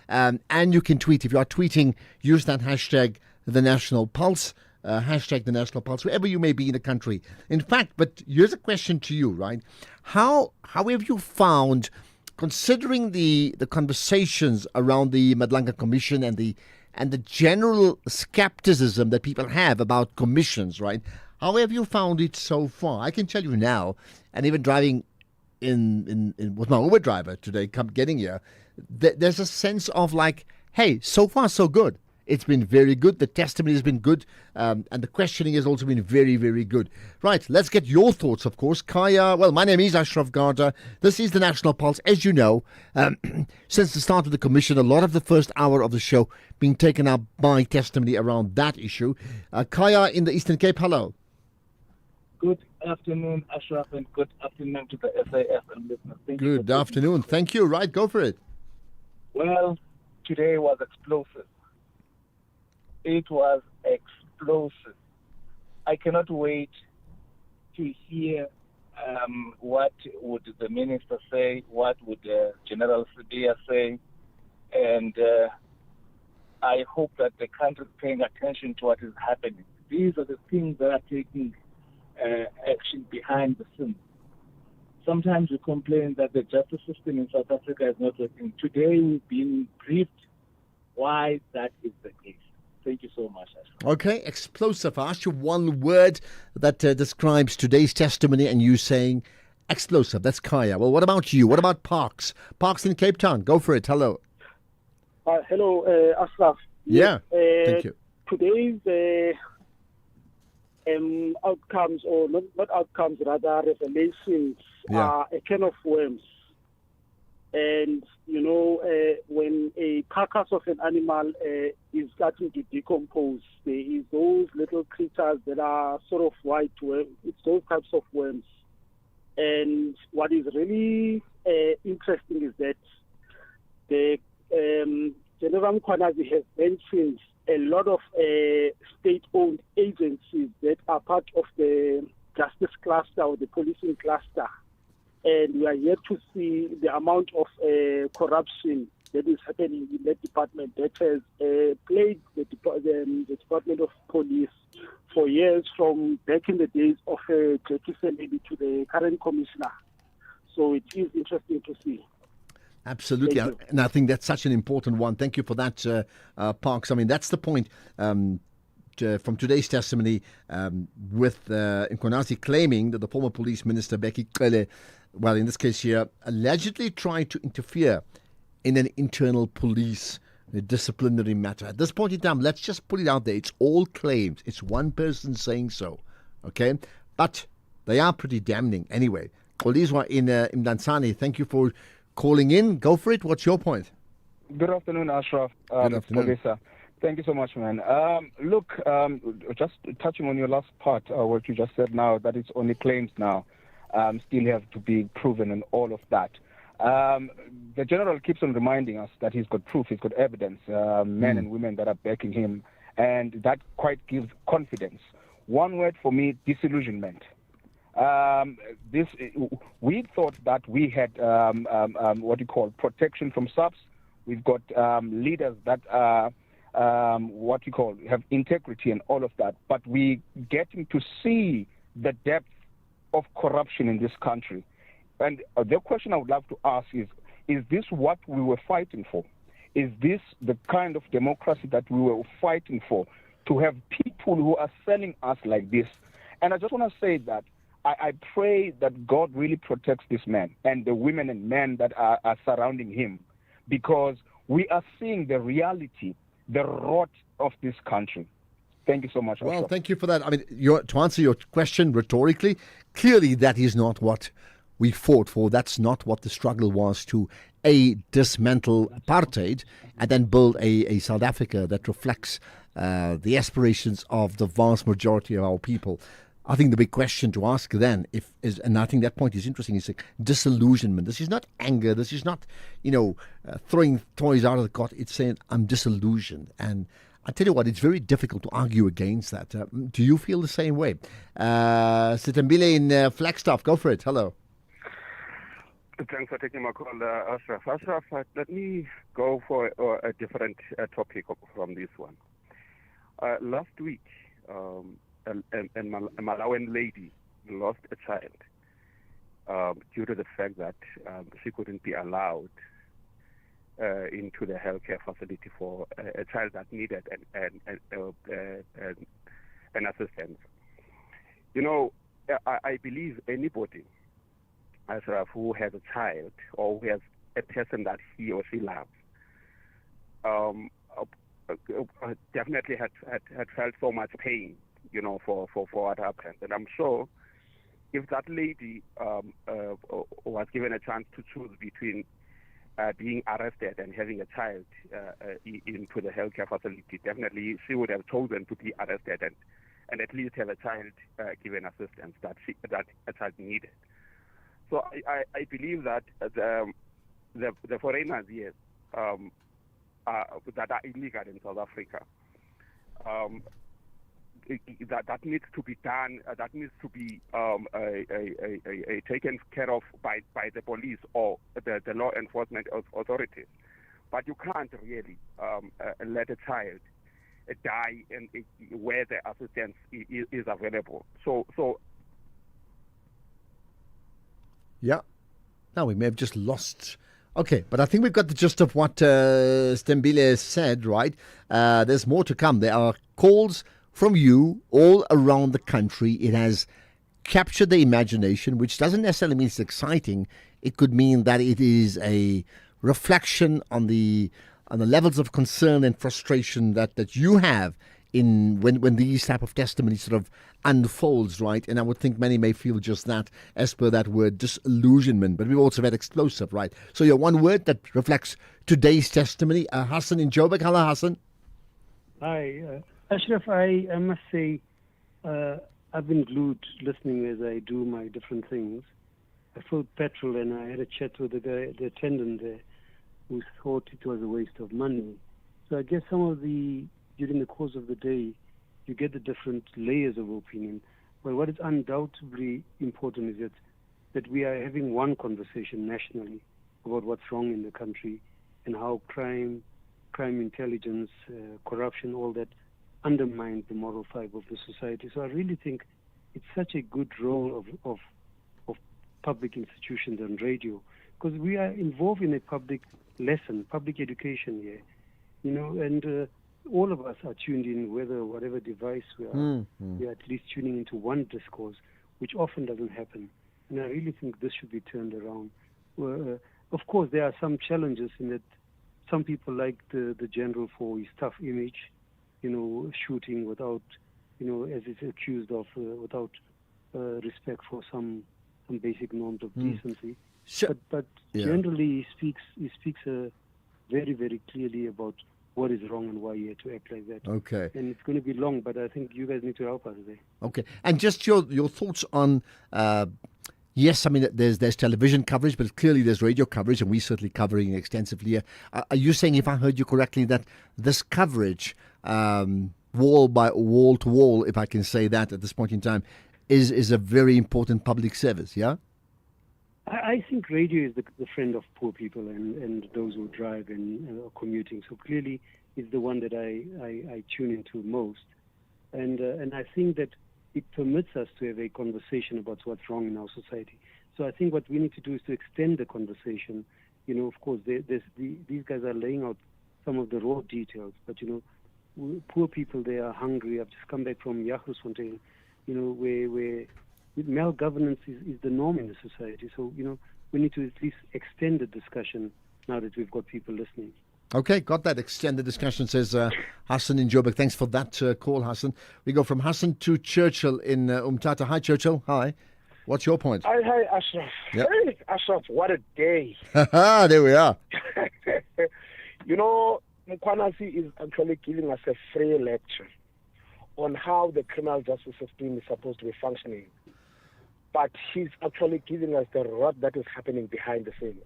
And you can tweet. If you are tweeting, use that hashtag the National Pulse. Hashtag the National Pulse, wherever you may be in the country. In fact, but here's a question to you, right? How have you found, considering the conversations around the Madlanga Commission and the general skepticism that people have about commissions, right? How have you found it so far? I can tell you now, and even driving in with my Uber driver today, getting here, there's a sense of like, hey, so far so good. It's been very good. The testimony has been good. And the questioning has also been very, very good. Right, let's get your thoughts, of course. Kaya, well, my name is Ashraf Garda. This is the National Pulse. As you know, since the start of the commission, a lot of the first hour of the show being taken up by testimony around that issue. Kaya in the Eastern Cape, hello. Good afternoon, Ashraf, and good afternoon to the SAF and listeners. Good afternoon. Thank you. Right, go for it. Well, today was explosive. It was explosive. I cannot wait to hear what would the minister say, what would General Sibiya say, and I hope that the country is paying attention to what is happening. These are the things that are taking action behind the scenes. Sometimes we complain that the justice system in South Africa is not working. Today we've been briefed why that is the case. Thank you so much. Okay, explosive. I asked you one word that describes today's testimony and you saying explosive. That's Kaya. Well, what about you? What about Parks? Parks in Cape Town. Go for it. Hello. Hello, Ashraf. Yeah, thank you. Today's outcomes, or not outcomes, rather revelations, are a can of worms. And, you know, when a carcass of an animal is starting to decompose, there is those little creatures that are sort of white worms. It's those types of worms. And what is really interesting is that the General Mkhwanazi has mentioned a lot of state-owned agencies that are part of the justice cluster or the policing cluster. And we are yet to see the amount of corruption that is happening in that department that has plagued the Department of Police for years, from back in the days of Jackie Senedi to the current commissioner. So it is interesting to see. Absolutely. And I think that's such an important one. Thank you for that, Parks. I mean, that's the point. From today's testimony, with Mkhwanazi claiming that the former police minister, Bheki Cele, well, in this case here, allegedly tried to interfere in an internal police disciplinary matter. At this point in time, let's just put it out there. It's all claims. It's one person saying so, okay? But they are pretty damning. Anyway, Kolizwa in Mdantsane, thank you for calling in. Go for it. What's your point? Good afternoon, Ashraf. Good afternoon. Kolisa. Thank you so much, man. Look, just touching on your last part, what you just said now, that it's only claims now, still have to be proven and all of that. The general keeps on reminding us that he's got proof, he's got evidence, men and women that are backing him, and that quite gives confidence. One word for me, disillusionment. We thought that we had what you call protection from SAPS. We've got leaders that are have integrity and all of that, but we getting to see the depth of corruption in this country. And the question I would love to ask is this what we were fighting for? Is this the kind of democracy that we were fighting for, to have people who are selling us like this? And I just want to say that I pray that God really protects this man and the women and men that are surrounding him, because we are seeing the reality, the rot of this country. Thank you so much. Well, thank you for that. I mean, to answer your question rhetorically, clearly that is not what we fought for. That's not what the struggle was, to dismantle apartheid and then build a South Africa that reflects the aspirations of the vast majority of our people. I think the big question to ask then and I think that point is interesting, is disillusionment. This is not anger. This is not, throwing toys out of the cot. It's saying, I'm disillusioned. And I tell you what, it's very difficult to argue against that. Do you feel the same way? Sitambile in Flagstaff, go for it. Hello. Thanks for taking my call, Ashraf. Ashraf, let me go for a different topic from this one. Last week, a Malawian lady lost a child due to the fact that she couldn't be allowed into the healthcare facility for a child that needed an assistance. You know, I believe anybody, Ashraf, who has a child or who has a person that he or she loves, definitely had felt so much pain, you know, for what happened. And I'm sure if that lady was given a chance to choose between being arrested and having a child into the healthcare facility, definitely she would have chosen to be arrested and at least have a child given assistance that a child needed. So I believe that the foreigners here that are illegal in South Africa, that needs to be done. That needs to be taken care of by the police or the law enforcement authorities. But you can't really let a child die where the assistance is available. So. Yeah. Now we may have just lost. Okay, but I think we've got the gist of what Stembile said, right? There's more to come. There are calls from you all around the country. It has captured the imagination, which doesn't necessarily mean it's exciting. It could mean that it is a reflection on the levels of concern and frustration that you have in when these type of testimonies sort of unfolds, right? And I would think many may feel just that, as per that word, disillusionment. But we've also had explosive, right? So your one word that reflects today's testimony. Hassan in Joburg. Hello, Hassan. Hi, Ashraf. I must say, I've been glued listening as I do my different things. I filled petrol and I had a chat with the attendant there, who thought it was a waste of money. So I guess during the course of the day, you get the different layers of opinion. But what is undoubtedly important is that we are having one conversation nationally about what's wrong in the country and how crime intelligence, corruption, all that undermines the moral fiber of the society. So I really think it's such a good role of public institutions and radio, because we are involved in a public lesson, public education here, you know, and all of us are tuned in, whatever device we are, we are at least tuning into one discourse, which often doesn't happen. And I really think this should be turned around. Of course, there are some challenges in that some people like the general for his tough image, you know, shooting without, you know, as it's accused of, without respect for some basic norms of decency. Sure. But generally, he speaks very, very clearly about what is wrong and why you had to act like that. Okay. And it's going to be long, but I think you guys need to help us there. Okay. And just your thoughts on, yes, I mean, there's television coverage, but clearly there's radio coverage, and we're certainly covering it extensively here. Are you saying, if I heard you correctly, that this coverage, wall by wall to wall, if I can say that at this point in time, is a very important public service, yeah? I think radio is the friend of poor people and those who drive and are commuting. So clearly, it's the one that I tune into most, and I think that it permits us to have a conversation about what's wrong in our society. So I think what we need to do is to extend the conversation. You know, of course, these guys are laying out some of the raw details, but you know, poor people, they are hungry. I've just come back from Jagersfontein, you know, where malgovernance is the norm in the society. So, you know, we need to at least extend the discussion now that we've got people listening. Okay, got that extended discussion, says Hassan in Joburg. Thanks for that call, Hassan. We go from Hassan to Churchill in Umtata. Hi, Churchill. Hi. What's your point? Hi, Ashraf. Yep. Hey, Ashraf, what a day. There we are. You know, Mkhwanasi is actually giving us a free lecture on how the criminal justice system is supposed to be functioning. But he's actually giving us the rot that is happening behind the scenes.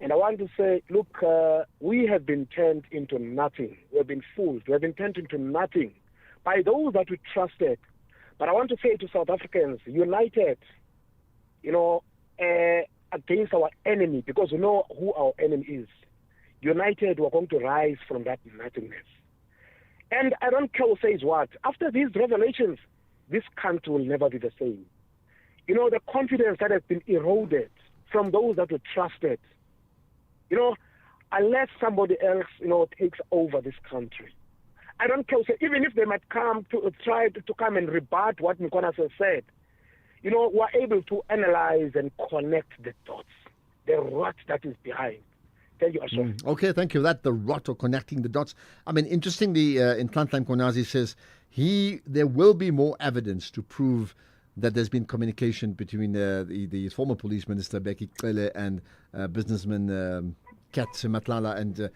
And I want to say, look, we have been turned into nothing. We have been fooled. We have been turned into nothing by those that we trusted. But I want to say to South Africans, united, you know, against our enemy, because we know who our enemy is. United, we're going to rise from that unitedness. And I don't care who says what. After these revelations, this country will never be the same. You know, the confidence that has been eroded from those that were trusted, you know, unless somebody else, you know, takes over this country. I don't care, even if they might come to try to come and rebut what Mkonas has said, you know, we're able to analyze and connect the dots, the rot that is behind. Thank you, Ashraf. Okay, thank you. That the rot or connecting the dots. I mean, interestingly, in Nhlanhla Mkhwanazi says there will be more evidence to prove that there's been communication between the former police minister Bheki Cele and businessman Kat Matlala, and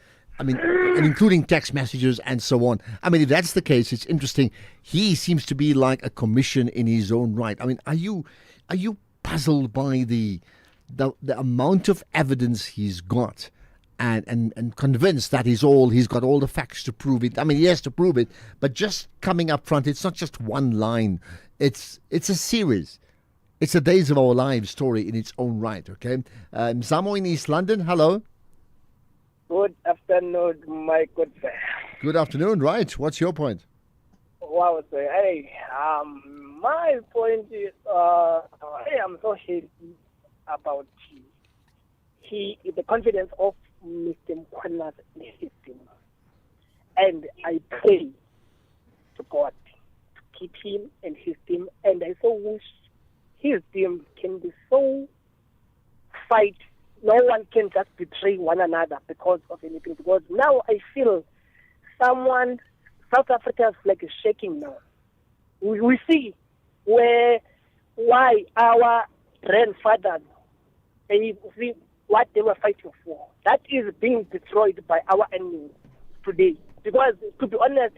including text messages and so on. I mean, if that's the case, it's interesting. He seems to be like a commission in his own right. I mean, are you puzzled by the amount of evidence he's got? And convinced that he's got all the facts to prove it. I mean, he has to prove it, but just coming up front, it's not just one line. It's a series. It's a Days of Our Lives story in its own right, okay? Mzamo in East London, hello. Good afternoon, my good friend. Good afternoon, right. What's your point? Wow, sir. Hey, my point is, I am so happy about the confidence of Mr. Mkhwanazi in his team. And I pray to God to keep him and his team. And I so wish his team can be so fight. No one can just betray one another because of anything. Because now I feel South Africa's flag is shaking now. We see why our grandfathers, they see what they were fighting for. That is being destroyed by our enemies today. Because, to be honest,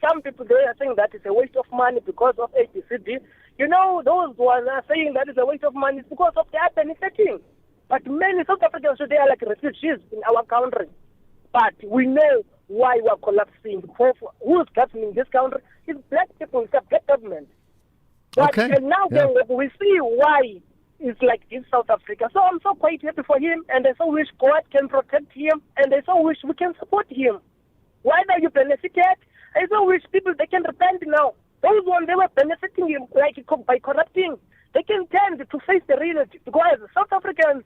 some people they are saying that it's a waste of money because of ABCD. You know, those who are saying that it's a waste of money because of the urban setting. But many South Africans today are like refugees in our country. But we know why we are collapsing. Because who's governing this country? It's black people, it's a black government. But Okay. And now then we see why it's like in South Africa. So I'm so quite happy for him, and I so wish God can protect him, and I so wish we can support him. Why are you benefited? I so wish people, they can repent now. Those ones, they were benefiting him like by corrupting. They can turn to face the reality, because South Africans,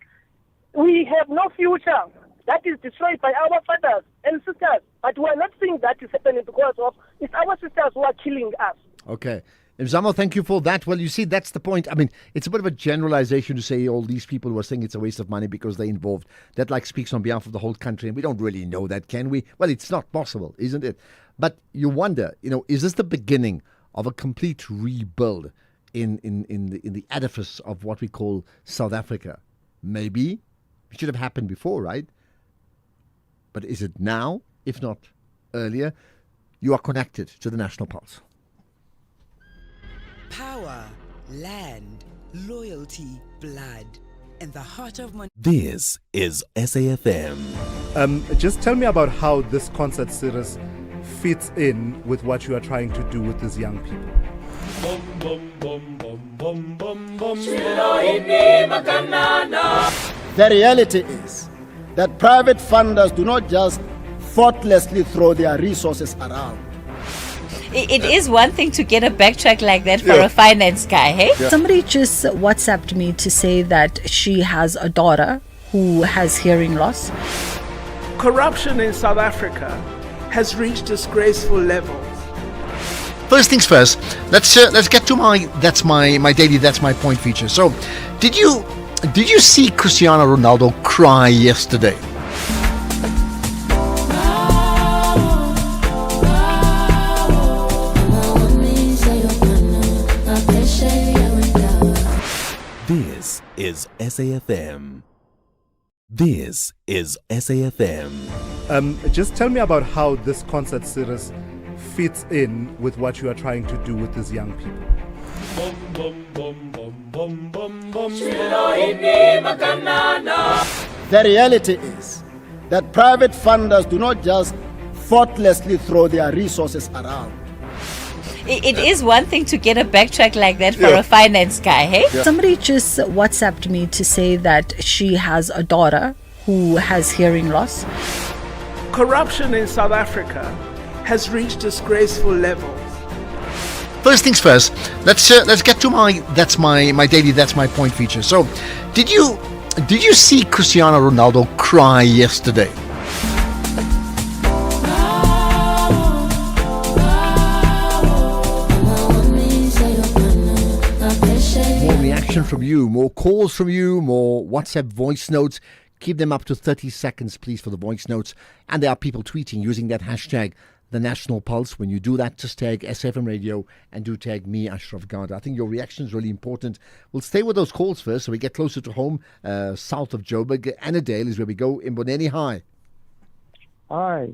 we have no future. That is destroyed by our fathers and sisters. But we are not seeing that is happening because of it's our sisters who are killing us. Okay. Mzamo, thank you for that. Well, you see, that's the point. I mean, it's a bit of a generalization to say all these people who are saying it's a waste of money because they're involved. That speaks on behalf of the whole country, and we don't really know that, can we? Well, it's not possible, isn't it? But you wonder, is this the beginning of a complete rebuild in the edifice of what we call South Africa? Maybe. It should have happened before, right? But is it now, if not earlier? You are connected to the National Pulse. Power, land, loyalty, blood, and the heart of money. This is SAFM. Just tell me about how this concert series fits in with what you are trying to do with these young people. The reality is that private funders do not just thoughtlessly throw their resources around. It is one thing to get a backtrack like that for a finance guy, hey? Yeah. Somebody just WhatsApped me to say that she has a daughter who has hearing loss. Corruption in South Africa has reached disgraceful levels. First things first, let's get to my daily That's My Point feature. So, did you see Cristiano Ronaldo cry yesterday? This is SAFM. This is SAFM. Just tell me about how this concert series fits in with what you are trying to do with these young people. The reality is that private funders do not just thoughtlessly throw their resources around. It is one thing to get a backtrack like that for Yeah. a finance guy, hey? Somebody just WhatsApped me to say that she has a daughter who has hearing loss. Corruption in South Africa has reached disgraceful levels. First things first, let's get to my daily that's my point feature. So, did you see Cristiano Ronaldo cry yesterday? More reaction from you, more calls from you, more WhatsApp voice notes. Keep them up to 30 seconds, please, for the voice notes. And there are people tweeting using that hashtag, the National Pulse. When you do that, just tag SFM Radio and do tag me, Ashraf Garda. I think your reaction is really important. We'll stay with those calls first so we get closer to home, south of Joburg. Annandale is where we go. Imboneni, hi. Hi.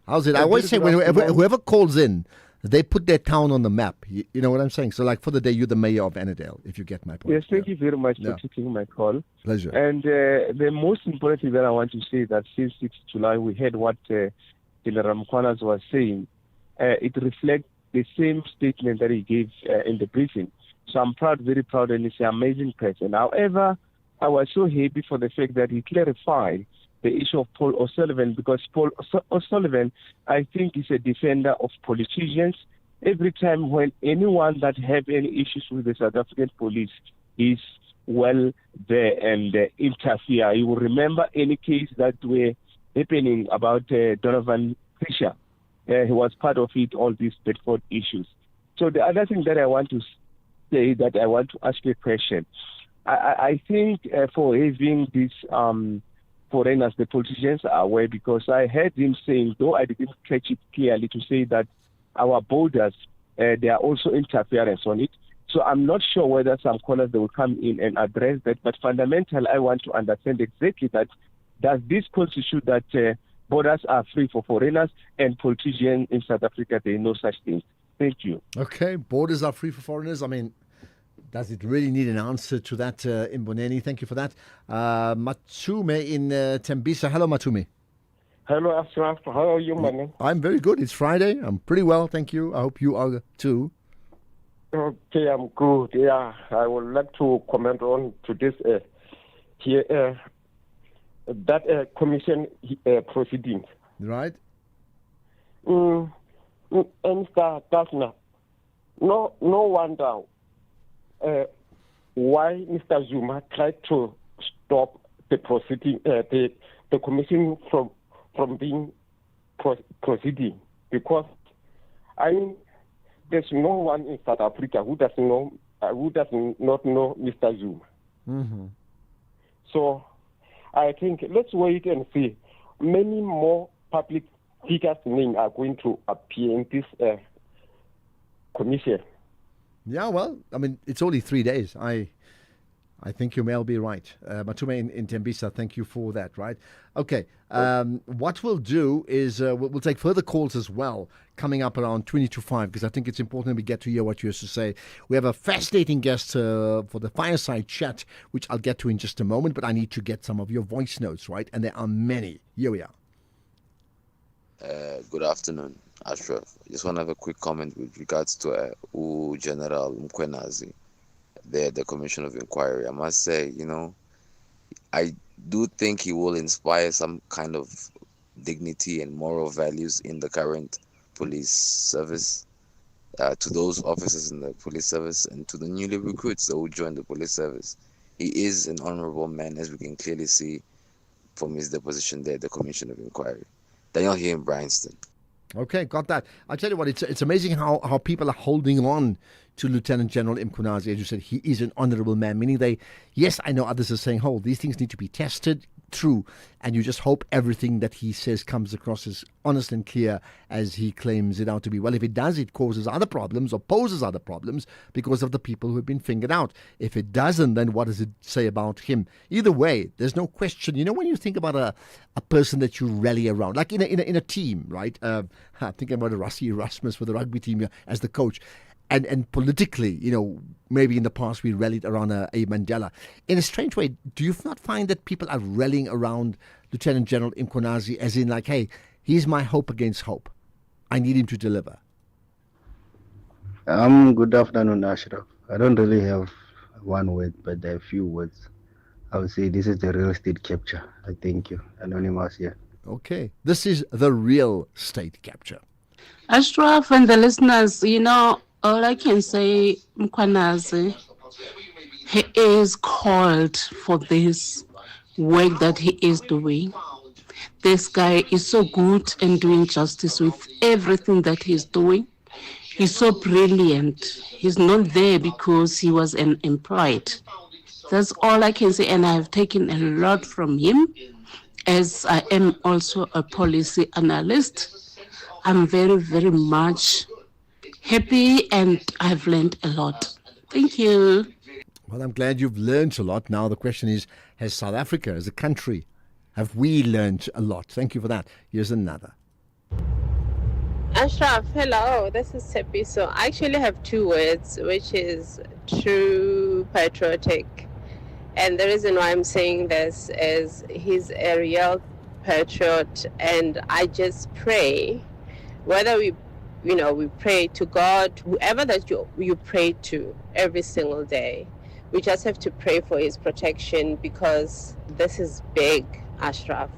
How's it? I always say whoever calls in, they put their town on the map. You know what I'm saying? So, like, for the day, you're the mayor of Annandale, if you get my point. Yes, thank you very much for taking my call. Pleasure. And the most important thing that I want to say that since 6th July, we heard what General Mkhwanazi was saying. It reflects the same statement that he gave in the briefing. So I'm proud, very proud, and he's an amazing person. However, I was so happy for the fact that he clarified the issue of Paul O'Sullivan, because Paul O'Sullivan, I think, is a defender of politicians. Every time when anyone that have any issues with the South African police is well there and interfere. You will remember any case that were happening about Donovan Fisher. He was part of it, all these Bedford issues. So the other thing that I want to say, that I want to ask you a question. I think for having this foreigners, the politicians are aware, because I heard him saying, though I didn't catch it clearly, to say that our borders, there are also interference on it. So I'm not sure whether some callers they will come in and address that. But fundamentally, I want to understand exactly that. Does this constitute that borders are free for foreigners, and politicians in South Africa, they know such things? Thank you. Okay, borders are free for foreigners. I mean, does it really need an answer to that, Imboneni? Thank you for that. Matume in Tembisa. Hello, Matume. Hello, Ashraf. How are you, man? I'm very good. It's Friday. I'm pretty well, thank you. I hope you are too. Okay, I'm good. Yeah, I would like to comment on to this here that commission proceedings. Right. And Mr. Kasna, no wonder why Mr. Zuma tried to stop the proceeding, the commission from being proceeding, because there's no one in South Africa who does not know Mr. Zuma. Mm-hmm. So I think let's wait and see. Many more public figures' names are going to appear in this commission. Yeah, well, I mean, it's only 3 days. I think you may be right. Matume in Tembisa, thank you for that, right? Okay, what we'll do is we'll take further calls as well, coming up around 20 to 5, because I think it's important that we get to hear what you have to say. We have a fascinating guest for the fireside chat, which I'll get to in just a moment, but I need to get some of your voice notes, right? And there are many. Here we are. Good afternoon, Ashraf. Just want to have a quick comment with regards to General Mkhwanazi, the Commission of Inquiry. I must say, I do think he will inspire some kind of dignity and moral values in the current police service, to those officers in the police service and to the newly recruits that will join the police service. He is an honorable man, as we can clearly see from his deposition there, the Commission of Inquiry. Daniel here in Bryanston. Okay, got that. I tell you what, it's amazing how people are holding on to Lieutenant General Mkhwanazi. As you said, he is an honorable man, meaning yes, I know others are saying, these things need to be tested. True, and you just hope everything that he says comes across as honest and clear as he claims it out to be. Well, if it does, it causes other problems or poses other problems because of the people who have been fingered out. If it doesn't, then what does it say about him? Either way, there's no question. When you think about a person that you rally around, like in a team, right? I'm thinking about Rassie Erasmus for the rugby team as the coach. And politically, maybe in the past we rallied around a Mandela. In a strange way, do you not find that people are rallying around Lieutenant General Mkhwanazi as in like, hey, he's my hope against hope. I need him to deliver. Good afternoon, Ashraf. I don't really have one word, but there are a few words. I would say this is the real estate capture. I thank you. Anonymous here. Okay. This is the real state capture. Ashraf and the listeners, all I can say, Mkwanazi, he is called for this work that he is doing. This guy is so good and doing justice with everything that he's doing. He's so brilliant. He's not there because he was unemployed. That's all I can say, and I've taken a lot from him, as I am also a policy analyst. I'm very, very much happy, and I've learned a lot. Thank you. Well, I'm glad you've learned a lot. Now the question is, has South Africa as a country, have we learned a lot? Thank you for that. Here's another. Ashraf, hello, this is Sepi. So I actually have two words, which is true patriotic. And the reason why I'm saying this is he's a real patriot, and I just pray, whether we pray to God, whoever that you pray to every single day, we just have to pray for his protection, because this is big, Ashraf.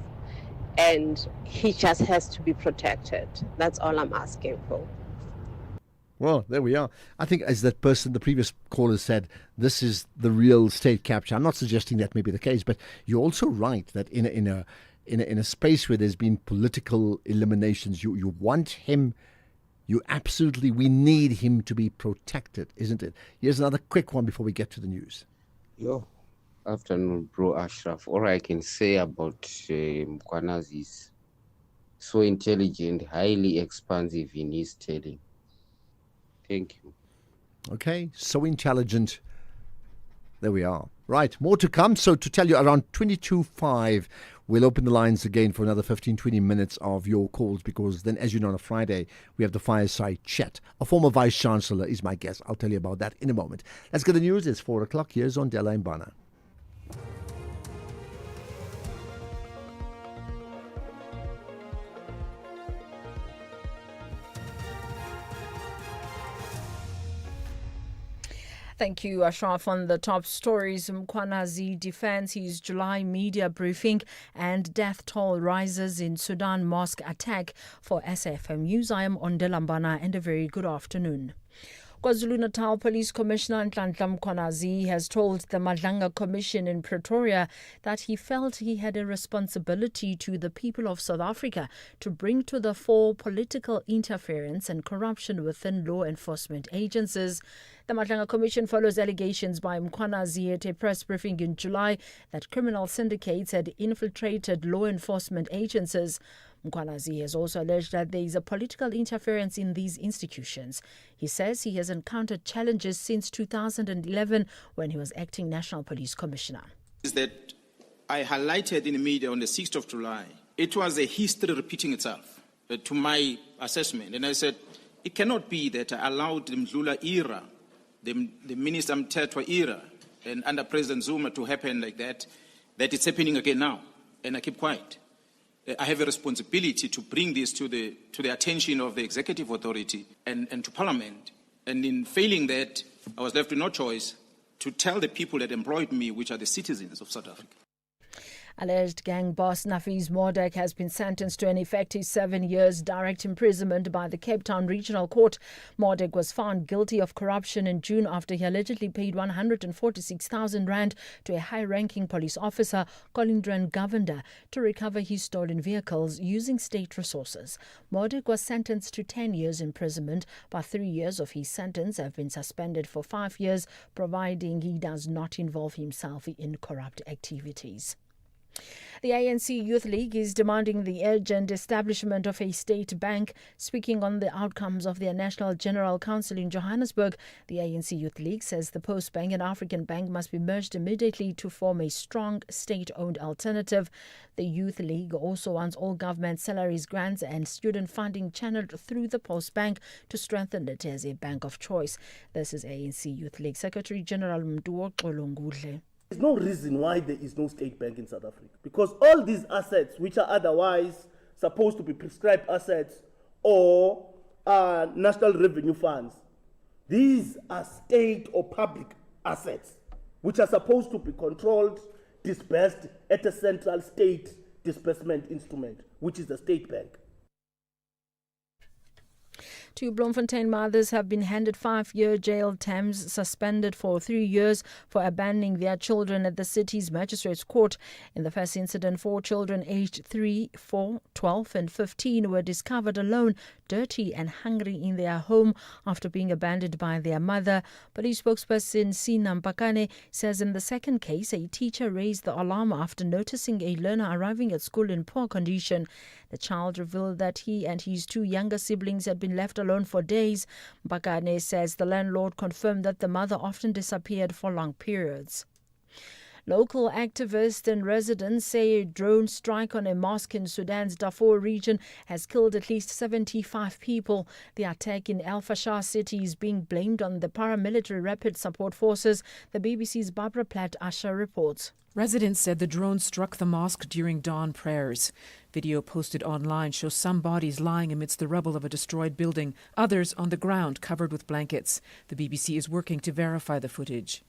And he just has to be protected. That's all I'm asking for. Well, there we are. I think, as that person, the previous caller said, this is the real state capture. I'm not suggesting that may be the case, but you're also right that in a space where there's been political eliminations, you want him. We need him to be protected, isn't it? Here's another quick one before we get to the news. Yo. Afternoon, bro Ashraf. All I can say about Mkwanazi is so intelligent, highly expansive in his telling. Thank you. Okay, so intelligent. There we are. Right, more to come. So to tell you, around 22:05, we'll open the lines again for another 15-20 minutes of your calls, because then, as you know, on a Friday, we have the fireside chat. A former Vice-Chancellor is my guest. I'll tell you about that in a moment. Let's get the news. It's 4 o'clock. Here's on Della Mbana. Thank you, Ashraf. On the top stories, Mkwanazi defends his July media briefing, and death toll rises in Sudan mosque attack. For SAFM News, I am Ondela Mbana, and a very good afternoon. KwaZulu-Natal Police Commissioner Nhlanhla Mkhwanazi has told the Madlanga Commission in Pretoria that he felt he had a responsibility to the people of South Africa to bring to the fore political interference and corruption within law enforcement agencies. The Madlanga Commission follows allegations by Mkhwanazi at a press briefing in July that criminal syndicates had infiltrated law enforcement agencies. Mkhwanazi has also alleged that there is a political interference in these institutions. He says he has encountered challenges since 2011 when he was acting National Police Commissioner. Is that I highlighted in the media on the 6th of July, it was a history repeating itself to my assessment. And I said, it cannot be that I allowed the Mdlula era, the Minister Mthethwa era, and under President Zuma to happen like that it's happening again now. And I keep quiet. I have a responsibility to bring this to the attention of the executive authority and to Parliament. And in failing that, I was left with no choice to tell the people that employed me, which are the citizens of South Africa. Alleged gang boss Nafiz Mordek has been sentenced to an effective 7 years direct imprisonment by the Cape Town Regional Court. Mordek was found guilty of corruption in June after he allegedly paid 146,000 rand to a high-ranking police officer, Colindran Govender, to recover his stolen vehicles using state resources. Mordek was sentenced to 10 years imprisonment, but 3 years of his sentence have been suspended for 5 years, providing he does not involve himself in corrupt activities. The ANC Youth League is demanding the urgent establishment of a state bank. Speaking on the outcomes of their National General Council in Johannesburg, the ANC Youth League says the Post Bank and African Bank must be merged immediately to form a strong state-owned alternative. The Youth League also wants all government salaries, grants and student funding channeled through the Post Bank to strengthen it as a bank of choice. This is ANC Youth League Secretary General Mduo Xolongudle. There's no reason why there is no state bank in South Africa, because all these assets, which are otherwise supposed to be prescribed assets or national revenue funds, These are state or public assets which are supposed to be controlled, disbursed at a central state disbursement instrument, which is the State Bank. 2 Bloemfontein mothers have been handed 5-year jail terms, suspended for 3 years for abandoning their children at the city's magistrates court. In the first incident, 4 children aged 3, 4, 12 and 15 were discovered alone, dirty and hungry in their home after being abandoned by their mother. Police spokesperson Sina Mpakane says in the second case, a teacher raised the alarm after noticing a learner arriving at school in poor condition. The child revealed that he and his 2 younger siblings had been left alone for days. Mpakane says the landlord confirmed that the mother often disappeared for long periods. Local activists and residents say a drone strike on a mosque in Sudan's Darfur region has killed at least 75 people. The attack in El Fasher city is being blamed on the paramilitary Rapid Support Forces. The BBC's Barbara Platt-Asher reports. Residents said the drone struck the mosque during dawn prayers. Video posted online shows some bodies lying amidst the rubble of a destroyed building, others on the ground covered with blankets. The BBC is working to verify the footage.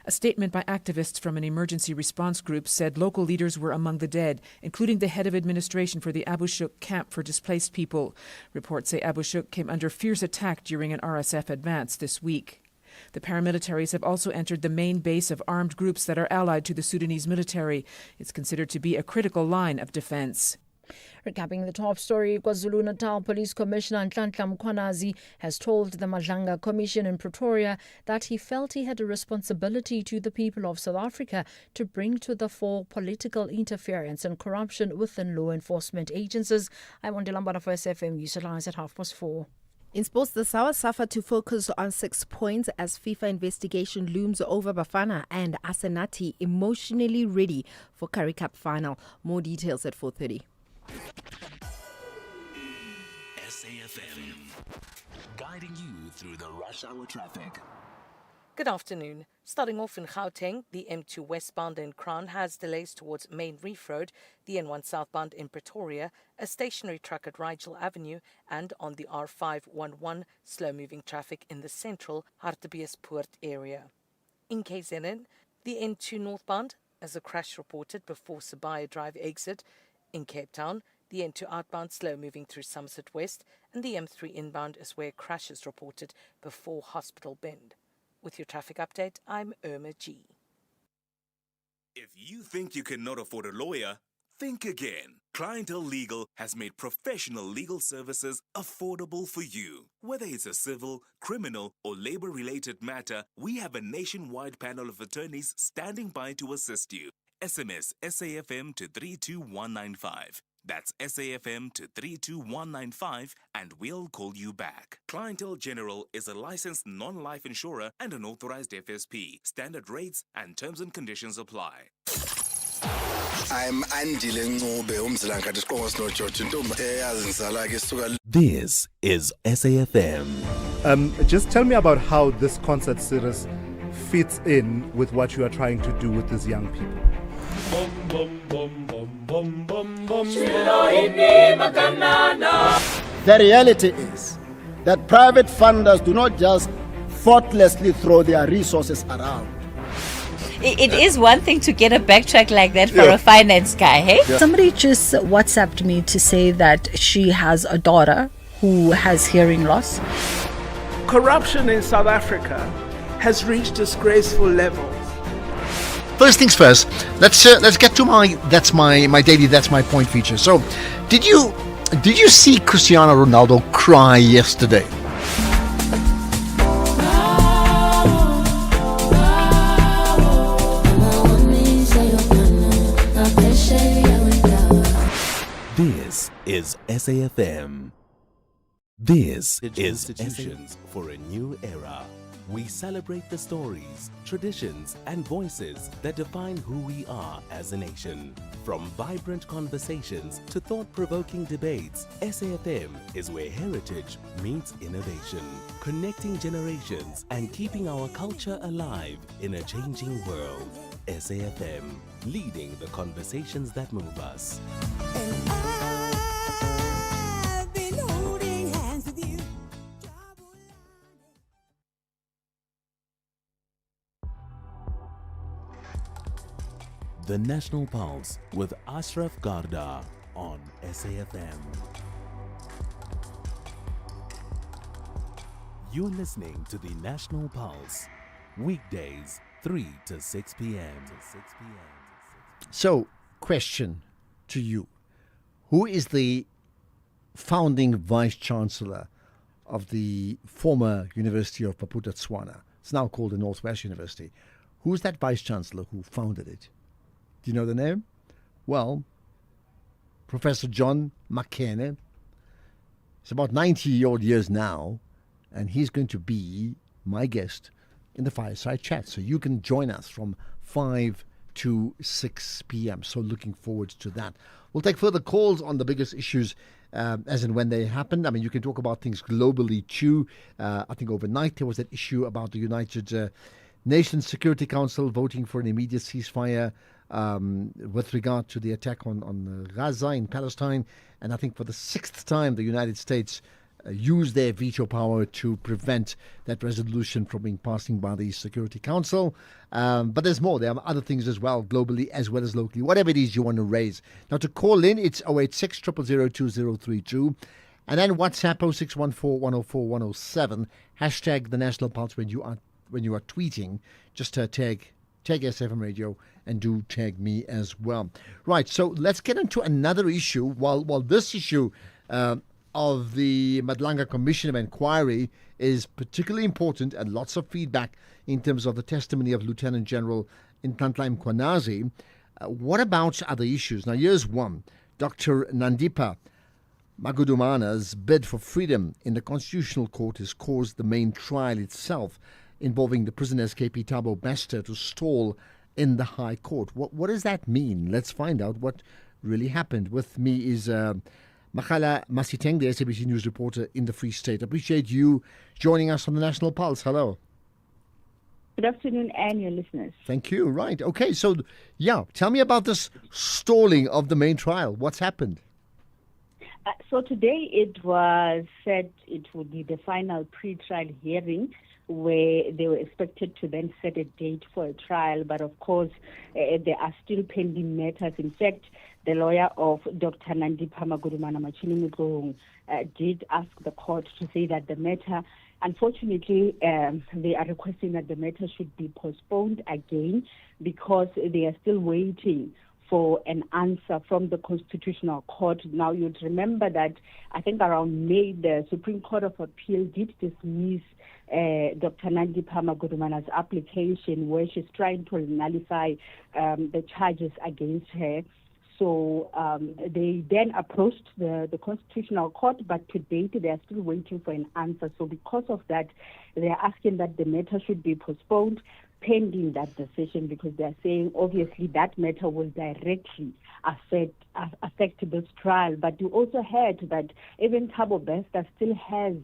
A statement by activists from an emergency response group said local leaders were among the dead, including the head of administration for the Abu Shuk camp for displaced people. Reports say Abu Shuk came under fierce attack during an RSF advance this week. The paramilitaries have also entered the main base of armed groups that are allied to the Sudanese military. It's considered to be a critical line of defense. Recapping the top story, KwaZulu-Natal Police Commissioner Nhlanhla Mkhwanazi has told the Madlanga Commission in Pretoria that he felt he had a responsibility to the people of South Africa to bring to the fore political interference and corruption within law enforcement agencies. I'm on Delambana for SFM News Headlines at 4:30. In sports, the Sawa suffer to focus on 6 points as FIFA investigation looms over Bafana and Asenati emotionally ready for Currie Cup final. More details at 4:30. SAFM, guiding you through the rush hour traffic. Good afternoon. Starting off in Gauteng, the M2 westbound in Crown has delays towards Main Reef Road, the N1 southbound in Pretoria, a stationary truck at Rigel Avenue, and on the R511, slow-moving traffic in the central Hartbeespoort area. In KZN, the N2 northbound, as a crash reported before Sibaya Drive exit. In Cape Town, the N2 outbound slow-moving through Somerset West, and the M3 inbound is where crash is reported before Hospital Bend. With your traffic update, I'm Irma G. If you think you cannot afford a lawyer, think again. Clientele Legal has made professional legal services affordable for you. Whether it's a civil, criminal, or labor-related matter, we have a nationwide panel of attorneys standing by to assist you. SMS SAFM to 32195. That's SAFM to 32195 and we'll call you back. Clientele General is a licensed non-life insurer and an authorized FSP. Standard rates and terms and conditions apply. I'm Andile Ncube umzilankathi isiqongo sino George Ntombi eyazi ngisala ke suka. This is SAFM. Just tell me about how this concert series fits in with what you are trying to do with these young people. The reality is that private funders do not just thoughtlessly throw their resources around. It is one thing to get a backtrack like that for a finance guy, hey? Somebody just WhatsApped me to say that she has a daughter who has hearing loss. Corruption in South Africa has reached disgraceful levels. First things first, let's get to my daily that's my point feature. So, did you see Cristiano Ronaldo cry yesterday? This is SAFM. This is Institutions for a New Era. We celebrate the stories, traditions, and voices that define who we are as a nation. From vibrant conversations to thought-provoking debates, SAFM is where heritage meets innovation, connecting generations and keeping our culture alive in a changing world. SAFM, leading the conversations that move us. The National Pulse with Ashraf Garda on SAFM. You're listening to the National Pulse, weekdays 3 to 6 p.m. So, question to you. Who is the founding vice-chancellor of the former University of Botswana? It's now called the Northwest University. Who's that vice-chancellor who founded it? Do you know the name? Well, Professor John Makene. It's about 90-odd years now, and he's going to be my guest in the Fireside Chat. So you can join us from 5 to 6 p.m. So looking forward to that. We'll take further calls on the biggest issues as and when they happen. I mean, you can talk about things globally too. I think overnight there was that issue about the United Nations Security Council voting for an immediate ceasefire with regard to the attack on Gaza in Palestine. And I think for the 6th time, the United States used their veto power to prevent that resolution from being passed by the Security Council. But there's more. There are other things as well, globally as well as locally. Whatever it is you want to raise. Now, to call in, it's 086 000 2032. And then WhatsApp 0614 104 107. Hashtag the National Pulse when you are tweeting. Just tag SFM Radio and do tag me as well. Right, so let's get into another issue. While this issue of the Madlanga Commission of Inquiry is particularly important and lots of feedback in terms of the testimony of Lieutenant General Nhlanhla Mkhwanazi, what about other issues? Now, here's one. Dr. Nandipha Magudumana's bid for freedom in the Constitutional Court has caused the main trial itself involving the prisoner SKP Thabo Bester to stall in the High Court. What does that mean? Let's find out what really happened. With me is Makhala Masiteng, the SABC News reporter in the Free State. Appreciate you joining us on the National Pulse. Hello. Good afternoon, and your listeners. Thank you. Right. Okay. So, tell me about this stalling of the main trial. What's happened? So today it was said it would be the final pre-trial hearing where they were expected to then set a date for a trial. But of course, there are still pending matters. In fact, the lawyer of Dr. Nandipha Magudumana Machini did ask the court to say that the matter, unfortunately, they are requesting that the matter should be postponed again because they are still waiting for an answer from the Constitutional Court. Now, you'd remember that I think around May, the Supreme Court of Appeal did dismiss Dr. Nandipha Magudumana's application where she's trying to nullify the charges against her. So they then approached the Constitutional Court, but to date they are still waiting for an answer. So because of that, they are asking that the matter should be postponed pending that decision, because they are saying obviously that matter will directly affect this trial. But you also heard that even Thabo Bester still has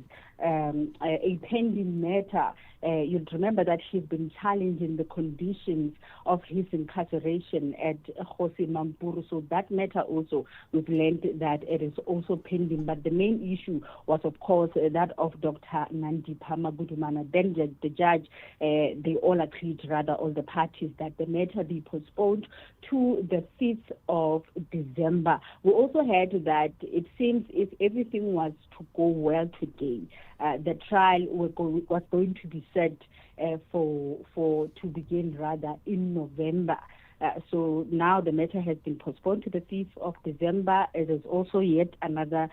a pending matter. You'd remember that he's been challenging the conditions of his incarceration at Kgosi Mampuru. So that matter also, we've learned that it is also pending. But the main issue was, of course, that of Dr. Nandipha Magudumana. Then the judge, they all agreed, all the parties, that the matter be postponed to the 5th of December. We also heard that it seems if everything was to go well today, the trial was going to be set to begin in November. So now the matter has been postponed to the 5th of December. It is also yet another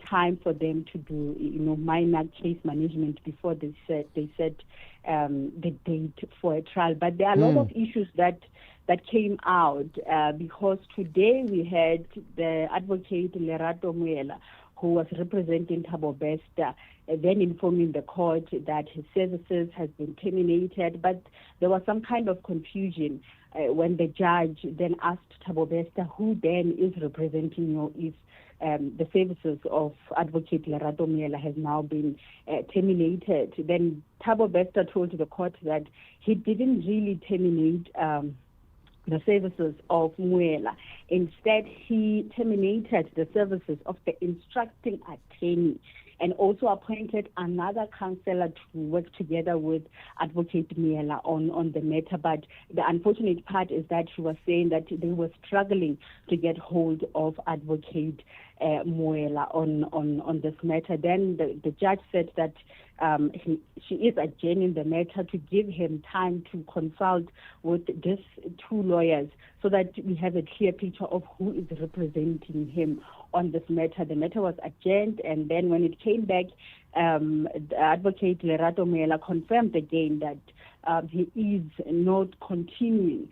time for them to do, minor case management before they set the date for a trial. But there are a lot of issues that came out because today we had the advocate Lerato Muela, who was representing Thabo Bester, then informing the court that his services has been terminated. But there was some kind of confusion when the judge then asked Thabo Bester, who then is representing you, if the services of Advocate Lerato Muela has now been terminated. Then Thabo Bester told the court that he didn't really terminate the services of Muela. Instead, he terminated the services of the instructing attorney. and also appointed another councillor to work together with Advocate Miela on the matter. But the unfortunate part is that she was saying that they were struggling to get hold of Advocate Moela on this matter. Then the judge said that she is adjourning the matter to give him time to consult with these two lawyers so that we have a clear picture of who is representing him on this matter. The matter was adjourned, and then when it came back, the Advocate Lerato Moela confirmed again that he is not continuing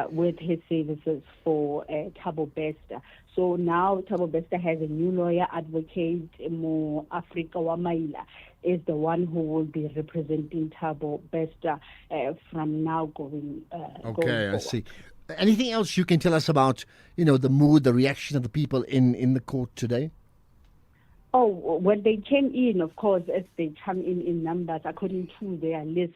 with his services for Thabo Bester. So now Thabo Bester has a new lawyer, Advocate Mo Africa Wamaila, is the one who will be representing Thabo Bester from now going Okay, going I see. Anything else you can tell us about, the mood, the reaction of the people in the court today? Oh, when they came in, of course, as they come in numbers according to their list,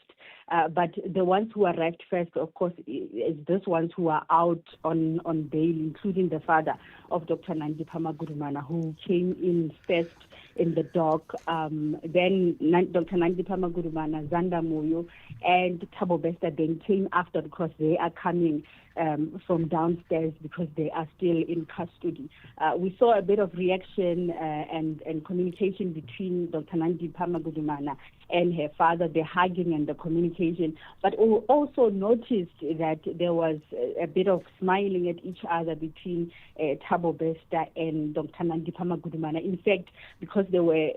but the ones who arrived first, of course, is those ones who are out on bail, including the father of Dr. Nandipha Magudumana, who came in first in the dock. Then Dr. Nandipha Magudumana, Zanda Moyo, and Thabo Bester then came after because they are coming from downstairs because they are still in custody. We saw a bit of reaction and communication between Dr. Nandipha Magudumana and her father, the hugging and the communication. But we also noticed that there was a bit of smiling at each other between Thabo Bester and Dr. Nandipha Magudumana. In fact, because they were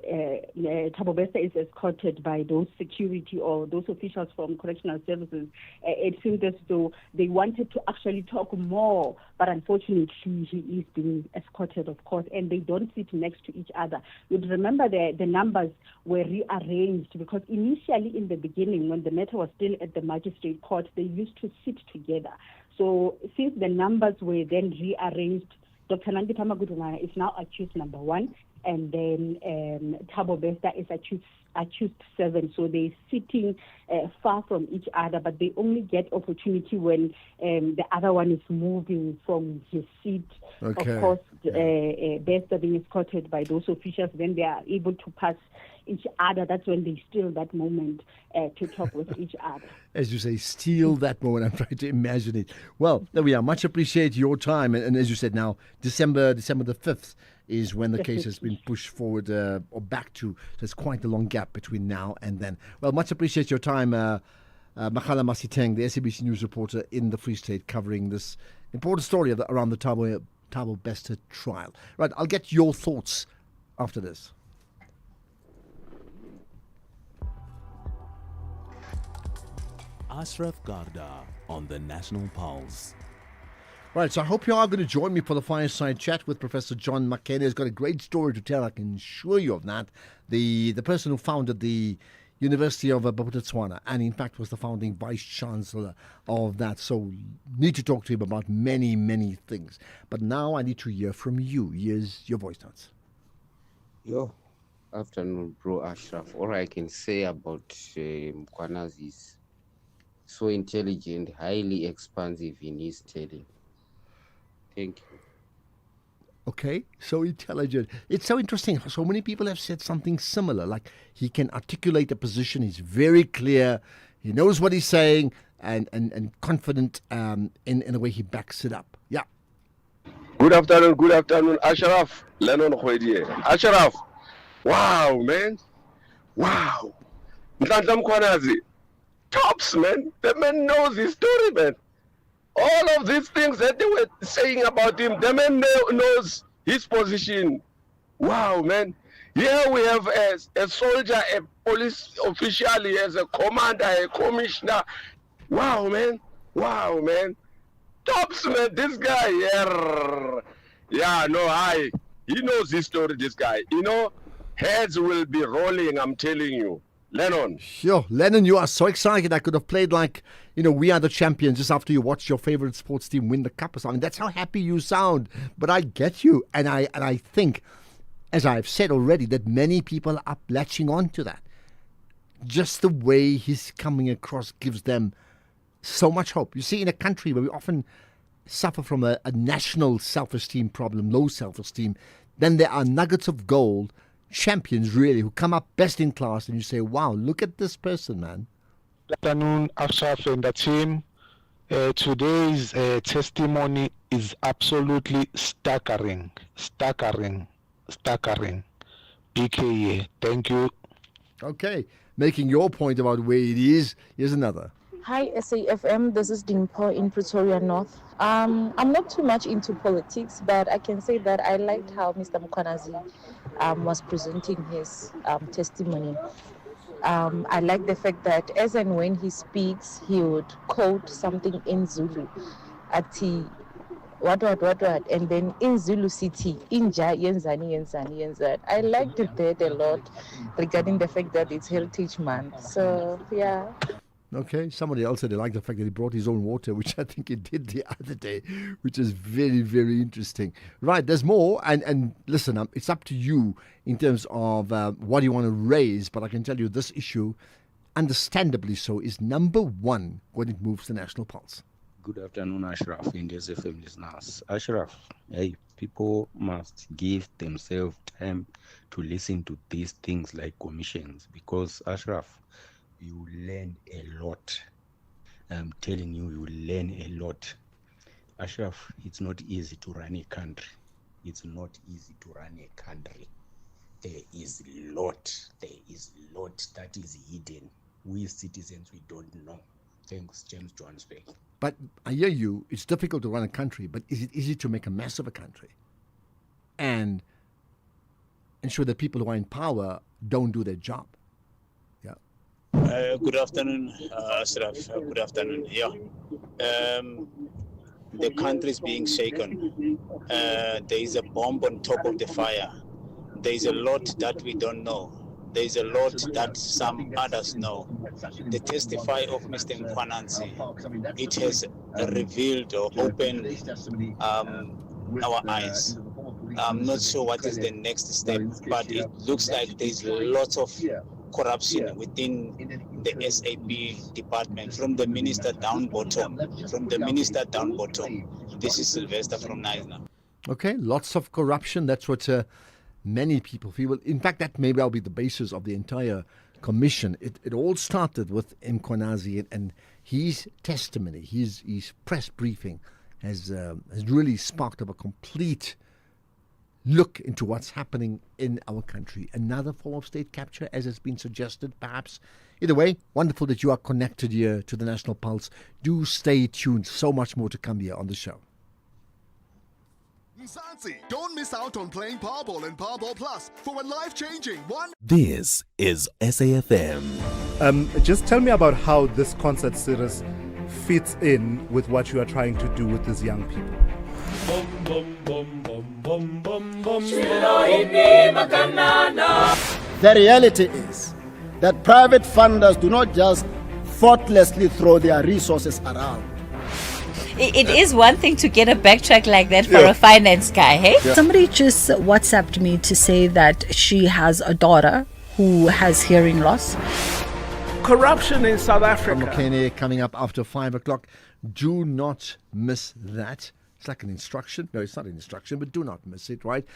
Thabo Bester is escorted by those security or those officials from correctional services, it seemed as though they wanted to actually talk more, but unfortunately he is being escorted, of course, and they don't sit next to each other. You'd remember the numbers were rearranged because initially in the beginning, when the matter was still at the magistrate court, they used to sit together. So since the numbers were then rearranged, Dr. Nandipha Magudumana is now accused number 1, and then Thabo Bester is accused 7. So they're sitting far from each other, but they only get opportunity when the other one is moving from his seat. Okay. Of course, Bester being escorted by those officials, then they are able to pass each other. That's when they steal that moment to talk with each other. As you say, steal that moment. I'm trying to imagine it. Well, there we are. Much appreciate your time. And as you said now, December the 5th is when the case has been pushed forward or back to. So it's quite a long gap between now and then. Well, much appreciate your time, Makhala Masiteng, the SABC News reporter in the Free State, covering this important story around the Thabo Bester trial. Right, I'll get your thoughts after this. Ashraf Garda on the National Pulse. Right, so I hope you are going to join me for the fireside chat with Professor John McKenna. He's got a great story to tell, I can assure you of that. The person who founded the University of Bophuthatswana and in fact was the founding vice-chancellor of that. So need to talk to him about many, many things. But now I need to hear from you. Here's your voice notes. Yo, afternoon, bro Ashraf. All I can say about Mkhwanazi is so intelligent, highly expansive in his telling. Thank you. Okay, so intelligent. It's so interesting. So many people have said something similar. Like he can articulate a position. He's very clear. He knows what he's saying and confident in the way he backs it up. Yeah. Good afternoon, Ashraf. Lennon Khwedi. Ashraf. Wow, man. Wow. Nhlanhla Mkhwanazi. Tops, man. The man knows his story, man. All of these things that they were saying about him, the man knows his position. Wow, man. Here we have a soldier, a police official, he has a commander, a commissioner. Wow, man. Wow, man. Tops, man. This guy, he knows his story, this guy. Heads will be rolling, I'm telling you. Lennon. Sure. Lennon, you are so excited. I could have played like, We Are the Champions just after you watched your favorite sports team win the cup or something. That's how happy you sound. But I get you. And I think, as I've said already, that many people are latching on to that. Just the way he's coming across gives them so much hope. You see, in a country where we often suffer from a national self-esteem problem, low self-esteem, then there are nuggets of gold champions, really, who come up best in class, and you say, wow, look at this person, man. Good afternoon, Ashraf and the team. Today's testimony is absolutely staggering. BK, thank you. Okay, making your point about where it is. Here's another. Hi, SAFM. This is Dimpo in Pretoria North. I'm not too much into politics, but I can say that I liked how Mr. Mkhwanazi was presenting his testimony. I like the fact that as and when he speaks, he would quote something in Zulu. Ati, what, and then in Zulu City, inja, yenzani. I liked that a lot regarding the fact that it's Heritage Month. So, yeah. Okay, somebody else said they liked the fact that he brought his own water, which I think he did the other day, which is very, very interesting. Right, there's more, and listen, it's up to you in terms of what you want to raise, but I can tell you this issue, understandably so, is number one when it moves the national pulse. Good afternoon, Ashraf, India's FM listeners. Ashraf, hey, people must give themselves time to listen to these things like commissions, because Ashraf, you learn a lot. I'm telling you, you learn a lot. Ashraf, it's not easy to run a country. It's not easy to run a country. There is a lot that is hidden. We citizens, we don't know. Thanks, James Johannesburg. But I hear you, it's difficult to run a country, but is it easy to make a mess of a country? And ensure that people who are in power don't do their job? Good afternoon, Ashraf. Good afternoon. Yeah. The country is being shaken. There is a bomb on top of the fire. There is a lot that we don't know. There is a lot that some others know. The testify of Mr. Mkhwanazi, it has revealed or opened our eyes. I'm not sure what is the next step, but it looks like there is lots of corruption within the SAP department, from the minister down bottom. This is Sylvester from Naisna. Okay, lots of corruption. That's what many people feel. In fact, that may well be the basis of the entire commission. It all started with Mkhwanazi, and his testimony, his press briefing has really sparked up a complete look into what's happening in our country. Another form of state capture, as has been suggested, perhaps. Either way, wonderful that you are connected here to the National Pulse. Do stay tuned. So much more to come here on the show. Mzansi, don't miss out on playing Powerball and Powerball Plus for a life-changing one. This is SAFM. Just tell me about how this concert series fits in with what you are trying to do with these young people. The reality is that private funders do not just thoughtlessly throw their resources around. It is one thing to get a backtrack like that for a finance guy, hey? Somebody just WhatsApped me to say that she has a daughter who has hearing loss. Corruption in South Africa. Mokene coming up after 5 o'clock. Do not miss that. It's like an instruction. No, it's not an instruction, but do not miss it, right?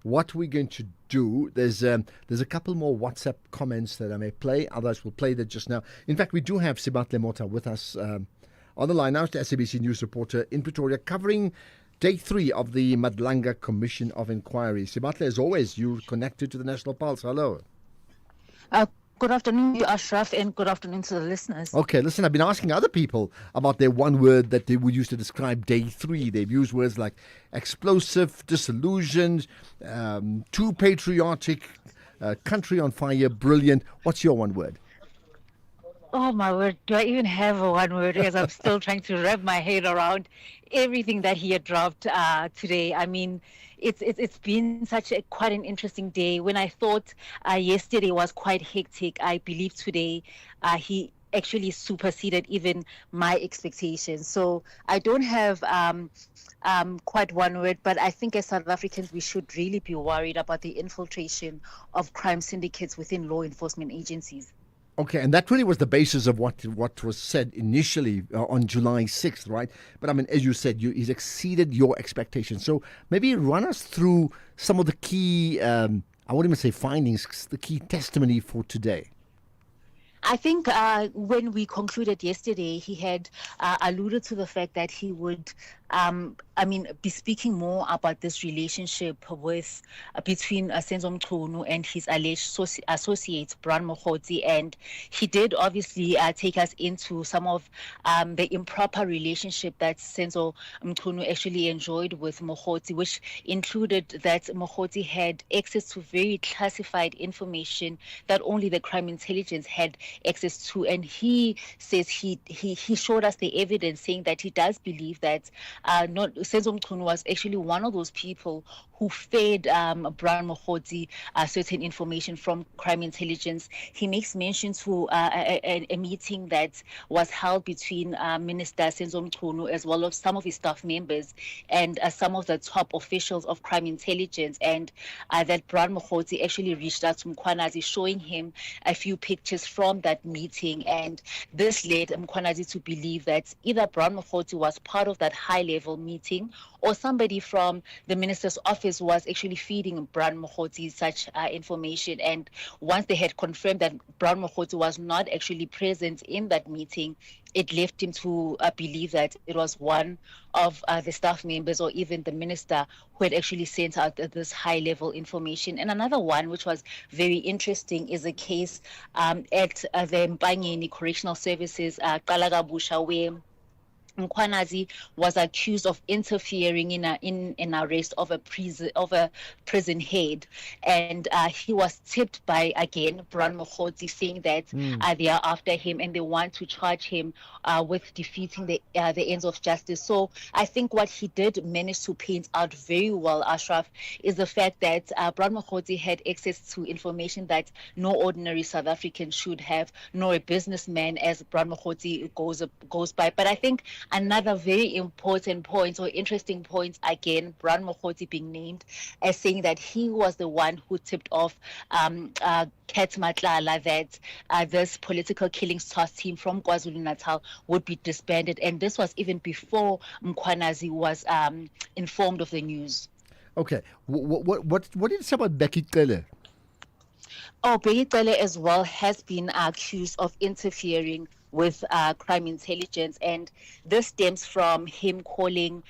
What we're going to do, there's a couple more WhatsApp comments that I may play. Otherwise, we'll play that just now. In fact, we do have Sibatle Mota with us on the line now, the SABC News reporter in Pretoria, covering day 3 of the Madlanga Commission of Inquiry. Sibatle, as always, you're connected to the National Pulse. Hello. Good afternoon, Ashraf, and good afternoon to the listeners. Okay, listen, I've been asking other people about their one word that they would use to describe day 3. They've used words like explosive, disillusioned, too patriotic, country on fire, brilliant. What's your one word? Oh, my word. Do I even have a one word? Because I'm still trying to wrap my head around everything that he had dropped today. I mean, it's been quite an interesting day. When I thought yesterday was quite hectic, I believe today he actually superseded even my expectations. So I don't have quite one word, but I think as South Africans, we should really be worried about the infiltration of crime syndicates within law enforcement agencies. Okay, and that really was the basis of what was said initially on July 6th, right? But I mean, as you said, he's exceeded your expectations. So maybe run us through some of the key I won't even say findings, the key testimony for today? I think when we concluded yesterday, he had alluded to the fact that he would, be speaking more about this relationship with between Senzo Mchunu and his alleged associate, Bran Mokhotsi. And he did obviously take us into some of the improper relationship that Senzo Mchunu actually enjoyed with Mokhotsi, which included that Mokhotsi had access to very classified information that only the crime intelligence had access to. And he says he showed us the evidence saying that he does believe that Senzo Mchunu was actually one of those people who fed Bran Mokhotsi certain information from crime intelligence. He makes mention to a meeting that was held between Minister Senzo Mchunu as well as some of his staff members and some of the top officials of crime intelligence, and that Bran Mokhotsi actually reached out to Mkhwanazi, showing him a few pictures from that meeting. And this led Mkhwanazi to believe that either Bran Mokhotsi was part of that high-level meeting or somebody from the minister's office was actually feeding Bran Mokhotsi such information. And once they had confirmed that Bran Mokhotsi was not actually present in that meeting, it left him to believe that it was one of the staff members or even the minister who had actually sent out this high-level information. And another one, which was very interesting, is a case at the Mpangeni Correctional Services, Kalagabusha, where Mkhwanazi was accused of interfering in an arrest of a prison head, and he was tipped by again Bran Mokhotsi, saying that they are after him and they want to charge him with defeating the ends of justice. So I think what he did manage to paint out very well, Ashraf, is the fact that Bran Mokhotsi had access to information that no ordinary South African should have, nor a businessman as Bran Mokhotsi goes by. But I think another very important point or interesting point, again, Bran Mokhotsi being named as saying that he was the one who tipped off Kat Matlala that this political killings task team from KwaZulu-Natal would be disbanded. And this was even before Mkhwanazi was informed of the news. Okay. What did you say about Becky Cele? Oh, Becky Cele as well has been accused of interfering with crime intelligence, and this stems from him calling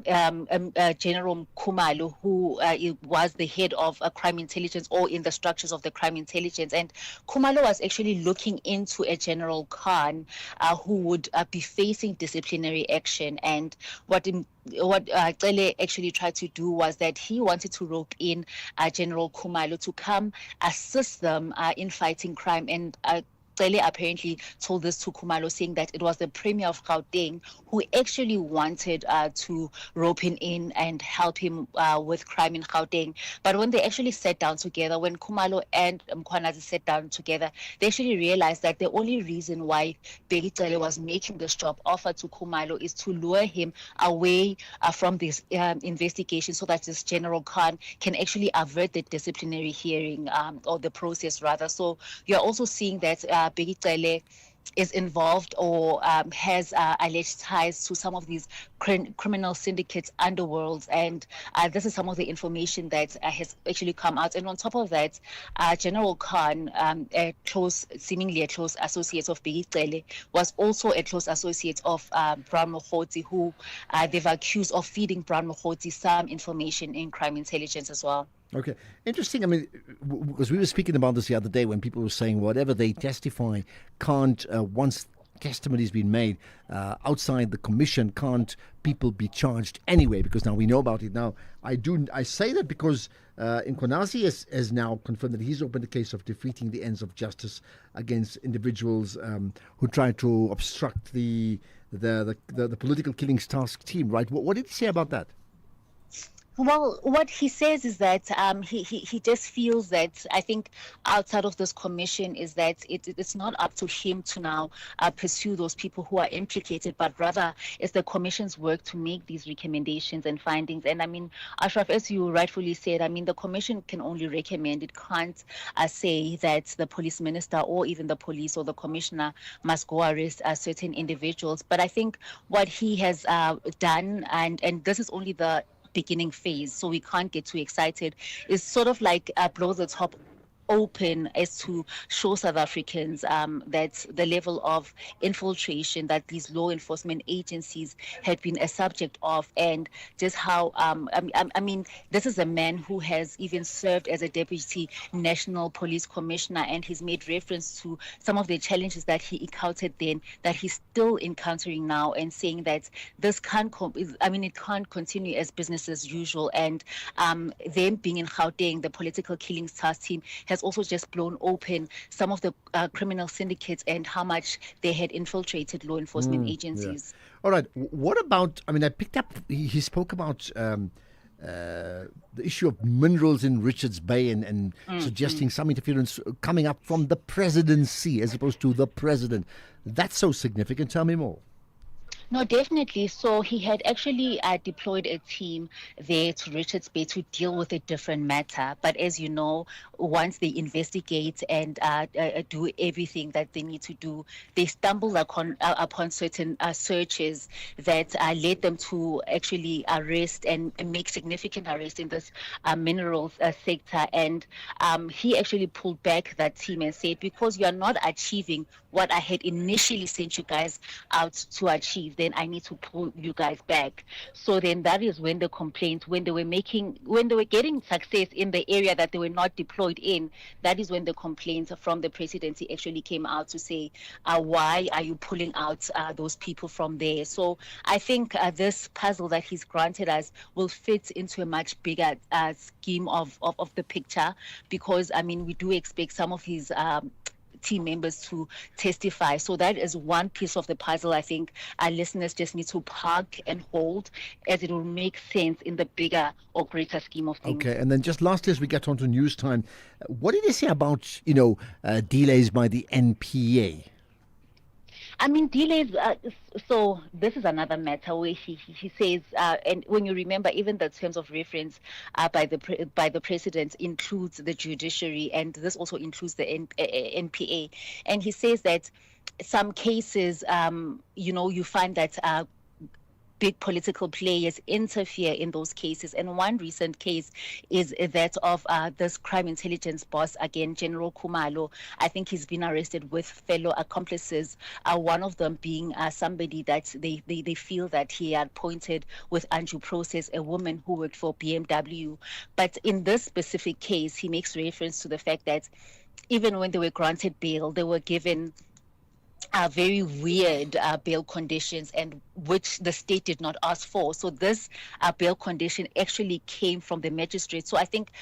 General Khumalo, who was the head of crime intelligence or in the structures of the crime intelligence. And Khumalo was actually looking into a General Khan who would be facing disciplinary action. And what Cele actually tried to do was that he wanted to rope in General Khumalo to come assist them in fighting crime. And Cele apparently told this to Khumalo, saying that it was the Premier of Gauteng who actually wanted to rope him in and help him with crime in Gauteng. But when they actually sat down together, when Khumalo and Mkhwanazi sat down together, they actually realized that the only reason why Bheki Cele was making this job offer to Khumalo is to lure him away from this investigation, so that this General Khan can actually avert the disciplinary hearing or the process rather. So you're also seeing that Bheki Cele is involved or has alleged ties to some of these criminal syndicates underworlds, and this is some of the information that has actually come out. And on top of that, General Khan, seemingly a close associate of Bheki Cele, was also a close associate of Bran Mokhotsi, who they've accused of feeding Bran Mokhotsi some information in crime intelligence as well. Okay, interesting. I mean, because we were speaking about this the other day when people were saying whatever they testify can't, once testimony's been made outside the commission, can't people be charged anyway? Because now we know about it. Now, I say that because Mkhwanazi has now confirmed that he's opened a case of defeating the ends of justice against individuals who try to obstruct the political killings task team. Right? What did he say about that? Well, what he says is that he just feels that, I think, outside of this commission is that it's not up to him to now pursue those people who are implicated, but rather it's the commission's work to make these recommendations and findings. And I mean, Ashraf, as you rightfully said, I mean, the commission can only recommend. It can't say that the police minister or even the police or the commissioner must go arrest certain individuals. But I think what he has done, and this is only the beginning phase, so we can't get too excited. It's sort of like blow the top open as to show South Africans that the level of infiltration that these law enforcement agencies had been a subject of, and just how I mean, this is a man who has even served as a deputy national police commissioner, and he's made reference to some of the challenges that he encountered then that he's still encountering now, and saying that this can't it can't continue as business as usual. And them being in Gauteng, the political killings task team has also just blown open some of the criminal syndicates and how much they had infiltrated law enforcement agencies. Yeah. All right. What about, I picked up, he spoke about the issue of minerals in Richards Bay and suggesting some interference coming up from the presidency as opposed to the president. That's so significant. Tell me more. No, definitely. So he had actually deployed a team there to Richards Bay to deal with a different matter. But as you know, once they investigate and do everything that they need to do, they stumble upon certain searches that led them to actually arrest and make significant arrests in this minerals sector. And he actually pulled back that team and said, because you are not achieving what I had initially sent you guys out to achieve, then I need to pull you guys back. So then that is when the complaints, when they were getting success in the area that they were not deployed in, that is when the complaints from the presidency actually came out to say, why are you pulling out those people from there? So I think this puzzle that he's granted us will fit into a much bigger scheme of the picture, because we do expect some of his team members to testify. So that is one piece of the puzzle I think our listeners just need to park and hold, as it will make sense in the bigger or greater scheme of things. Okay, and then just lastly, as we get on to news time, what did they say about, delays by the NPA? Delays, so this is another matter where he says, and when you remember, even the terms of reference by the president includes the judiciary, and this also includes the NPA. And he says that some cases, you find that big political players interfere in those cases. And one recent case is that of this crime intelligence boss, again, General Khumalo. I think he's been arrested with fellow accomplices, one of them being somebody that they feel that he had appointed with undue process, a woman who worked for BMW. But in this specific case, he makes reference to the fact that even when they were granted bail, they were given very weird bail conditions, and which the state did not ask for. So this bail condition actually came from the magistrate. So I think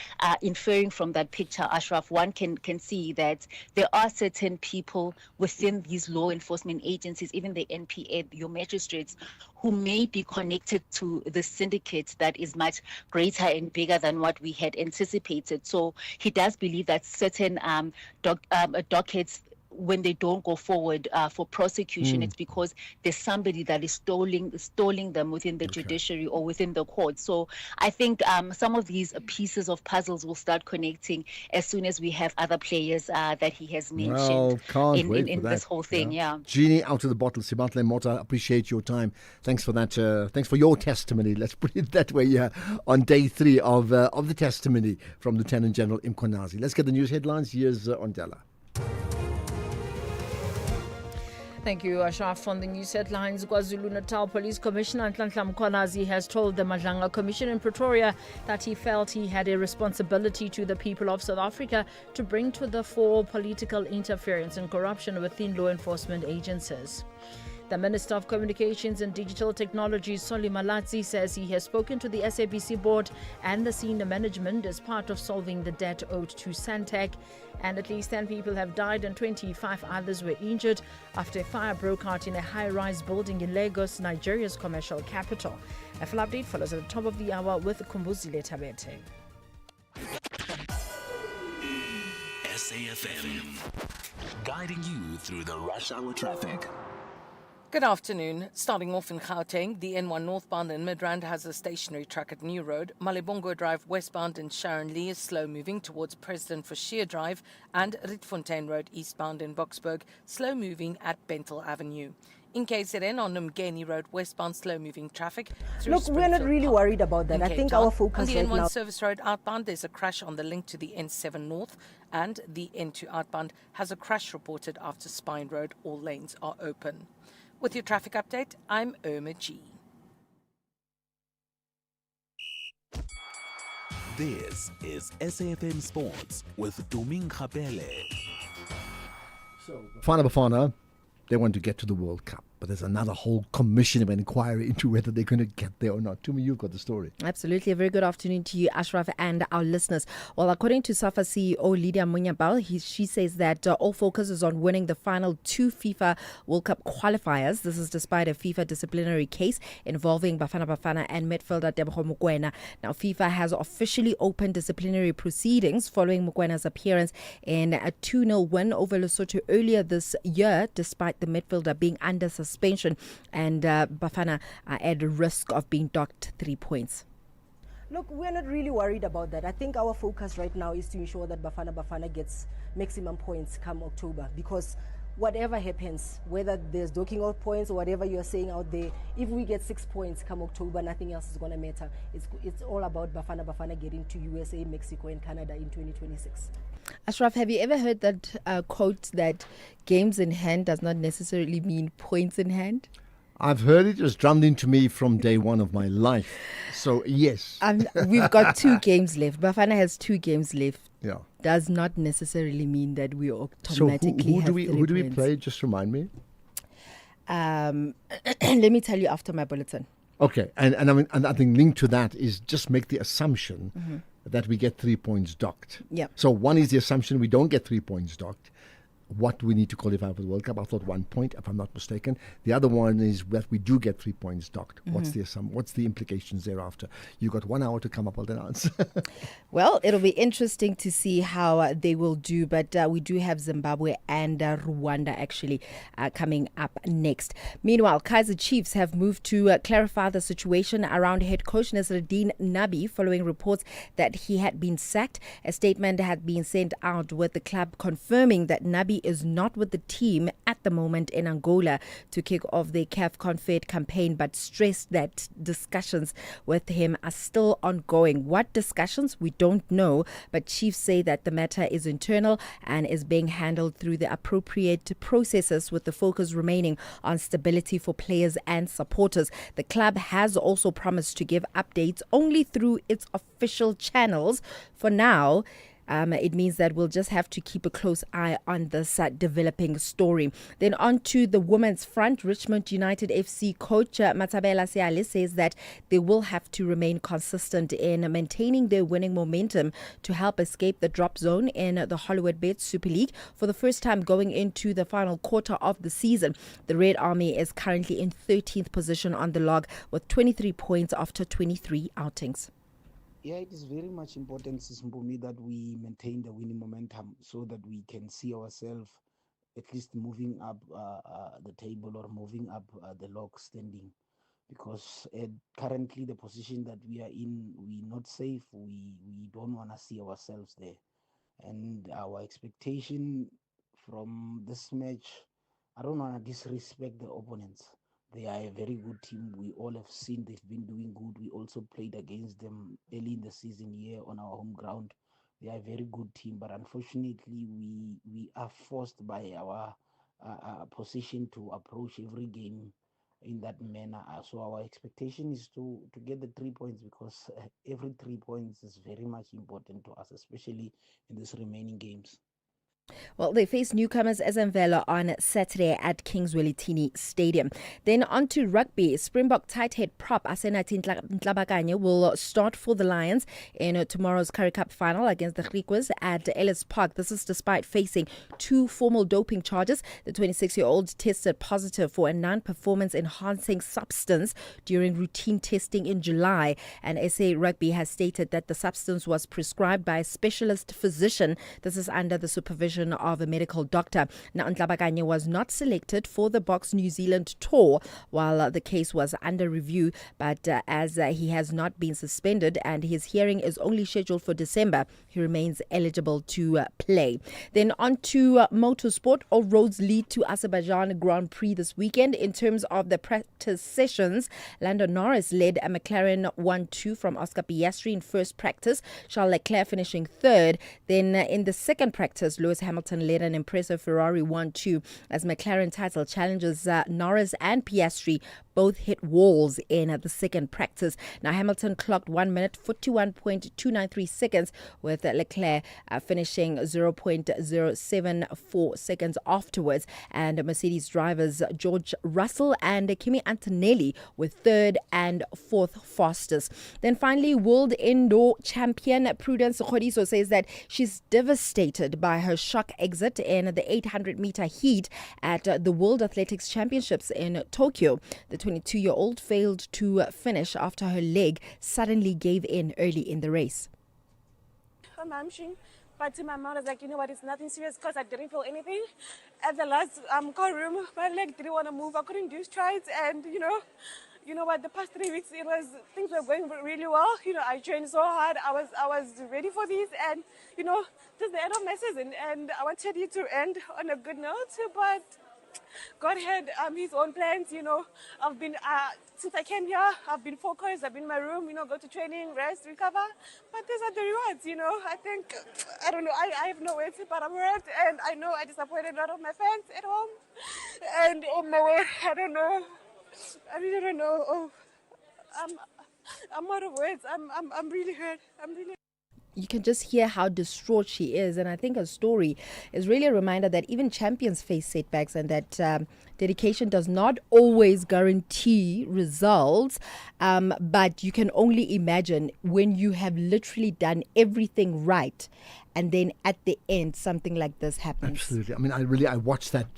inferring from that picture, Ashraf, one can see that there are certain people within these law enforcement agencies, even the NPA, your magistrates, who may be connected to the syndicate that is much greater and bigger than what we had anticipated. So he does believe that certain dockets, when they don't go forward for prosecution, it's because there's somebody that is stalling them within the judiciary or within the court. So I think some of these pieces of puzzles will start connecting as soon as we have other players that he has mentioned in this whole thing. Yeah. Jeannie, out of the bottle, Sibatle Mota, appreciate your time. Thanks for that. Thanks for your testimony. Let's put it that way on day 3 of the testimony from Lieutenant General Mkhwanazi. Let's get the news headlines. Here's Ondela. Thank you, Ashraf. On the news headlines, KwaZulu-Natal Police Commissioner Nhlanhla Mkhwanazi has told the Madlanga Commission in Pretoria that he felt he had a responsibility to the people of South Africa to bring to the fore political interference and corruption within law enforcement agencies. The Minister of Communications and Digital Technologies, Solly Malatsi, says he has spoken to the SABC board and the senior management as part of solving the debt owed to Santec. And at least 10 people have died and 25 others were injured after a fire broke out in a high-rise building in Lagos, Nigeria's commercial capital. A full update follows at the top of the hour with Kumbuzile Tabete. SAFM, guiding you through the rush hour traffic. Good afternoon. Starting off in Gauteng, the N1 northbound in Midrand has a stationary track at New Road. Malibongo Drive westbound in Sharon Lee is slow moving towards President Forshire Drive, and Rietfontein Road eastbound in Boksburg slow moving at Bentel Avenue. In KZN on Mgeni Road, westbound slow-moving traffic. Look, we're not really worried about that. I think our focus on the right N1 now... Service Road outbound, there's a crash on the link to the N7 North, and the N2 outbound has a crash reported after Spine Road. All lanes are open. With your traffic update, I'm Irma G. This is SAFM Sports with Domin Khapele. Bafana Bafana, they want to get to the World Cup, but there's another whole commission of inquiry into whether they're going to get there or not. Tumi, you've got the story. Absolutely. A very good afternoon to you, Ashraf, and our listeners. Well, according to SAFA CEO Lydia Munyabal, she says that all focus is on winning the final 2 FIFA World Cup qualifiers. This is despite a FIFA disciplinary case involving Bafana Bafana and midfielder Tebogo Mokoena. Now, FIFA has officially opened disciplinary proceedings following Mokwena's appearance in a 2-0 win over Lesotho earlier this year, despite the midfielder being under suspension, and Bafana are at risk of being docked 3 points. Look, we're not really worried about that. I think our focus right now is to ensure that Bafana Bafana gets maximum points come October, because whatever happens, whether there's docking of points or whatever you're saying out there, if we get 6 points come October, nothing else is going to matter. It's all about Bafana Bafana getting to USA, Mexico and Canada in 2026. Ashraf, have you ever heard that quote that games in hand does not necessarily mean points in hand? I've heard it. It was drummed into me from day one of my life. So, yes. We've got 2 games left. Bafana has 2 games left. Yeah. Does not necessarily mean that we automatically so who do we points. play? Just remind me. Let me tell you after my bulletin. Okay. And I think linked to that is just make the assumption that we get 3 points docked. Yeah. So one is the assumption we don't get 3 points docked. What do we need to qualify for the World Cup? I thought 1 point, if I'm not mistaken. The other one is that we do get 3 points docked. What's the implications thereafter? You got 1 hour to come up with an answer. Well, it'll be interesting to see how they will do, but we do have Zimbabwe and Rwanda actually coming up next. Meanwhile, Kaizer Chiefs have moved to clarify the situation around head coach Nasreddine Nabi following reports that he had been sacked. A statement had been sent out with the club confirming that Nabi is not with the team at the moment in Angola to kick off the CAF Confed campaign, but stressed that discussions with him are still ongoing. What discussions? We don't know, but Chiefs say that the matter is internal and is being handled through the appropriate processes, with the focus remaining on stability for players and supporters. The club has also promised to give updates only through its official channels. For now, it means that we'll just have to keep a close eye on this developing story. Then on to the women's front. Richmond United FC coach Matabela Seale says that they will have to remain consistent in maintaining their winning momentum to help escape the drop zone in the Hollywoodbet Super League for the first time going into the final quarter of the season. The Red Army is currently in 13th position on the log with 23 points after 23 outings. Yeah, it is very much important, Simbumi, that we maintain the winning momentum so that we can see ourselves at least moving up the table or moving up the log standing. Because currently the position that we are in, we're not safe. We don't want to see ourselves there. And our expectation from this match, I don't want to disrespect the opponents. They are a very good team. We all have seen they've been doing good. We also played against them early in the season here on our home ground. They are a very good team, but unfortunately, we are forced by our position to approach every game in that manner. So our expectation is to get the 3 points, because every 3 points is very much important to us, especially in these remaining games. Well, they face newcomers Ezenvelo on Saturday at Kings Welitini Stadium. Then on to rugby. Springbok tight head prop Asenathi Ntlabakanye will start for the Lions in tomorrow's Currie Cup final against the Griquas at Ellis Park. This is despite facing 2 formal doping charges. The 26-year-old tested positive for a non-performance enhancing substance during routine testing in July. And SA Rugby has stated that the substance was prescribed by a specialist physician. This is under the supervision decision of a medical doctor. Now, Ntlabakanye was not selected for the Box New Zealand tour while the case was under review, but as he has not been suspended and his hearing is only scheduled for December, he remains eligible to play. Then on to motorsport. All roads lead to Azerbaijan Grand Prix this weekend. In terms of the practice sessions, Lando Norris led a McLaren 1-2 from Oscar Piastri in first practice, Charles Leclerc finishing third. Then in the second practice, Lewis Hamilton led an impressive Ferrari 1-2 as McLaren title challenges Norris and Piastri both hit walls in the second practice. Now, Hamilton clocked 1 minute 41.293 seconds, with Leclerc finishing 0.074 seconds afterwards. And Mercedes drivers George Russell and Kimi Antonelli with third and fourth fastest. Then finally, world indoor champion Prudence Khodiso says that she's devastated by her shock exit in the 800-meter heat at the World Athletics Championships in Tokyo. The 22-year-old failed to finish after her leg suddenly gave in early in the race. But to my mom, I was like, you know what, it's nothing serious because I didn't feel anything. At the last car room, my leg didn't want to move. I couldn't do strides, and you know what, the past 3 weeks, things were going really well. I trained so hard. I was ready for these, and this is the end of my season, and I wanted it to end on a good note, but God had his own plans. I've been since I came here, I've been focused. I've been in my room, go to training, rest, recover. But these are the rewards, I think, I don't know, I have no words, but I'm hurt, and I know I disappointed a lot of my fans at home. And oh my word, I don't know. I really don't know. Oh, I'm out of words. I'm really hurt. You can just hear how distraught she is. And I think her story is really a reminder that even champions face setbacks, and that dedication does not always guarantee results. But you can only imagine when you have literally done everything right, and then at the end, something like this happens. Absolutely. I mean, I watched that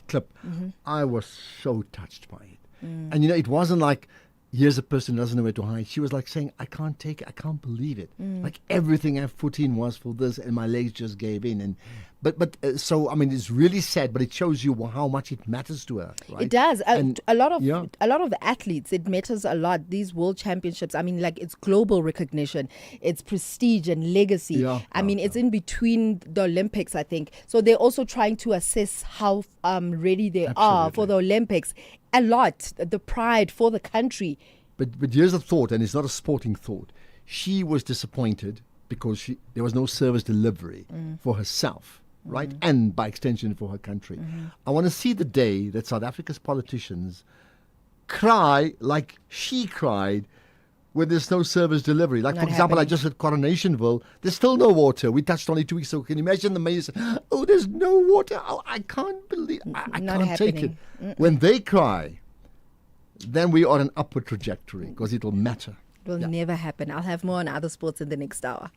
clip. Mm-hmm. I was so touched by it. And, it wasn't like, here's a person who doesn't know where to hide. She was like saying, I can't take it. I can't believe it. Like everything I've put in was for this, and my legs just gave in. And so I mean, it's really sad, but it shows you how much it matters to her. Right? It does. And a lot of athletes, it matters a lot. These world championships, I mean, like, it's global recognition, it's prestige and legacy. I mean, it's in between the Olympics, I think. So they're also trying to assess how ready they are for the Olympics. A lot, the pride for the country. But here's a thought, and it's not a sporting thought. She was disappointed because there was no service delivery for herself, right? And by extension for her country. I want to see the day that South Africa's politicians cry like she cried when there's no service delivery. Like, for example, I just at Coronationville, there's still no water. We touched on it 2 weeks ago. Can you imagine the mayor saying, oh, there's no water. Oh, I can't believe I can't take it. When they cry, then we are on an upward trajectory because it'll matter. It will never happen. I'll have more on other sports in the next hour.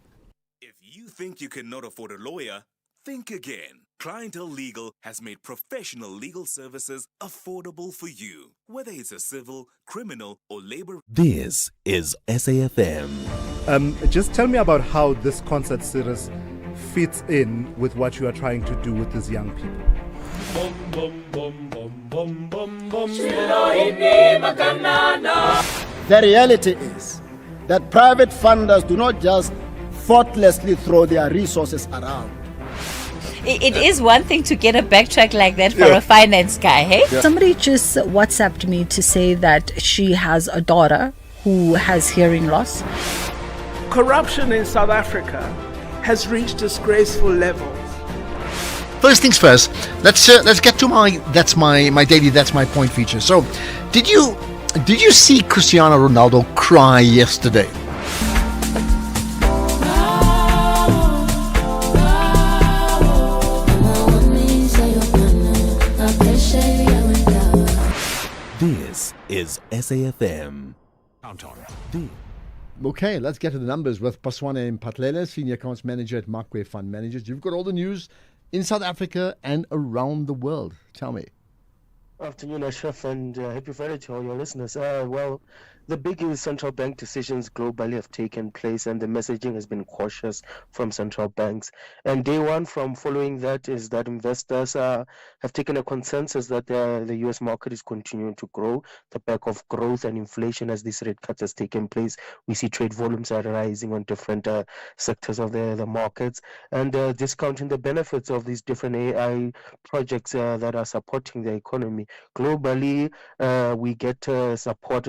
If you think you cannot afford a lawyer, think again. Clientele Legal has made professional legal services affordable for you, whether it's a civil, criminal, or labor. This is SAFM. Just tell me about how this concert series fits in with what you are trying to do with these young people. The reality is that private funders do not just thoughtlessly throw their resources around. It is one thing to get a backtrack like that for a finance guy, hey? Somebody just WhatsApped me to say that she has a daughter who has hearing loss. Corruption in South Africa has reached disgraceful levels. First things first, let's get to my daily That's My Point feature. So, did you see Cristiano Ronaldo cry yesterday? This is SAFM. Count on. Okay, let's get to the numbers with Paswane Mpatlele, Senior Accounts Manager at Markway Fund Managers. You've got all the news in South Africa and around the world. Tell me. Afternoon, Ashraf, and happy Friday to all your listeners. Well, The big central bank decisions globally have taken place, and the messaging has been cautious from central banks. And day one from following that is that investors have taken a consensus that the U.S. market is continuing to grow. The back of growth and inflation as these rate cuts has taken place, we see trade volumes are rising on different sectors of the markets, and discounting the benefits of these different AI projects that are supporting the economy. Globally, we get support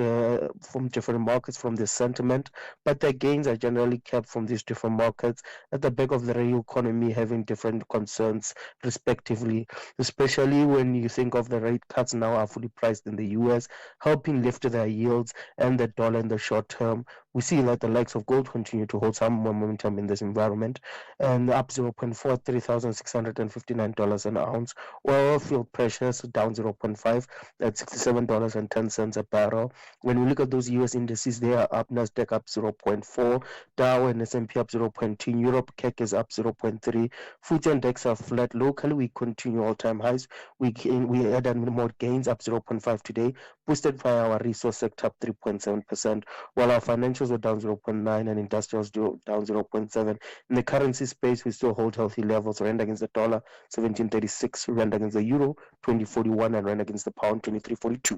from different markets from the sentiment, but the gains are generally kept from these different markets at the back of the real economy having different concerns respectively, especially when you think of the rate cuts now are fully priced in the US, helping lift their yields and the dollar in the short term. We see that the likes of gold continue to hold some momentum in this environment, and up 0.4, $3,659 an ounce. Oil field pressures down 0.5 at $67.10 a barrel. When we look at those US indices, they are up. Nasdaq up 0.4, Dow and S&P up 0.2, Europe CAC is up 0.3, FTSE index are flat. Locally, we continue all-time highs. We had more gains, up 0.5 today, boosted by our resource sector up 3.7%, while our financials were down 0.9 and industrials down 0.7. In the currency space, we still hold healthy levels. Rand against the dollar 17.36, Rand against the euro 20.41, and Rand against the pound 23.42.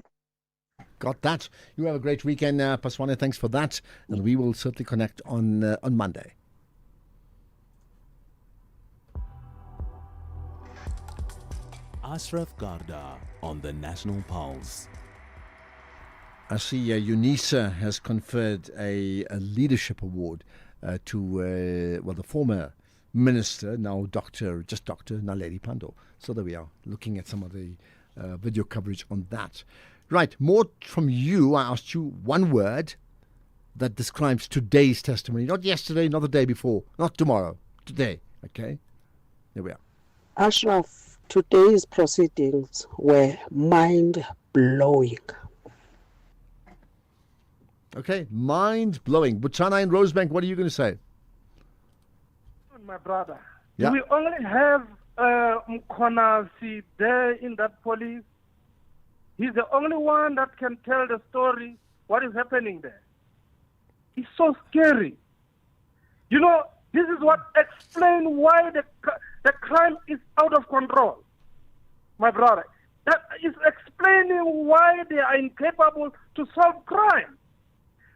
Got that. You have a great weekend, Paswane. Thanks for that. And we will certainly connect on Monday. Ashraf Garda on the National Pulse. I see UNISA has conferred a leadership award to the former minister, now Dr. Naledi Pandor. So there we are, looking at some of the video coverage on that. Right, more from you. I asked you one word that describes today's testimony. Not yesterday, not the day before, not tomorrow. Today, okay? There we are. Ashraf, today's proceedings were mind-blowing. Okay, mind-blowing. Botswana and Rosebank, what are you going to say? My brother, Yeah. do we only have Mkhonasi there in that police? He's the only one that can tell the story, what is happening there. It's so scary. You know, this is what explains why the crime is out of control, my brother. That is explaining why they are incapable to solve crime.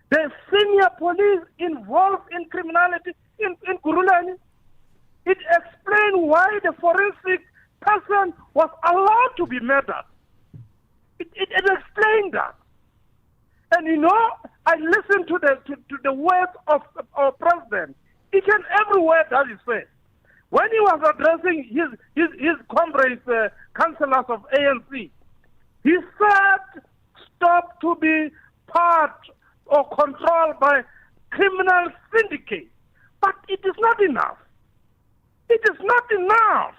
The senior police involved in criminality in Gurulani, it explains why the forensic person was allowed to be murdered. It explained that. And you know, I listened to the words of our president, each and every word that he said. When he was addressing his comrades, councillors of ANC, he said, stop to be part or controlled by criminal syndicates. But it is not enough. It is not enough.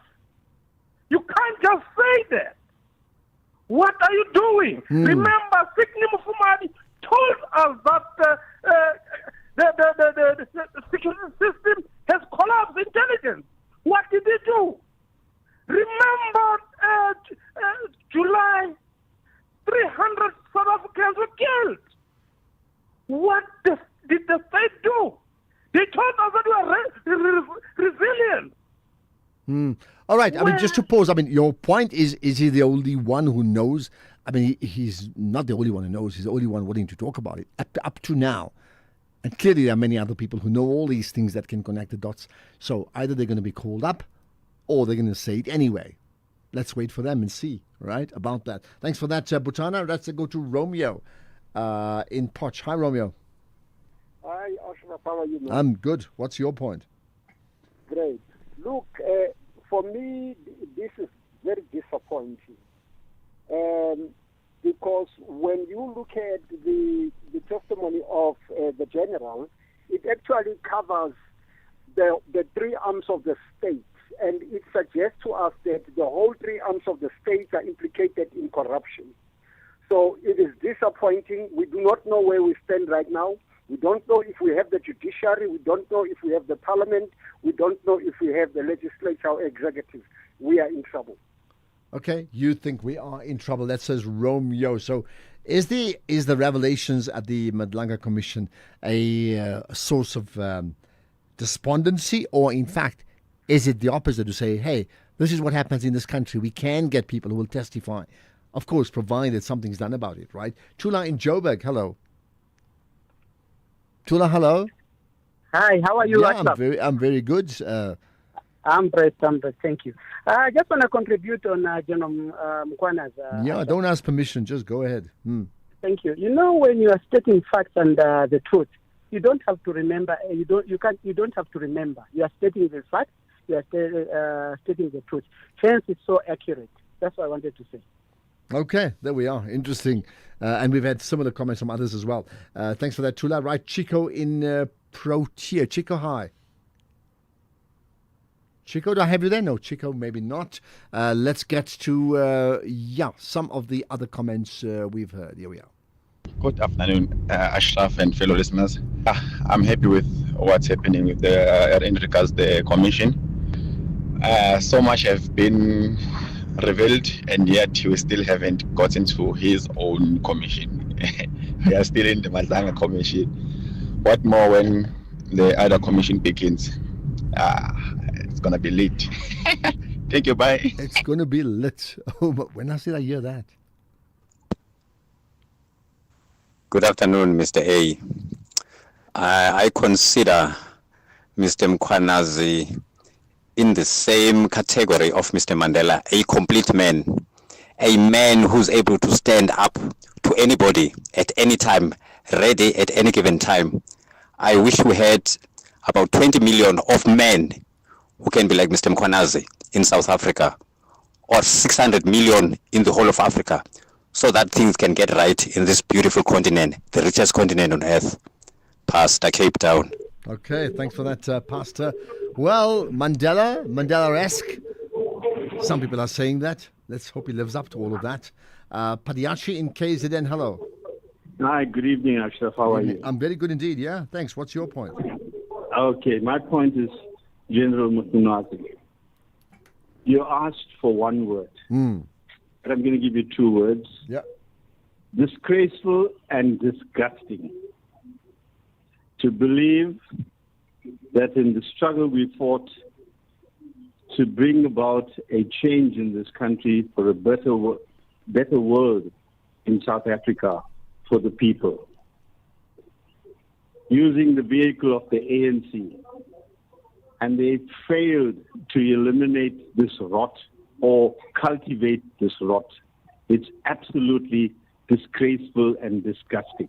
You can't just say that. What are you doing? Remember, Sidney Mufumadi told us that the security system has collapsed intelligence. What did he do? Remember, July, 300 South Africans were killed. What did the state do? They told us that we are resilient. All right. I mean, just to pause. I mean, your point is he the only one who knows? I mean, he's not the only one who knows. He's the only one willing to talk about it up to now. And clearly there are many other people who know all these things that can connect the dots. So either they're going to be called up or they're going to say it anyway. Let's wait for them and see, right, about that. Thanks for that, Butana. Let's go to Romeo in Poch. Hi, Romeo. Hi, Ashraf. How are you, man? I'm good. What's your point? Great. Look, for me, this is very disappointing. Because when you look at the testimony of the general, it actually covers the three arms of the state, and it suggests to us that the whole three arms of the state are implicated in corruption. So it is disappointing. We do not know where we stand right now. We don't know if we have the judiciary. We don't know if we have the parliament. We don't know if we have the legislature or executive. We are in trouble. Okay, you think we are in trouble. That says Romeo. So Is the revelations at the Madlanga Commission a source of despondency, or in fact, is it the opposite to say, hey, this is what happens in this country. We can get people who will testify, of course, provided something's done about it, right? Tula in Joburg, hello. Tula, hello. Hi, how are you? Yeah, I'm very good. I'm blessed, thank you. I just want to contribute on General Mkwana's. Don't ask permission, just go ahead. Thank you. You know, when you are stating facts and the truth, you don't have to remember. You don't have to remember. You are stating the facts. You are stating the truth. Hence, it's so accurate. That's what I wanted to say. Okay, there we are. Interesting. And we've had similar comments from others as well. Thanks for that, Tula. Right, Chico in Protea. Chico, hi. Chico, do I have you there? No, Chico, maybe not. Let's get to, some of the other comments we've heard. Here we are. Good afternoon, Ashraf and fellow listeners. I'm happy with what's happening with in regards to the commission. So much has been revealed, and yet we still haven't gotten to his own commission. We are still in the Madlanga Commission. What more when the other commission begins? It's going to be lit. Thank you, bye. It's going to be lit. Oh, but when did I hear that? Good afternoon, Mr. A. I consider Mr. Mkhwanazi in the same category of Mr. Mandela, a complete man, a man who's able to stand up to anybody at any time, ready at any given time. I wish we had about 20 million of men who can be like Mr. Mkhwanazi in South Africa, or 600 million in the whole of Africa, so that things can get right in this beautiful continent, the richest continent on earth. Pastor, Cape Town. Okay, thanks for that, Pastor. Well, Mandela-esque. Some people are saying that. Let's hope he lives up to all of that. Padiachi in KZN, hello. Hi, good evening, Ashraf. How are you? I'm very good indeed, yeah. Thanks. What's your point? Okay, my point is General Mkhwanazi. You asked for one word. But I'm going to give you two words. Yeah. Disgraceful and disgusting. To believe that in the struggle we fought to bring about a change in this country for a better world in South Africa for the people, using the vehicle of the ANC, and they failed to eliminate this rot or cultivate this rot. It's absolutely disgraceful and disgusting.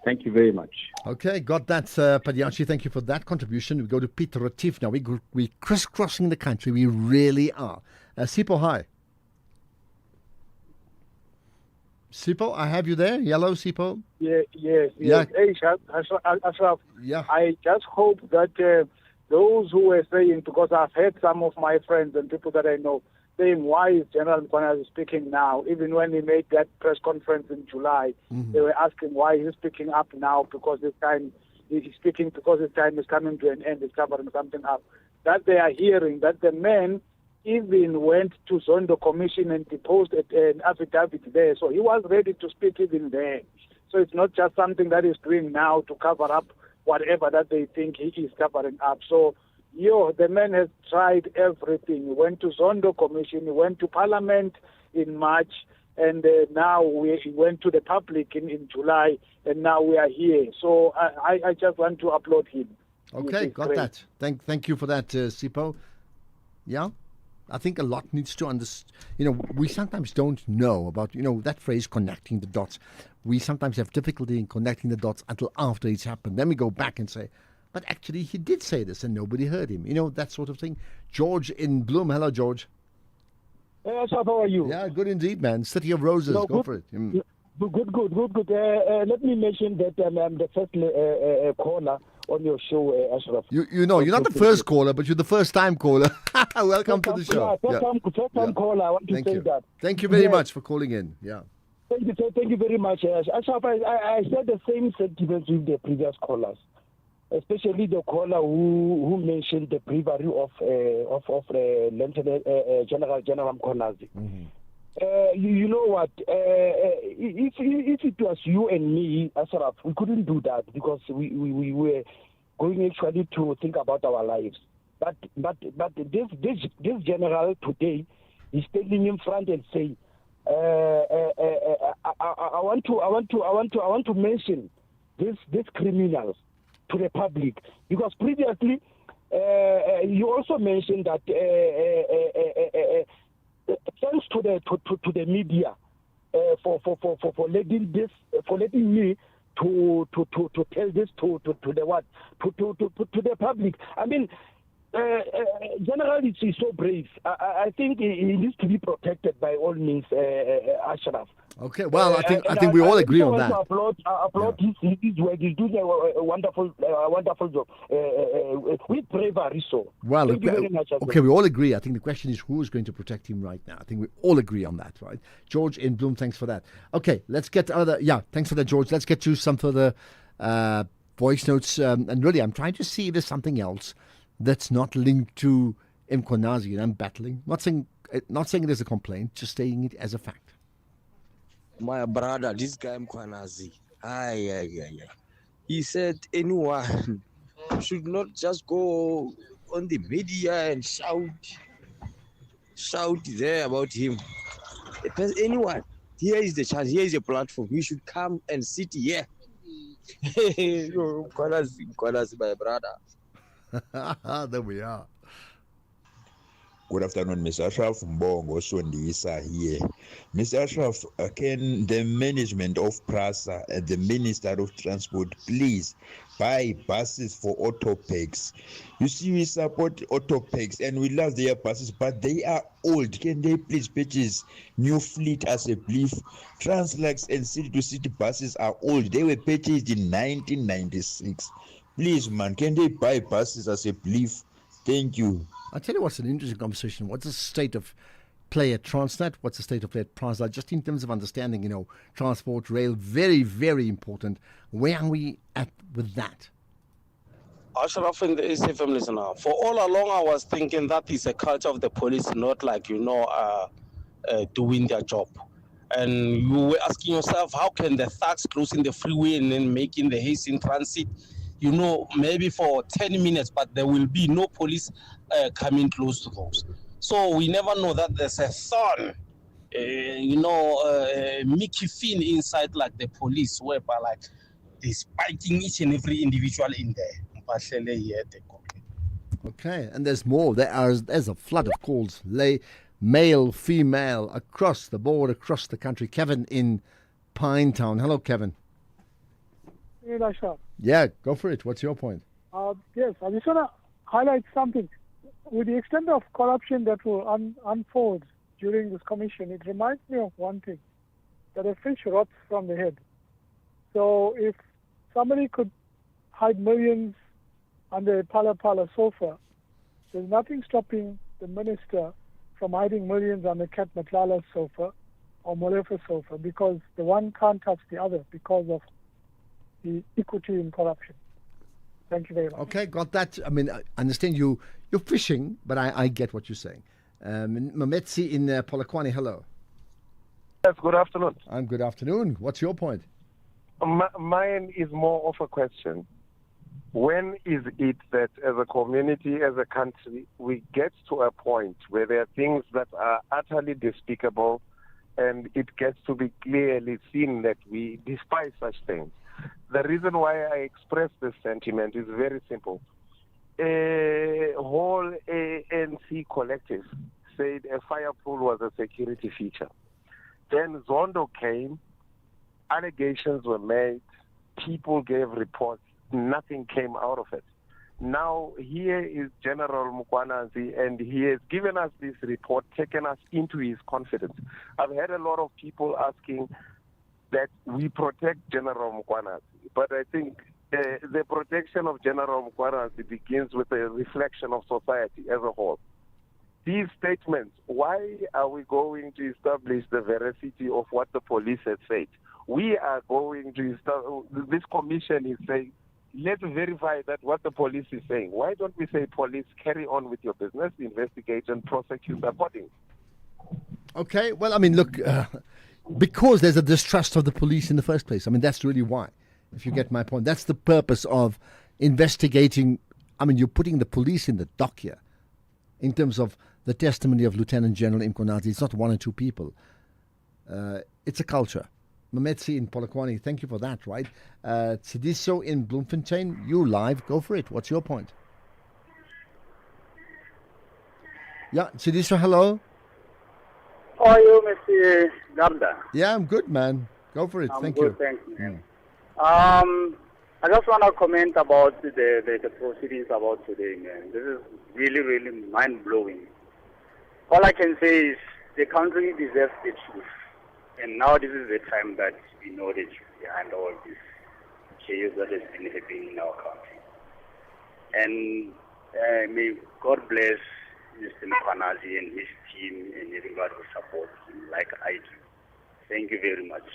Thank you very much. Okay, got that, Padiachi. Thank you for that contribution. We go to Peter Retief now. We're crisscrossing the country. We really are. Sipo, hi. Sipo, I have you there. Yellow, Sipo. Yes. Yeah. Hey, Ashraf. Yeah. I just hope that those who were saying, because I've heard some of my friends and people that I know saying, why is General Mkhwanazi speaking now? Even when he made that press conference in July, they were asking why he's speaking up now, because this time he's speaking because his time is coming to an end, he's covering something up. That they are hearing that the man even went to Zondo Commission and deposed an affidavit there. So he was ready to speak even there. So it's not just something that he's doing now to cover up whatever that they think he is covering up. So, the man has tried everything. He went to Zondo Commission, he went to Parliament in March, and now he went to the public in July, and now we are here. So I just want to applaud him. Okay, got that. Thank you for that, Sipo. Yeah? I think a lot needs to understand. We sometimes don't know about, that phrase, connecting the dots. We sometimes have difficulty in connecting the dots until after it's happened. Then we go back and say, but actually he did say this and nobody heard him. That sort of thing. George in Bloom. Hello, George. Hey, Ashraf, how are you? Yeah, good indeed, man. City of Roses. Go for it. Good. Let me mention that I'm the first caller on your show, Ashraf. You're not the first caller, but you're the first-time caller. Welcome to the show. First-time caller. I want to say that. Thank you very much for calling in. Yeah. Thank you very much, Ashraf. I said the same sentiments with the previous callers, especially the caller who mentioned the bravery of Lieutenant General Mkhwanazi. you know what? If it was you and me, Ashraf, we couldn't do that because we were going actually to think about our lives. But this general today is standing in front and saying, I want to mention this criminals to the public, because previously you also mentioned that thanks to the media for letting me to tell this to the public. I mean, General is so brave. I think he needs to be protected by all means, Ashraf. Okay, well, I think we all agree on that. I applaud his work. He's doing a wonderful job with bravery. So, well, thank you very much, okay, we all agree. I think the question is who is going to protect him right now. I think we all agree on that, right? George in Bloem, thanks for that. Okay, let's get other. Yeah, thanks for that, George. Let's get to some further voice notes. And really, I'm trying to see if there's something else that's not linked to Mkhwanazi, and I'm battling. Not saying there's a complaint, just saying it as a fact. My brother, this guy Mkhwanazi, he said anyone should not just go on the media and shout there about him. Anyone, here is the chance, here is a platform. You should come and sit here. Mkhwanazi, my brother. There we are. Good afternoon, Mr. Ashraf Mbongo Sondisa here. Mr. Ashraf, can the management of PRASA and the Minister of Transport please buy buses for Autopex? You see, we support Autopex and we love their buses, but they are old. Can they please purchase new fleet as a belief? Translux and city-to-city buses are old. They were purchased in 1996. Please, man, can they buy buses as a belief? Thank you. I'll tell you what's an interesting conversation. What's the state of play at Transnet? What's the state of play at PRASA? Just in terms of understanding, transport, rail, very, very important. Where are we at with that? Ashraf and the SFM listener, for all along I was thinking that is a culture of the police, not like, doing their job. And you were asking yourself, how can the thugs closing the freeway and then making the haste in transit, maybe for 10 minutes, but there will be no police coming close to those. So we never know that there's a thorn, Mickey Finn inside like the police, whereby like they're spiking each and every individual in there. Okay, and there's more. There's a flood of calls, male, female, across the board, across the country. Kevin in Pinetown. Hello, Kevin. Hey, Ashraf. Yeah, go for it. What's your point? Yes, I just want to highlight something. With the extent of corruption that will unfold during this commission, it reminds me of one thing, that a fish rots from the head. So if somebody could hide millions under a Phala sofa, there's nothing stopping the minister from hiding millions under Kat Matlala's sofa or Molefe sofa, because the one can't touch the other because of the equity in corruption. Thank you very much. Okay, got that. I mean, I understand you're fishing, but I get what you're saying. Mametsi in Polokwane, hello. Yes, good afternoon. Good afternoon. What's your point? Mine is more of a question. When is it that as a community, as a country, we get to a point where there are things that are utterly despicable and it gets to be clearly seen that we despise such things? The reason why I express this sentiment is very simple. A whole ANC collective said a fire pool was a security feature. Then Zondo came, allegations were made, people gave reports, nothing came out of it. Now here is General Mkhwanazi, and he has given us this report, taken us into his confidence. I've had a lot of people asking that we protect General Mkhwanazi, but I think the protection of General Mkhwanazi begins with a reflection of society as a whole. These statements, why are we going to establish the veracity of what the police have said? We are going to this commission is saying, let's verify that what the police is saying. Why don't we say, police, carry on with your business, investigate and prosecute accordingly? Okay, well, I mean, look, because there's a distrust of the police in the first place. I mean, that's really why, if you get my point. That's the purpose of investigating. I mean, you're putting the police in the dock here in terms of the testimony of Lieutenant General Mkhwanazi. It's not one or two people. It's a culture. Mametsi in Polokwane, thank you for that, right? Tsidiso in Bloemfontein, you live, go for it. What's your point? Yeah, Tsidiso, hello. How are you, Mr. Gamda? Yeah, I'm good, man. Go for it. I'm Thank good, you. thanks, man. I just want to comment about the proceedings about today, man. This is really, really mind-blowing. All I can say is the country deserves the truth. And now this is the time that we know the truth behind all this chaos that has been happening in our country. And may God bless Mr. Mkhwanazi and his team and everybody who supports him like I do. Thank you very much.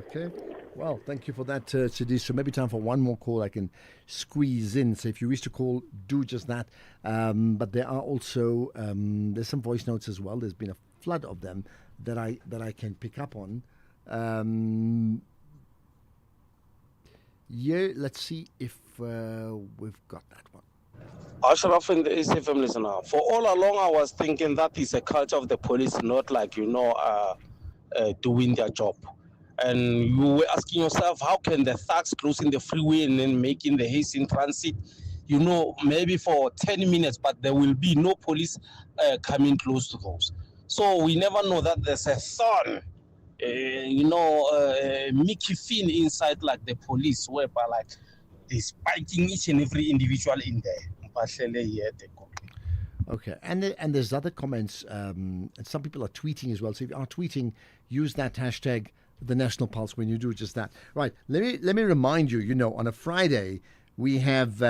Okay. Well, thank you for that, Tsidiso. Maybe time for one more call I can squeeze in. So if you wish to call, do just that. But there are also, there's some voice notes as well. There's been a flood of them that I can pick up on. Yeah, let's see if we've got that one. Ashraf and the SFM listener, for all along I was thinking that is a culture of the police, not like, doing their job. And you were asking yourself, how can the thugs closing the freeway and then making the haste in transit, maybe for 10 minutes, but there will be no police coming close to those. So we never know that there's a thorn, Mickey Finn inside like the police, whereby like they're spiking each and every individual in there. Okay, and there's other comments, and some people are tweeting as well. So if you are tweeting, use that hashtag the National Pulse when you do just that. Right. Let me remind you. On a Friday we have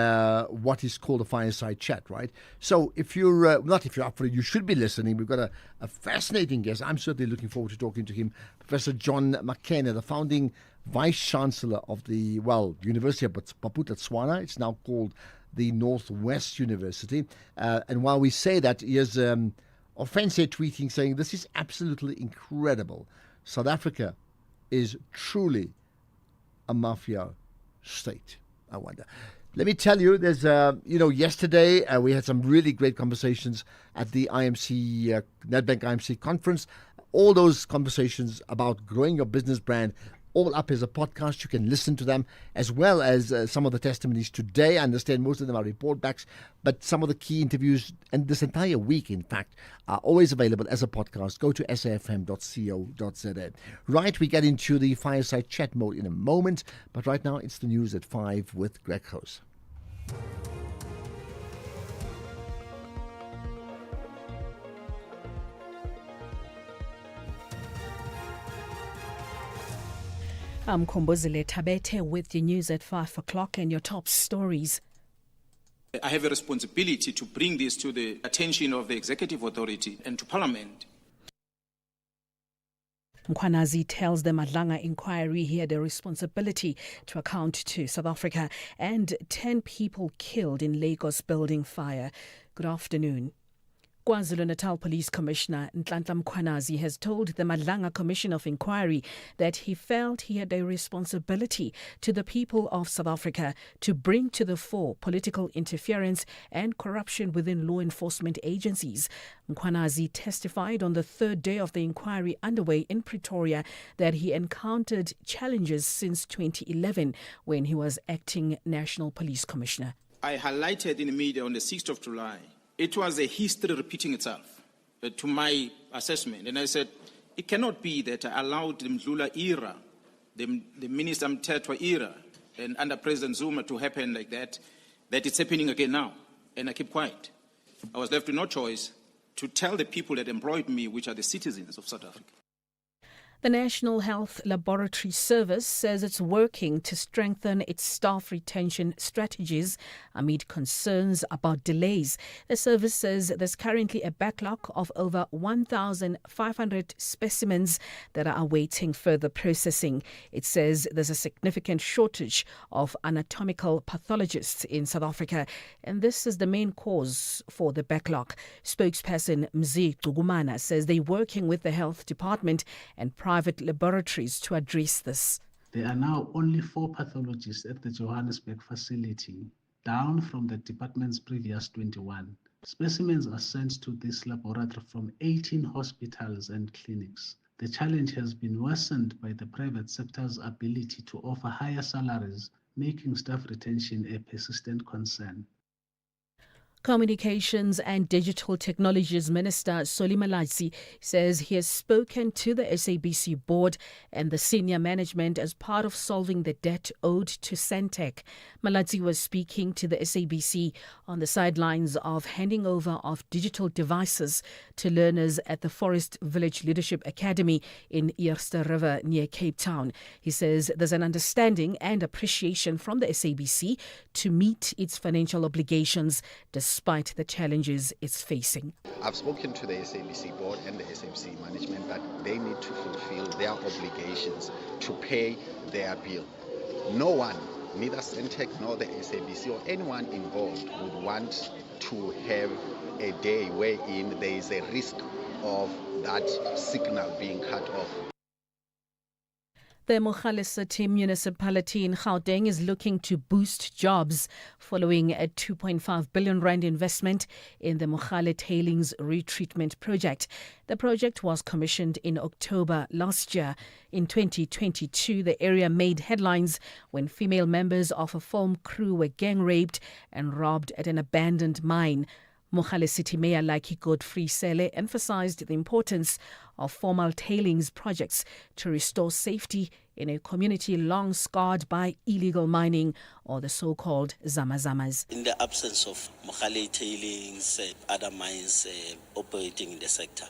what is called a fireside chat. Right. So if you're not if you're up for it, you should be listening. We've got a fascinating guest. I'm certainly looking forward to talking to him. Professor John McKenna, the founding Vice Chancellor of the University of Botswana. It's now called the Northwest University. And while we say that, here's Offense tweeting saying, this is absolutely incredible. South Africa is truly a mafia state. I wonder. Let me tell you, there's, yesterday we had some really great conversations at the IMC, Nedbank IMC conference. All those conversations about growing your business brand, all up as a podcast. You can listen to them, as well as some of the testimonies today. I understand most of them are report backs, but some of the key interviews, and this entire week, in fact, are always available as a podcast. Go to safm.co.za. Right, we get into the fireside chat mode in a moment, but right now it's the news at 5 with Greg House. I'm Kombozile Tabete with the news at 5 o'clock and your top stories. I have a responsibility to bring this to the attention of the executive authority and to Parliament. Mkhwanazi tells the Madlanga inquiry he had a responsibility to account to South Africa, and 10 people killed in Lagos building fire. Good afternoon. KwaZulu-Natal Police Commissioner Nhlanhla Mkhwanazi has told the Madlanga Commission of Inquiry that he felt he had a responsibility to the people of South Africa to bring to the fore political interference and corruption within law enforcement agencies. Mkhwanazi testified on the third day of the inquiry underway in Pretoria that he encountered challenges since 2011 when he was acting National Police Commissioner. I highlighted in the media on the 6th of July it was a history repeating itself to my assessment. And I said, it cannot be that I allowed the Mdlula era, the Minister Mthethwa era, and under President Zuma to happen like that it's happening again now. And I keep quiet. I was left with no choice to tell the people that employed me, which are the citizens of South Africa. The National Health Laboratory Service says it's working to strengthen its staff retention strategies amid concerns about delays. The service says there's currently a backlog of over 1,500 specimens that are awaiting further processing. It says there's a significant shortage of anatomical pathologists in South Africa, and this is the main cause for the backlog. Spokesperson Mzi Gugumana says they're working with the health department and private laboratories to address this. There are now only 4 pathologists at the Johannesburg facility, down from the department's previous 21. Specimens are sent to this laboratory from 18 hospitals and clinics. The challenge has been worsened by the private sector's ability to offer higher salaries, making staff retention a persistent concern. Communications and Digital Technologies Minister Solly Malatsi says he has spoken to the SABC board and the senior management as part of solving the debt owed to Sentech. Malatsi was speaking to the SABC on the sidelines of handing over of digital devices to learners at the Forest Village Leadership Academy in Eerste River near Cape Town. He says there's an understanding and appreciation from the SABC to meet its financial obligations despite the challenges it's facing. I've spoken to the SABC board and the SABC management that they need to fulfill their obligations to pay their bill. No one, neither Sentech nor the SABC or anyone involved, would want to have a day wherein there is a risk of that signal being cut off. The Mogale City municipality in Gauteng is looking to boost jobs following a 2.5 billion rand investment in the Mogale Tailings Retreatment Project. The project was commissioned in October last year. In 2022, the area made headlines when female members of a film crew were gang raped and robbed at an abandoned mine. Mogale City Mayor Lucky Godfrey Sele emphasized the importance of formal tailings projects to restore safety in a community long scarred by illegal mining or the so-called zamazamas. In the absence of Mogale tailings, other mines operating in the sector,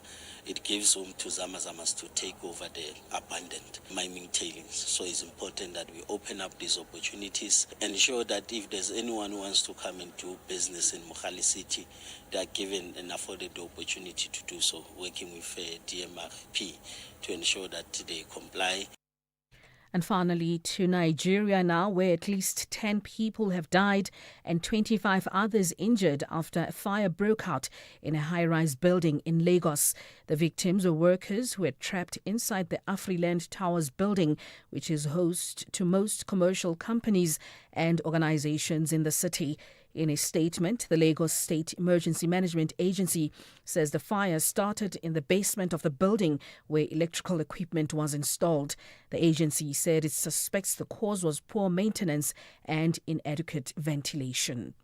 it gives room to zamazamas to take over the abandoned mining tailings. So it's important that we open up these opportunities, ensure that if there's anyone who wants to come and do business in Mogale City, they are given and afforded the opportunity to do so, working with DMRP to ensure that they comply. And finally, to Nigeria now, where at least 10 people have died and 25 others injured after a fire broke out in a high-rise building in Lagos. The victims were workers who were trapped inside the Afriland Towers building, which is host to most commercial companies and organizations in the city. In a statement, the Lagos State Emergency Management Agency says the fire started in the basement of the building where electrical equipment was installed. The agency said it suspects the cause was poor maintenance and inadequate ventilation.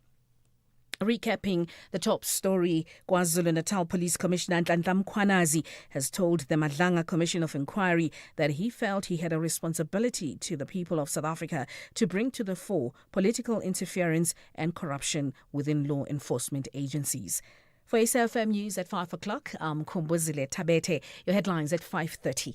Recapping the top story, KwaZulu-Natal Police Commissioner Nhlanhla Mkhwanazi has told the Madlanga Commission of Inquiry that he felt he had a responsibility to the people of South Africa to bring to the fore political interference and corruption within law enforcement agencies. For SAFM News at 5 o'clock, I'm Kumbuzile Tabete. Your headlines at 5:30.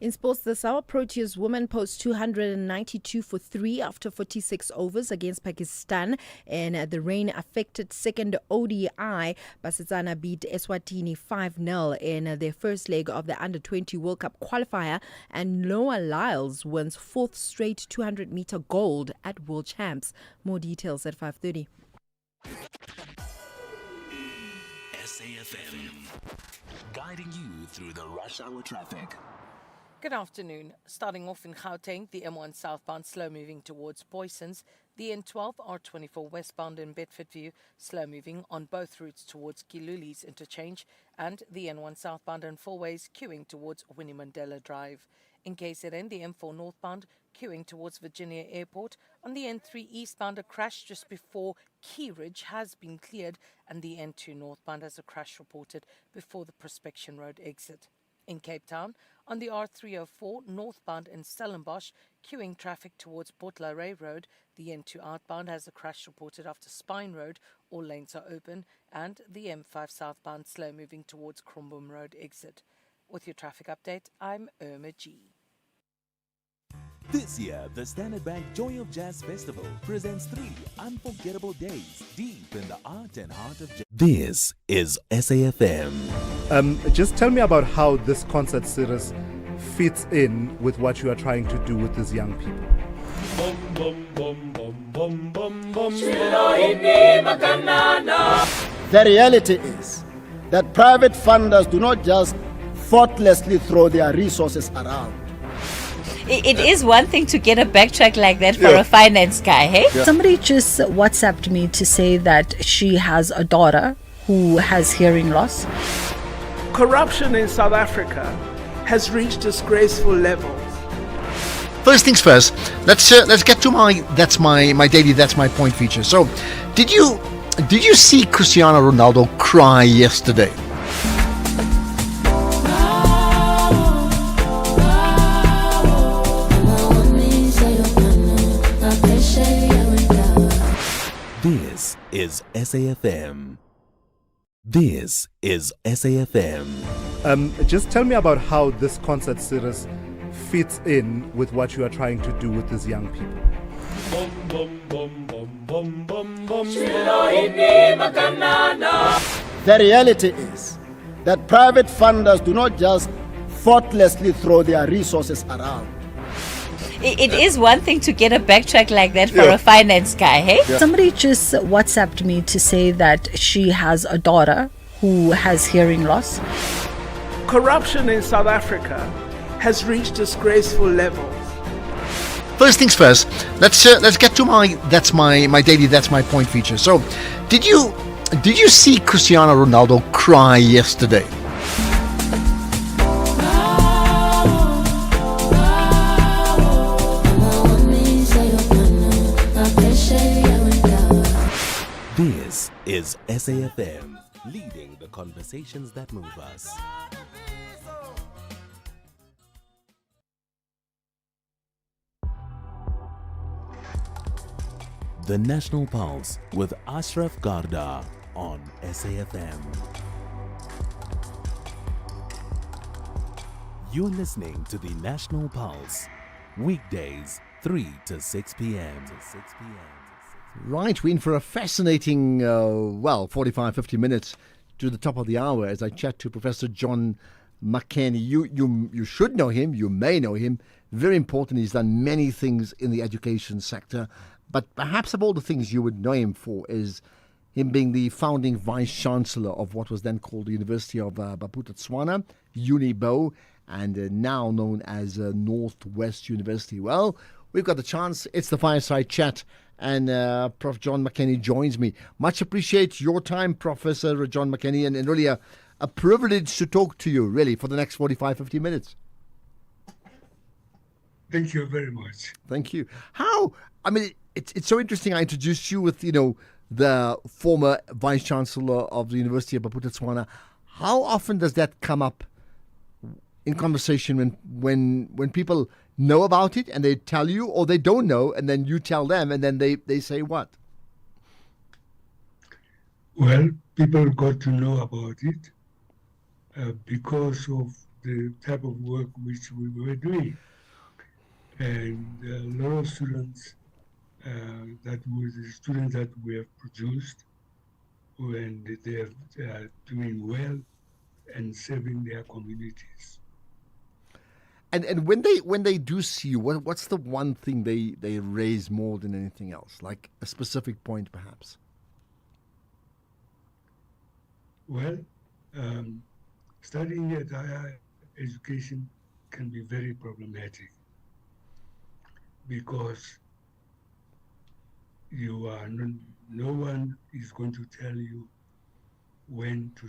In sports, the Sawa Proteas women post 292 for 3 after 46 overs against Pakistan, and the rain-affected second ODI. Basetsana beat Eswatini 5-0 in their first leg of the Under-20 World Cup qualifier, and Noah Lyles wins 4th straight 200-meter gold at World Champs. More details at 5:30. SAFM, guiding you through the rush hour traffic. Good afternoon. Starting off in Gauteng, the M1 southbound slow moving towards Boysons, the N12 R24 westbound in Bedfordview slow moving on both routes towards Kiluli's interchange, and the N1 southbound and four-ways queuing towards Winnie Mandela Drive. In KZN, the M4 northbound queuing towards Virginia Airport. On the N3 eastbound, a crash just before Key Ridge has been cleared, and the N2 northbound has a crash reported before the Prospection Road exit. In Cape Town, on the R304 northbound in Stellenbosch, queuing traffic towards Port Lare Road. The N2 outbound has a crash reported after Spine Road. All lanes are open, and the M5 southbound slow moving towards Cromboom Road exit. With your traffic update, I'm Irma G. This year, the Standard Bank Joy of Jazz Festival presents 3 unforgettable days deep in the art and heart of jazz. This is SAFM. Just tell me about how this concert series fits in with what you are trying to do with these young people. The reality is that private funders do not just thoughtlessly throw their resources around. It is one thing to get a backtrack like that for a finance guy, hey? Somebody just WhatsApped me to say that she has a daughter who has hearing loss. Corruption in South Africa has reached disgraceful levels. First things first, let's get to my daily that's my point feature. So, did you see Cristiano Ronaldo cry yesterday? This is SAFM. This is SAFM. Just tell me about how this concert series fits in with what you are trying to do with these young people. The reality is that private funders do not just thoughtlessly throw their resources around. It is one thing to get a backtrack like that for a finance guy, hey? Somebody just WhatsApped me to say that she has a daughter who has hearing loss. Corruption in South Africa has reached disgraceful levels. First things first, let's get to my daily that's my point feature. So, did you see Cristiano Ronaldo cry yesterday? This is SAFM, leading the conversations that move us. The National Pulse with Ashraf Garda on SAFM. You're listening to the National Pulse, weekdays 3 to 6 p.m. Right, we're in for a fascinating, 45, 50 minutes to the top of the hour as I chat to Professor John McKenny. You should know him, you may know him. Very important, he's done many things in the education sector. But perhaps of all the things you would know him for is him being the founding vice-chancellor of what was then called the University of Bophuthatswana, Unibo, and now known as Northwest University. Well, we've got the chance. It's the Fireside Chat, and Prof. John McKenny joins me. Much appreciate your time, Professor John McKenny, and really a privilege to talk to you, really, for the next 45, 50 minutes. Thank you very much. Thank you. It's so interesting. I introduced you with, the former Vice-Chancellor of the University of Bophuthatswana. How often does that come up in conversation when people know about it and they tell you, or they don't know, and then you tell them, and then they say what? Well, people got to know about it because of the type of work which we were doing. And a lot of students that we have produced, and they are doing well and serving their communities. And when they do see you, what's the one thing they raise more than anything else? Like a specific point, perhaps? Well, studying at higher education can be very problematic because no one is going to tell you when to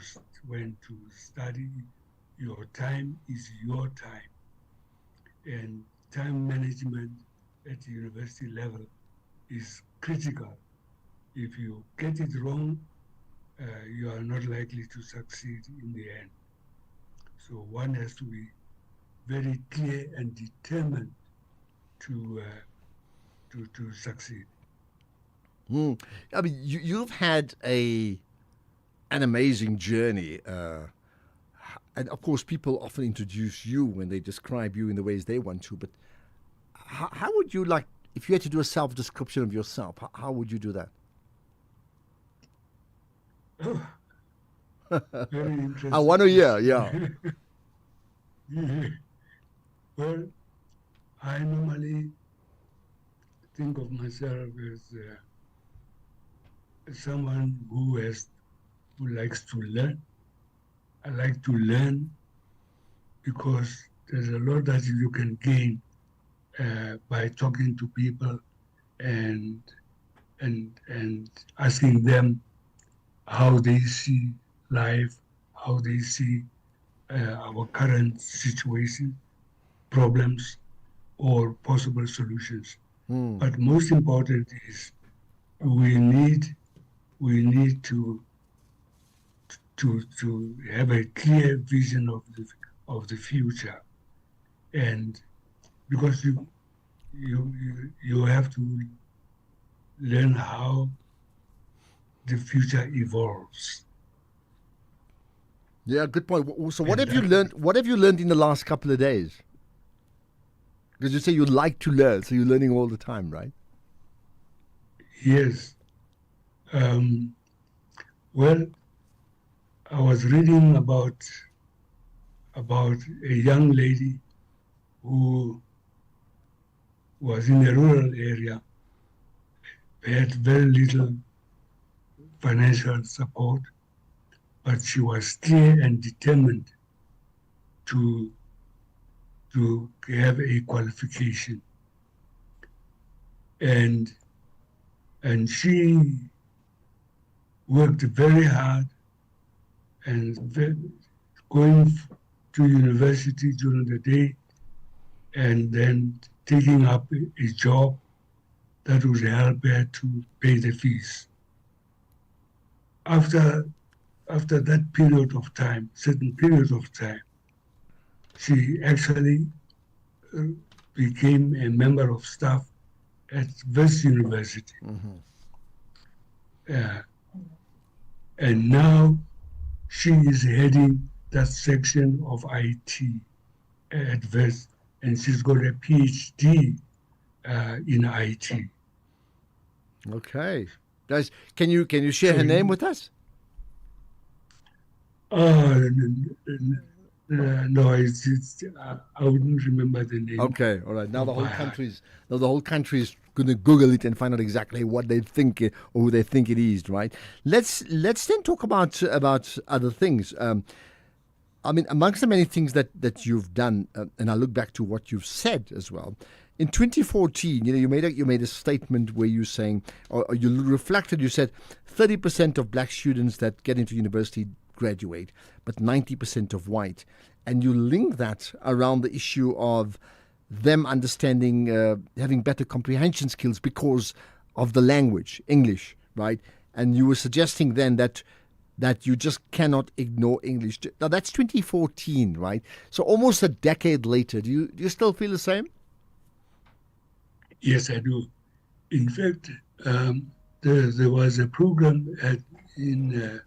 study. Your time is your time, and time management at the university level is critical. If you get it wrong, you are not likely to succeed in the end. So one has to be very clear and determined to succeed. I mean, you've had an amazing journey. and of course, people often introduce you when they describe you in the ways they want to. But how would you like, if you had to do a self-description of yourself, how would you do that? Very interesting. I want to hear, yeah. Yeah. Well, I normally think of myself as someone who likes to learn. I like to learn because there's a lot that you can gain by talking to people and asking them how they see life, how they see our current situation, problems, or possible solutions. But most important is we need to have a clear vision of the future, and because you have to learn how the future evolves. Yeah, good point. So what have you learned? What have you learned in the last couple of days? Because you say you like to learn, so you're learning all the time, right? Yes. Well, I was reading about a young lady who was in a rural area, had very little financial support, but she was clear and determined to have a qualification. And she worked very hard and going to university during the day and then taking up a job that would help her to pay the fees. After that period of time, certain period of time, she actually became a member of staff at West University. And now she is heading that section of IT at West, and she's got a PhD in IT. Okay. Guys, can you share her name with us? No, I wouldn't remember the name. Okay, all right. Now the whole country's going to Google it and find out exactly what they think or who they think it is, right? Let's then talk about other things. I mean, amongst the many things that you've done, and I look back to what you've said as well. In 2014, you made a statement where you're saying, or you reflected, you said 30% of black students that get into university graduate, but 90% of white. And you link that around the issue of them understanding, having better comprehension skills because of the language, English, right? And you were suggesting then that you just cannot ignore English. Now, that's 2014, right? So almost a decade later, do you still feel the same? Yes, I do. In fact, there was a program in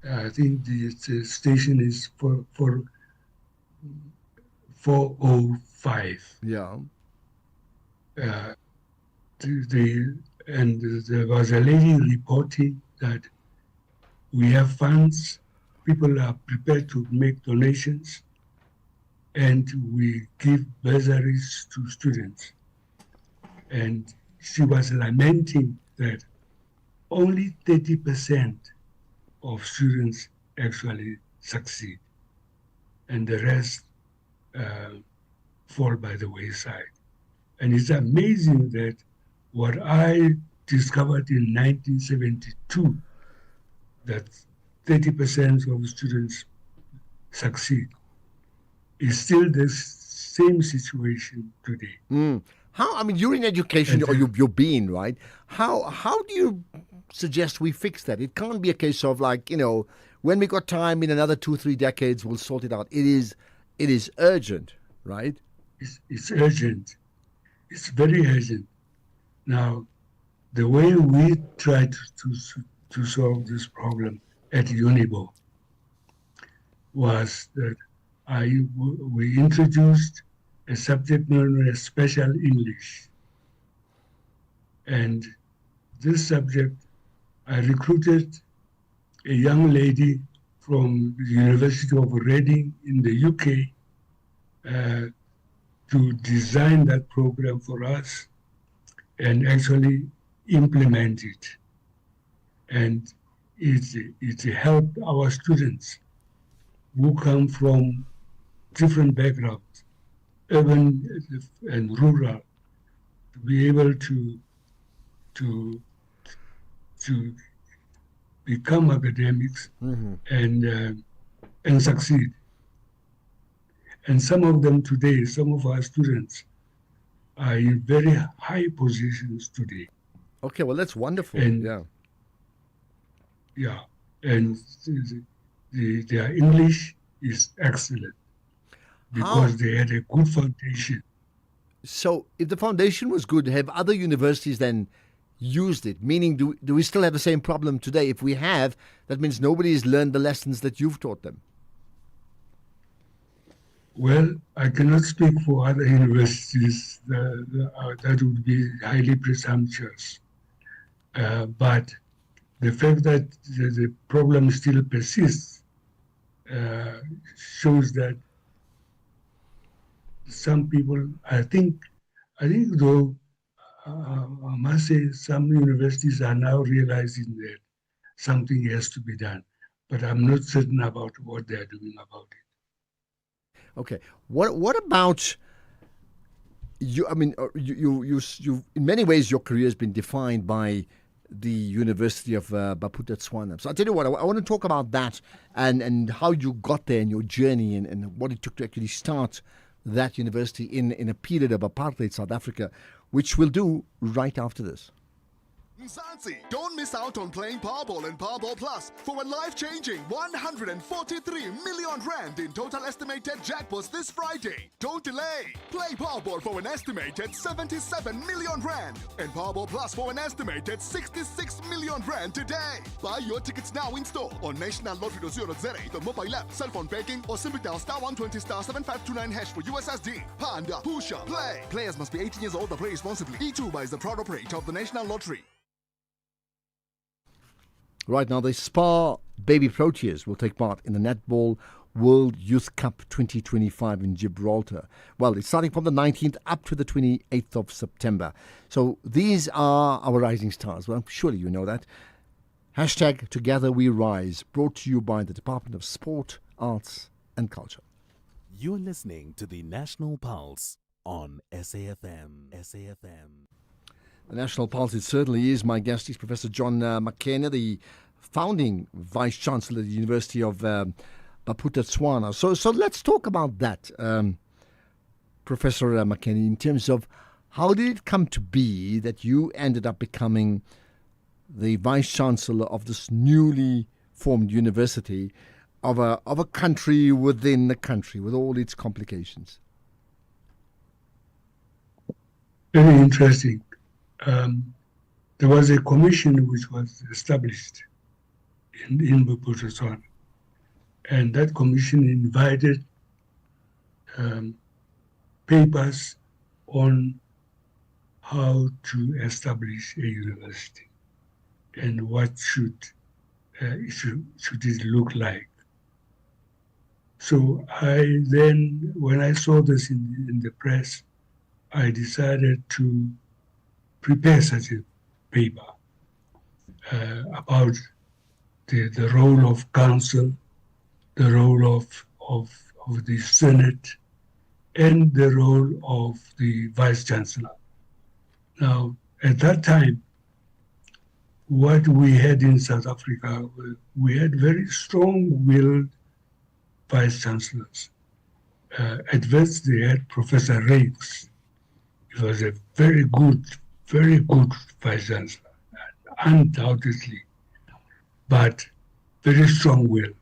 I think the station is for 405. Yeah. And there was a lady reporting that we have funds, people are prepared to make donations, and we give bursaries to students. And she was lamenting that only 30% of students actually succeed, and the rest fall by the wayside. And it's amazing that what I discovered in 1972, that 30% of students succeed, is still the same situation today. How? I mean, you're in education, or you've been, right? How do you suggest we fix that? It can't be a case of like, when we got time in another 2-3 decades, we'll sort it out. It is urgent, right? It's urgent. It's very urgent. Now, the way we try to solve this problem at UNIBO was that we introduced a subject known as special English. And this subject, I recruited a young lady from the University of Reading in the UK to design that program for us and actually implement it. And it helped our students who come from different backgrounds, urban and rural, to be able to become academics and succeed. And some of them today, some of our students are in very high positions today. Okay, well, that's wonderful. And, yeah. And their English is excellent because they had a good foundation. So if the foundation was good, have other universities then used it? Meaning, do we still have the same problem today? If we have, that means nobody has learned the lessons that you've taught them. Well, I cannot speak for other universities. That would be highly presumptuous. But the fact that the problem still persists shows that some people, I think though, I must say some universities are now realizing that something has to be done. But I'm not certain about what they are doing about it. Okay. What about you? I mean, you in many ways your career has been defined by the University of Maputo Tswana. So I'll tell you what, I want to talk about that and how you got there and your journey and what it took to actually start that university in a period of apartheid South Africa, which we'll do right after this. Mzansi, don't miss out on playing Powerball and Powerball Plus for a life-changing 143 million rand in total estimated jackpots this Friday. Don't delay. Play Powerball for an estimated 77 million rand and Powerball Plus for an estimated 66 million rand today. Buy your tickets now in store on nationallottery.co.za, the mobile app, cell phone banking, or simply dial *120*7529# for USSD. Panda, Pusha, play. Players must be 18 years old or play responsibly. E2 is the proud operator of the National Lottery. Right now, the Spar Baby Proteas will take part in the Netball World Youth Cup 2025 in Gibraltar. Well, it's starting from the 19th up to the 28th of September. So these are our rising stars. Well, surely you know that. Hashtag Together We Rise, brought to you by the Department of Sport, Arts and Culture. You're listening to the National Pulse on SAFM. The National Pulse, it certainly is. My guest is Professor John McKenna, the founding Vice-Chancellor at the University of Maputo Tswana. So let's talk about that, Professor McKenna, in terms of how did it come to be that you ended up becoming the Vice-Chancellor of this newly formed university of a country within the country with all its complications? Very interesting. There was a commission which was established in Maputo Tswana, and that commission invited papers on how to establish a university and what should it look like. So I then, when I saw this in the press, I decided to prepare such a paper about the role of council, the role of the Senate, and the role of the Vice Chancellor. Now, at that time, what we had in South Africa, we had very strong-willed Vice Chancellors. At first, they had Professor Rakes. He was a very good Vice Chancellor, undoubtedly, but very strong-willed.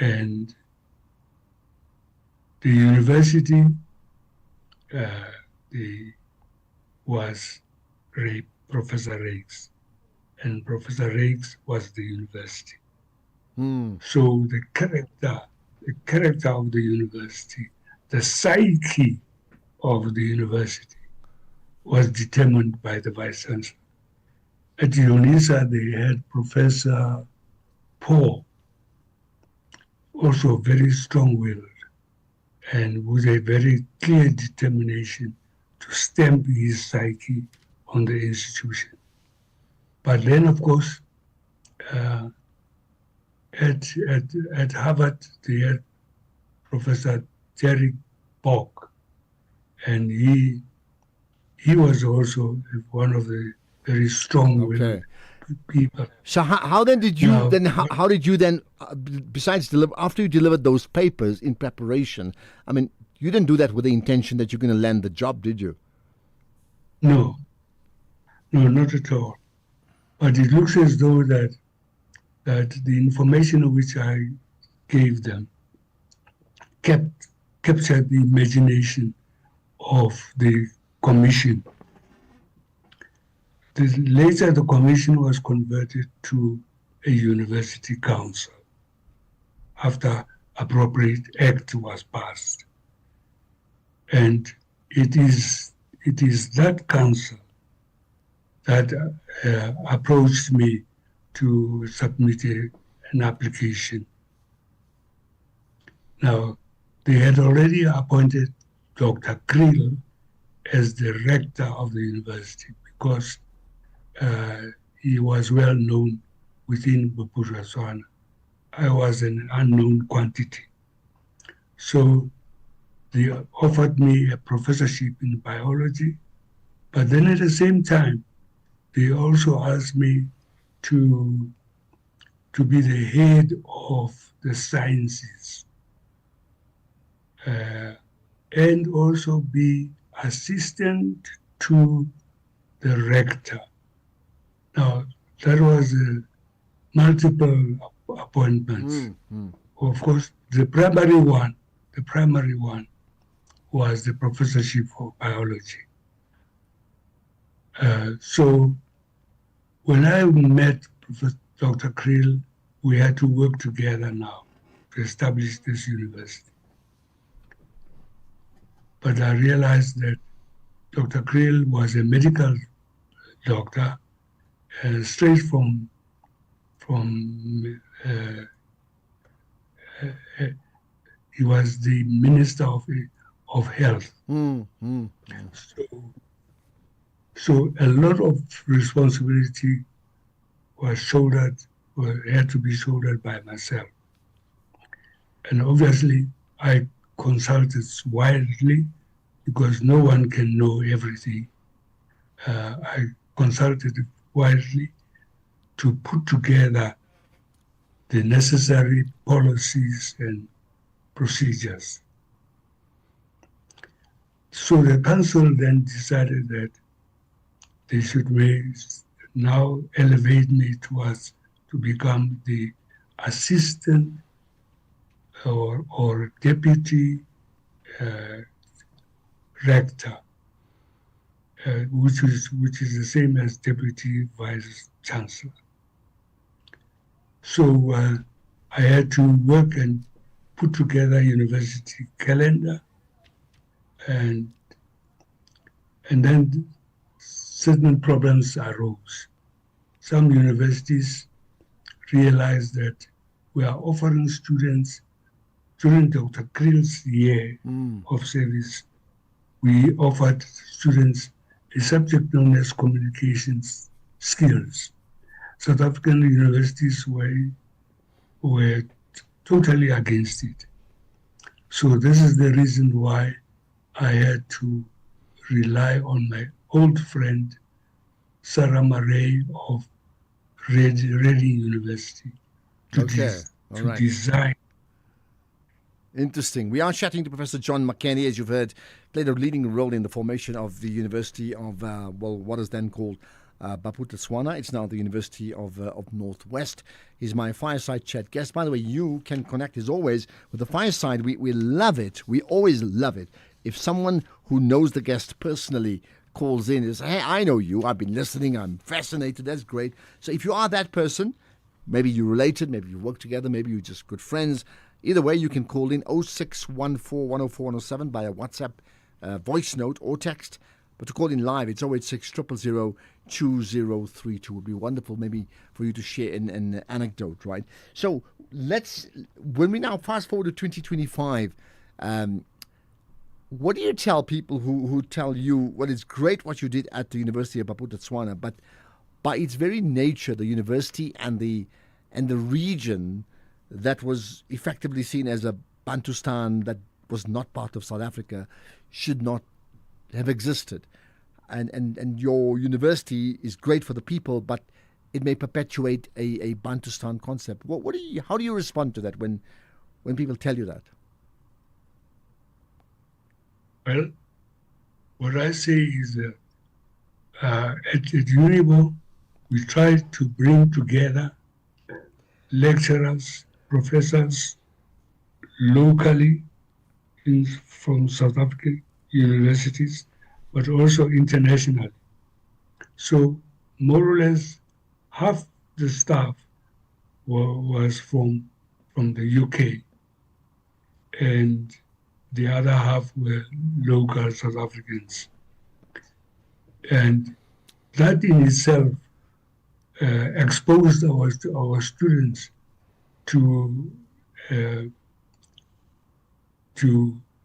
And the university was Professor Rakes, and Professor Rakes was the university. So the character the character of the university, the psyche of the university was determined by the Vice Chancellor. At UNISA, they had Professor Paul, also very strong-willed and with a very clear determination to stamp his psyche on the institution. But then, of course, at Harvard, they had Professor Jerry Bock, and he was also one of the very strong people. So how then did you how did you then besides after you delivered those papers in preparation? I mean, you didn't do that with the intention that you're going to land the job, did you? No, not at all. But it looks as though that the information which I gave them captured the imagination of the commission. Later, the commission was converted to a university council after appropriate act was passed. And it is that council that approached me to submit an application. Now, they had already appointed Dr. Kriel as the rector of the university because he was well known within Bophuthatswana. I was an unknown quantity. So they offered me a professorship in biology, but then at the same time, they also asked me to be the head of the sciences and also be assistant to the rector. Now, that was multiple appointments. Of course, the primary one was the professorship of biology. So when I met Professor Dr. Kriel, we had to work together now to establish this university. But I realized that Dr. Kriel was a medical doctor, straight from he was the Minister of Health. So a lot of responsibility had to be shouldered by myself. And obviously, I consulted widely because no one can know everything. I consulted widely to put together the necessary policies and procedures. So the council then decided that they should now elevate me to become the assistant or deputy rector, which is the same as deputy vice chancellor. So I had to work and put together university calendar, and then certain problems arose. Some universities realized that we are offering students during Dr. Kriel's year of service. We offered students a subject known as communications skills. South African universities were totally against it. So this is the reason why I had to rely on my old friend, Sarah Murray of Reading University to design. Interesting. We are chatting to Professor John McKennie, as you've heard, played a leading role in the formation of the University of, what is then called Bophuthatswana. It's now the University of Northwest. He's my Fireside Chat guest. By the way, you can connect, as always, with the Fireside. We love it. We always love it. If someone who knows the guest personally calls in and says, hey, I know you, I've been listening, I'm fascinated, that's great. So if you are that person, maybe you're related, maybe you work together, maybe you're just good friends, Either way, you can call in 0614 104 107 by a WhatsApp voice note or text. But to call in live, it's 086 000 2032. It would be wonderful maybe for you to share an anecdote, right? So when we now fast forward to 2025, what do you tell people who tell you, well, it's great what you did at the University of Botswana, but by its very nature, the university and the region that was effectively seen as a Bantustan that was not part of South Africa should not have existed. And your university is great for the people, but it may perpetuate a Bantustan concept. How do you respond to that when people tell you that? Well, what I say is that at UNIBO, we try to bring together lecturers, professors locally from South African universities, but also internationally. So more or less half the staff was from the UK, and the other half were local South Africans. And that in itself exposed our students to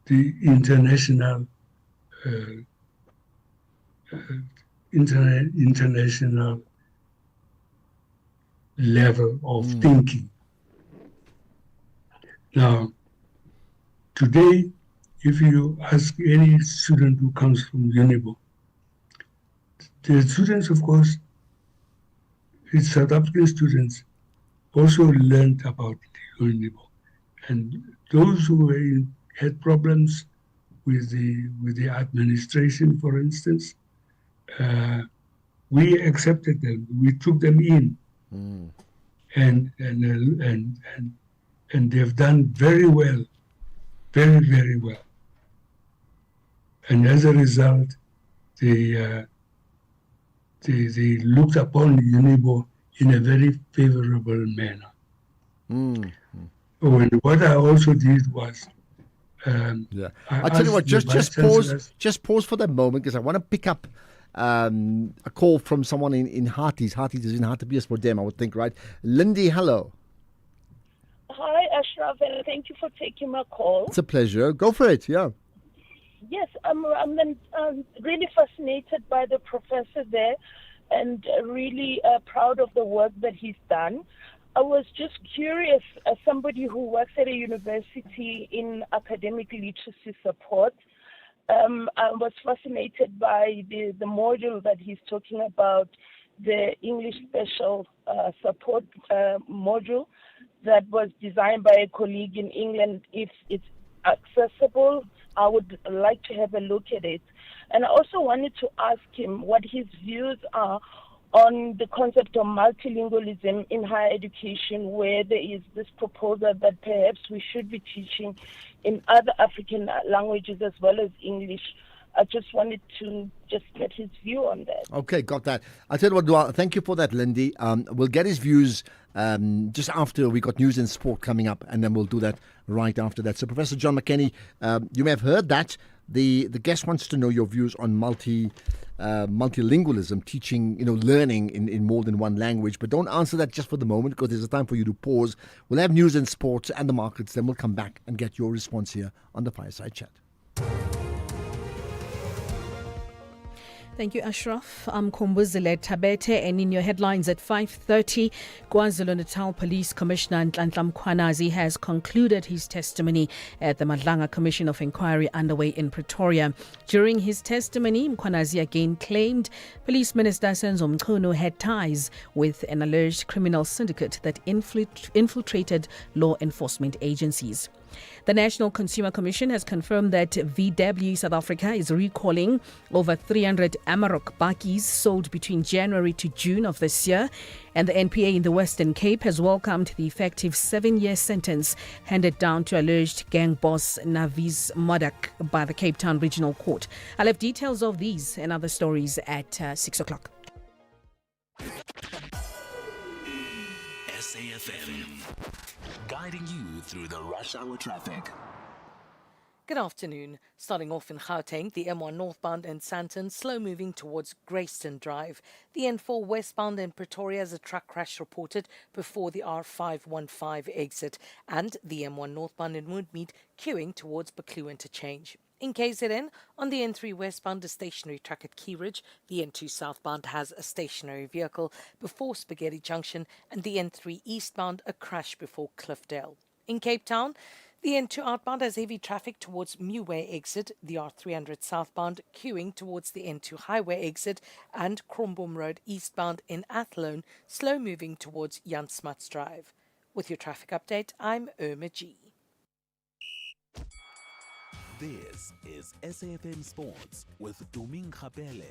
the international level of thinking. Now, today, if you ask any student who comes from UNIBO, the students, of course, it's South African students, also learned about UNIBO. And those who had problems with the administration, for instance, we accepted them. We took them in, and they've done very well, very, very well. And as a result, they looked upon UNIBO in a very favorable manner. And what I also did was, I tell you what, just pause for that moment, because I want to pick up a call from someone in Harties. Harties is in Hartbeespoort, I would think, right? Lindy, hello. Hi, Ashraf, and thank you for taking my call. It's a pleasure. Go for it, yeah. Yes, I'm really fascinated by the professor there, and really proud of the work that he's done. I was just curious, as somebody who works at a university in academic literacy support, I was fascinated by the module that he's talking about, the English special support module that was designed by a colleague in England. If it's accessible, I would like to have a look at it. And I also wanted to ask him what his views are on the concept of multilingualism in higher education, where there is this proposal that perhaps we should be teaching in other African languages as well as English. I just wanted to just get his view on that. Okay, got that. I'll tell you what, Dua, thank you for that, Lindy. We'll get his views just after we got news and sport coming up, and then we'll do that right after that. So, Professor John McKenny, you may have heard that. The guest wants to know your views on multilingualism, teaching, learning in more than one language. But don't answer that just for the moment, because there's a time for you to pause. We'll have news and sports and the markets. Then we'll come back and get your response here on the Fireside Chat. Thank you, Ashraf. I'm Kumbuzile Tabete, and in your headlines at 5:30, KwaZulu-Natal Police Commissioner Nhlanhla Mkhwanazi has concluded his testimony at the Madlanga Commission of Inquiry underway in Pretoria. During his testimony, Mkhwanazi again claimed Police Minister Senzo Mchunu had ties with an alleged criminal syndicate that infiltrated law enforcement agencies. The National Consumer Commission has confirmed that VW South Africa is recalling over 300 Amarok bakkies sold between January to June of this year, and the NPA in the Western Cape has welcomed the effective 7-year sentence handed down to alleged gang boss Navis Modak by the Cape Town Regional Court. I'll have details of these and other stories at 6 o'clock. SAFM guiding you through the rush hour traffic. Good afternoon. Starting off in Gauteng, the M1 northbound in Sandton, slow moving towards Grayston Drive. The N4 westbound in Pretoria has a truck crash reported before the R515 exit. And the M1 northbound in Woodmead, queuing towards Buccleuch Interchange. In KZN, on the N3 westbound, a stationary truck at Key Ridge. The N2 southbound has a stationary vehicle before Spaghetti Junction. And the N3 eastbound, a crash before Cliffdale. In Cape Town, the N2 outbound has heavy traffic towards Meway exit, the R300 southbound queuing towards the N2 highway exit, and Krombom Road eastbound in Athlone, slow moving towards Jan Smuts Drive. With your traffic update, I'm Irma G. This is SAFM Sports with Duming Khapele.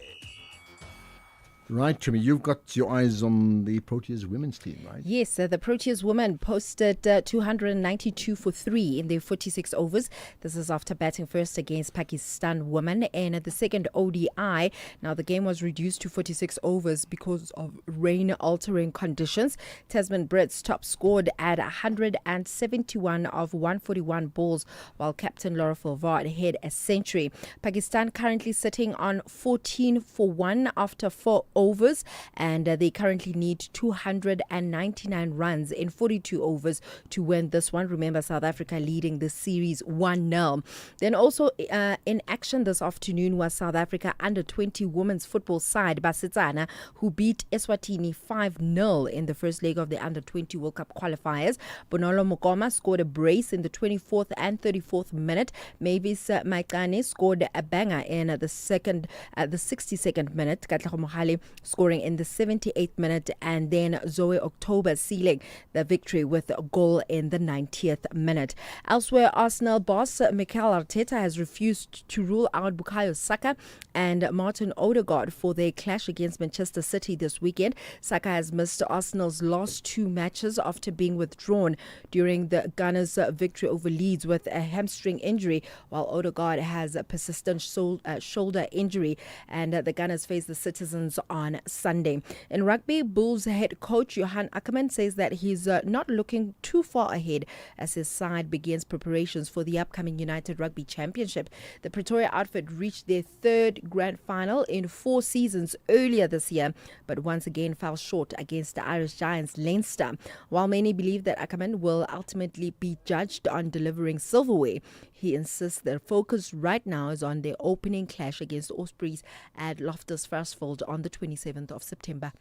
Right, Jimmy, you've got your eyes on the Proteas women's team, right? Yes, the Proteas women posted 292 for 3 in their 46 overs. This is after batting first against Pakistan women in the second ODI. Now, the game was reduced to 46 overs because of rain-altering conditions. Tasman Brits top scored at 171 of 141 balls, while captain Laura Fulvard hit a century. Pakistan currently sitting on 14 for 1 after 4 overs, and they currently need 299 runs in 42 overs to win this one. Remember, South Africa leading the series 1-0. Then also in action this afternoon was South Africa under-20 women's football side, Basetsana, who beat Eswatini 5-0 in the first leg of the under-20 World Cup qualifiers. Bonolo Mokoma scored a brace in the 24th and 34th minute. Mavis Maikane scored a banger in the 62nd minute. Katlego Mohale scoring in the 78th minute, and then Zoe October sealing the victory with a goal in the 90th minute. Elsewhere, Arsenal boss Mikel Arteta has refused to rule out Bukayo Saka and Martin Odegaard for their clash against Manchester City this weekend. Saka has missed Arsenal's last 2 matches after being withdrawn during the Gunners' victory over Leeds with a hamstring injury, while Odegaard has a persistent shoulder injury, and the Gunners face the Citizens on Sunday. In rugby, Bulls head coach Johan Ackerman says that he's not looking too far ahead as his side begins preparations for the upcoming United Rugby Championship. The Pretoria outfit reached their 3rd grand final in 4 seasons earlier this year, but once again fell short against the Irish Giants Leinster. While many believe that Ackerman will ultimately be judged on delivering silverware, he insists their focus right now is on their opening clash against Ospreys at Loftus Versfeld on the 27th of September.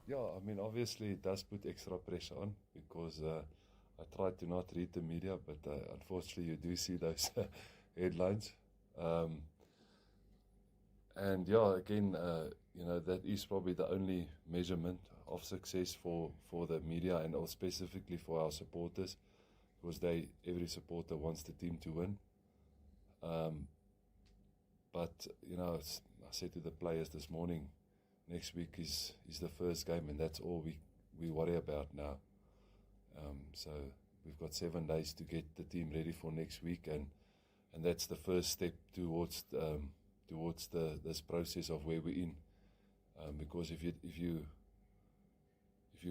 Yeah, I mean, obviously it does put extra pressure on because I try to not read the media, but unfortunately you do see those headlines. And yeah, again, that is probably the only measurement of success for the media and specifically for our supporters, because every supporter wants the team to win. But I said to the players this morning, next week is the first game, and that's all we worry about now. So we've got 7 days to get the team ready for next week, and that's the first step towards this process of where we're in. Because if you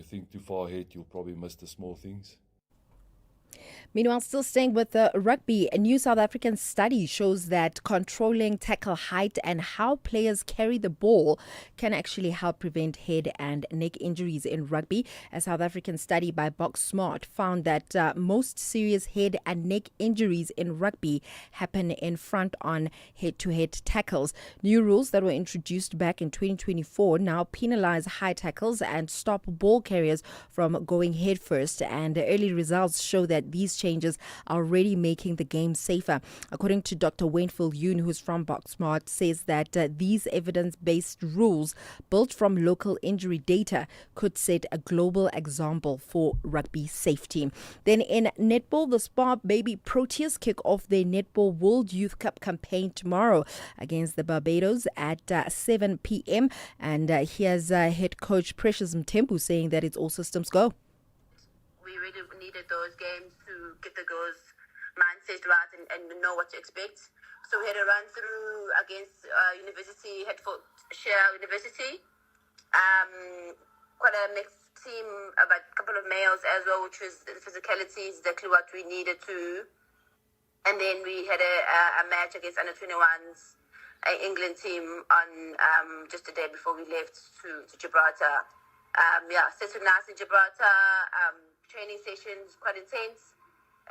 think too far ahead, you'll probably miss the small things. Meanwhile, still staying with rugby, a new South African study shows that controlling tackle height and how players carry the ball can actually help prevent head and neck injuries in rugby. A South African study by Box Smart found that most serious head and neck injuries in rugby happen in front-on head-to-head tackles. New rules that were introduced back in 2024 now penalize high tackles and stop ball carriers from going head first, and the early results show that these changes are already making the game safer. According to Dr. Waynfield Yoon, who's from Boxsmart, says that these evidence-based rules built from local injury data could set a global example for rugby safety. Then in netball, the Spar Baby Proteas kick off their Netball World Youth Cup campaign tomorrow against the Barbados at 7 p.m. And here's head coach Precious Mthembu saying that it's all systems go. We really needed those games to get the girls' mindset right and know what to expect. So we had a run through against Hertfordshire University. Quite a mixed team, but a couple of males as well, which was the physicality is exactly what we needed to. And then we had a match against under 21s England team on just a day before we left to Gibraltar. Settled nice in Gibraltar. Training sessions quite intense.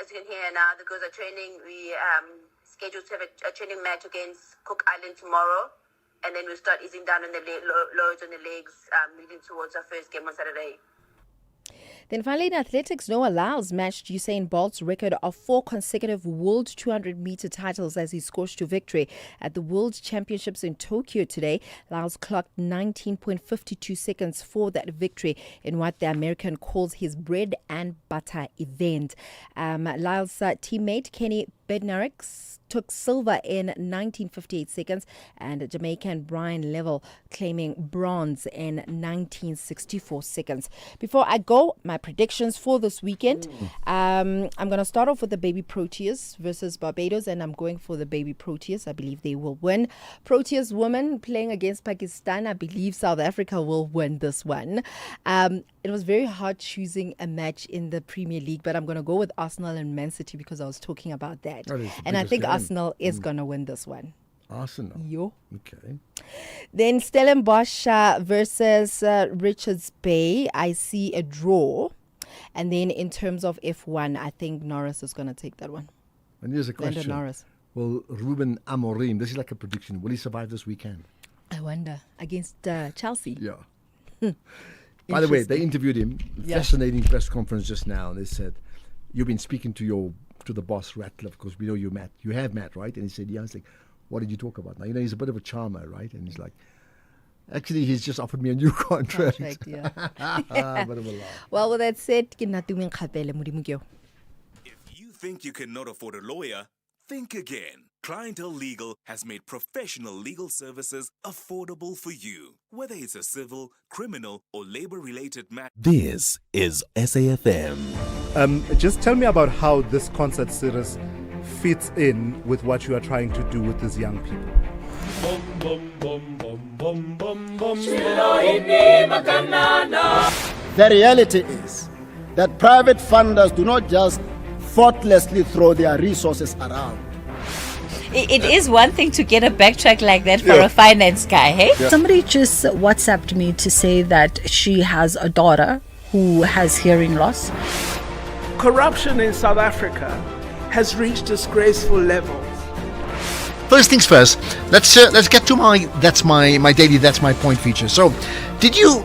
As you can hear now, the girls are training. We scheduled to have a training match against Cook Island tomorrow. And then we'll start easing down on the loads on the legs, leading towards our first game on Saturday. Then finally in athletics, Noah Lyles matched Usain Bolt's record of 4 consecutive World 200-meter titles as he scorched to victory at the World Championships in Tokyo today. Lyles clocked 19.52 seconds for that victory in what the American calls his bread and butter event. Lyles' teammate Kenny Bednarek took silver in 1958 seconds, and Jamaican Brian Level claiming bronze in 1964 seconds. Before I go, my predictions for this weekend. I'm going to start off with the Baby Proteas versus Barbados, and I'm going for the Baby Proteas. I believe they will win. Proteas women playing against Pakistan. I believe South Africa will win this one. It was very hard choosing a match in the Premier League, but I'm going to go with Arsenal and Man City because I was talking about that. And I think Arsenal is going to win this one. Arsenal. Yo. Okay. Then Stellenbosch versus Richards Bay. I see a draw. And then in terms of F1, I think Norris is going to take that one. And here's a question. Lando Norris. Well, Ruben Amorim, this is like a prediction. Will he survive this weekend? I wonder. Against Chelsea. Yeah. By the way, they interviewed him. Yeah. Fascinating press conference just now. And they said, you've been speaking to the boss, Ratcliffe, because we know you met. You have met, right? And he said, yeah. I was like, what did you talk about? Now, he's a bit of a charmer, right? And he's like, actually, he's just offered me a new contract. Yeah. Bit of a laugh. Well, with that said, ke nna tumeng kgapele, Modimo ke yo. If you think you cannot afford a lawyer, think again. Clientele Legal has made professional legal services affordable for you. Whether it's a civil, criminal, or labor-related matter. This is SAFM. Just tell me about how this concert series fits in with what you are trying to do with these young people. The reality is that private funders do not just thoughtlessly throw their resources around. It is one thing to get a backtrack like that for a finance guy, hey? Somebody just WhatsApped me to say that she has a daughter who has hearing loss. Corruption in South Africa has reached disgraceful levels. First things first, let's get to my daily That's My Point feature. So, did you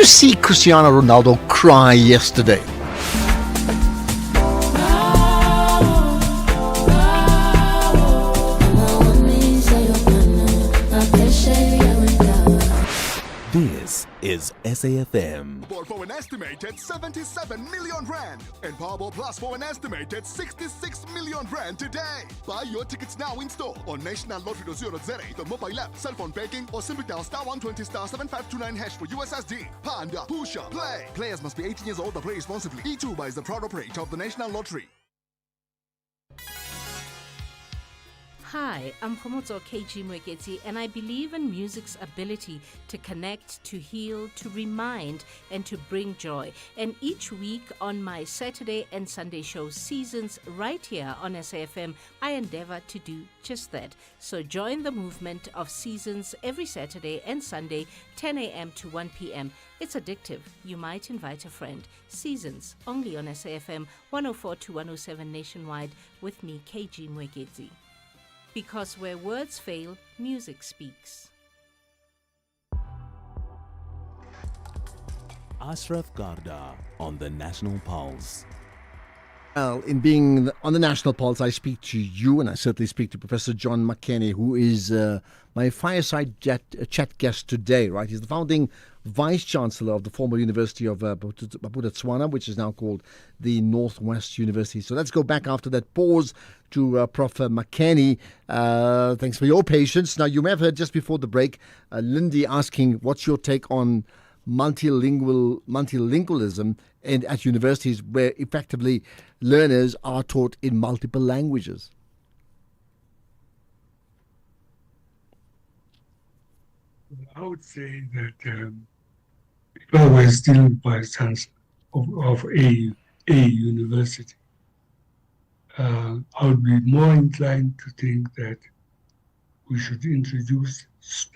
see Cristiano Ronaldo cry yesterday? This is SAFM. Ball for an estimated 77 million rand. And Powerball Plus for an estimated 66 million rand today. Buy your tickets now in store on nationallottery.co.za, the mobile app, cell phone banking, or simply dial *120*7529# for USSD. Panda, Pusha, play. Players must be 18 years old or play responsibly. E2 is the proud operator of the National Lottery. Hi, I'm Khomotso KG Mweketi, and I believe in music's ability to connect, to heal, to remind, and to bring joy. And each week on my Saturday and Sunday show Seasons right here on SAFM, I endeavor to do just that. So join the movement of Seasons every Saturday and Sunday, 10 a.m. to 1 p.m. It's addictive. You might invite a friend. Seasons, only on SAFM 104 to 107 nationwide with me, KG Mweketi. Because where words fail, music speaks. Ashraf Garda on the National Pulse. Well, in being on the National Pulse, I speak to you, and I certainly speak to Professor John McKenny, who is my fireside chat guest today, right? He's the founding Vice-Chancellor of the former University of Bophuthatswana, which is now called the Northwest University. So let's go back after that pause to Prof. McKenny. Thanks for your patience. Now, you may have heard just before the break, Lindy asking, what's your take on multilingualism and at universities where effectively learners are taught in multiple languages? I would say that Well, we're still vice chancellor of a university. I would be more inclined to think that we should introduce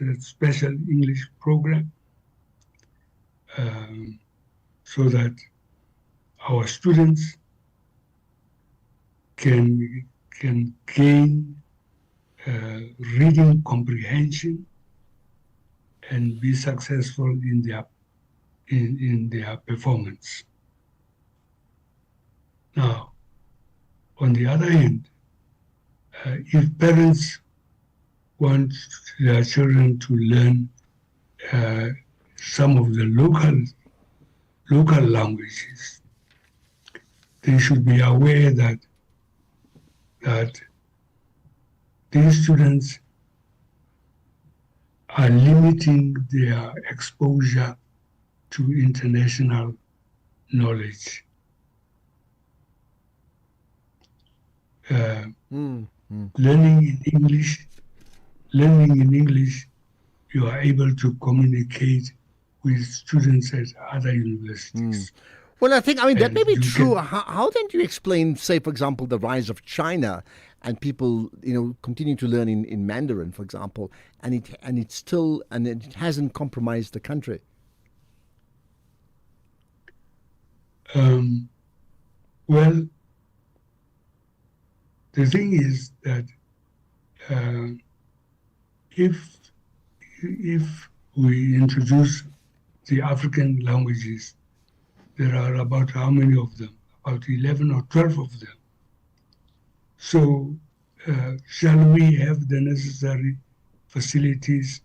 a special English program so that our students can gain reading comprehension and be successful in their performance. Now, on the other hand, if parents want their children to learn some of the local languages, they should be aware that these students are limiting their exposure to international knowledge. Learning in English, you are able to communicate with students at other universities. Well, that And may be you true. can- How then do you explain, say, for example, the rise of China and people, continue to learn in Mandarin, for example, and it hasn't compromised the country? Well, the thing is that if we introduce the African languages, there are about how many of them? About 11 or 12 of them. So shall we have the necessary facilities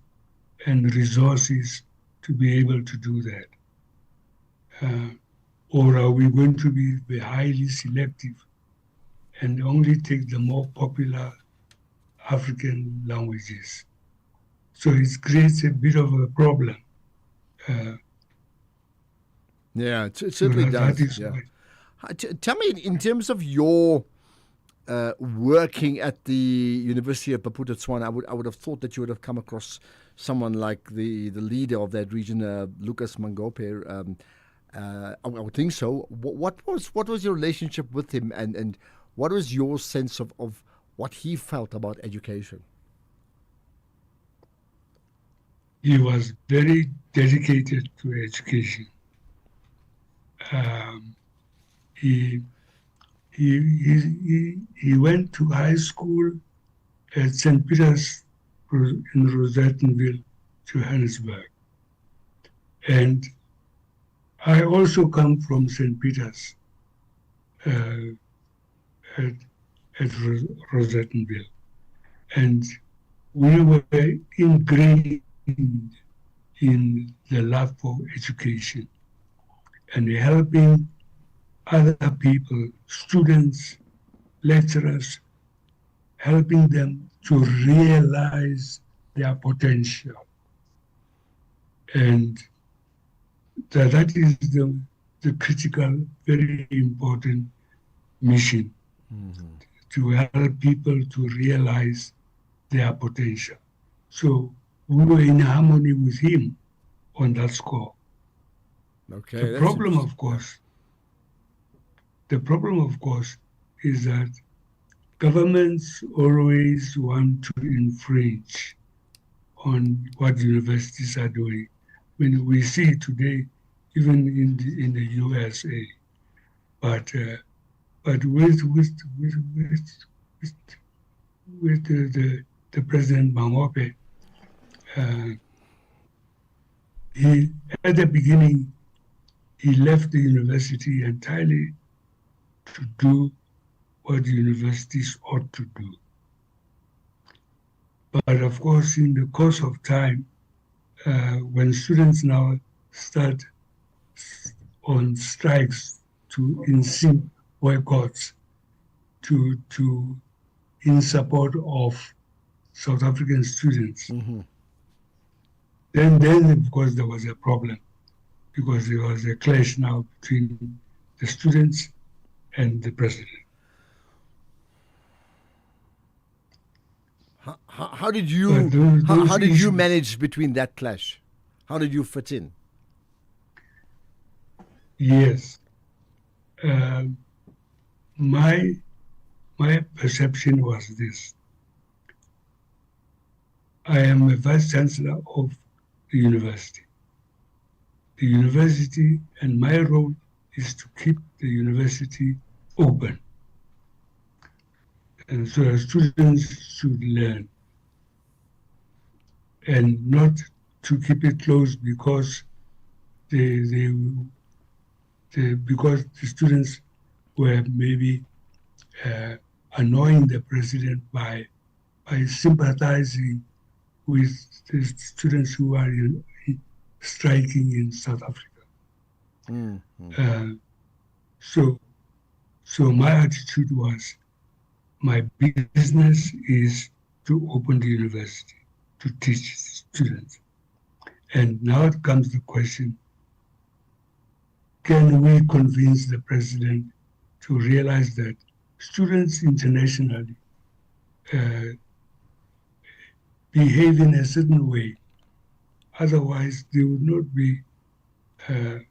and resources to be able to do that? Or are we going to be highly selective and only take the more popular African languages? So it creates a bit of a problem. Yeah, it certainly that does. is Yeah. why- Tell me, in terms of your working at the University of Maputo, Tswana, I would have thought that you would have come across someone like the leader of that region, Lucas Mangope. I would think so. What was your relationship with him, and what was your sense of what he felt about education? He was very dedicated to education. He went to high school at St. Peter's in Rosettenville, Johannesburg. And I also come from St. Peter's at Rosettenville. And we were ingrained in the love for education and helping other people, students, lecturers, helping them to realize their potential. And that is the critical, very important mission, to help people to realize their potential. So we were in harmony with him on that score. Okay. The problem, of course, is that governments always want to infringe on what universities are doing. When we see today, even in the USA, but with the President Mangope, he at the beginning he left the university entirely to do what the universities ought to do. But of course, in the course of time, when students now start on strikes in boycotts in support of South African students, then of course there was a problem, because there was a clash now between the students and the president. How did you manage between that clash? How did you fit in? Yes. My perception was this. I am a vice chancellor of the university. The university, and my role is to keep the university open. And so students should learn, and not to keep it closed because because the students were maybe annoying the president by sympathizing with the students who are striking in South Africa. So my attitude was, my business is to open the university, to teach students. And now comes the question, can we convince the president to realize that students internationally behave in a certain way? Otherwise, they would not be the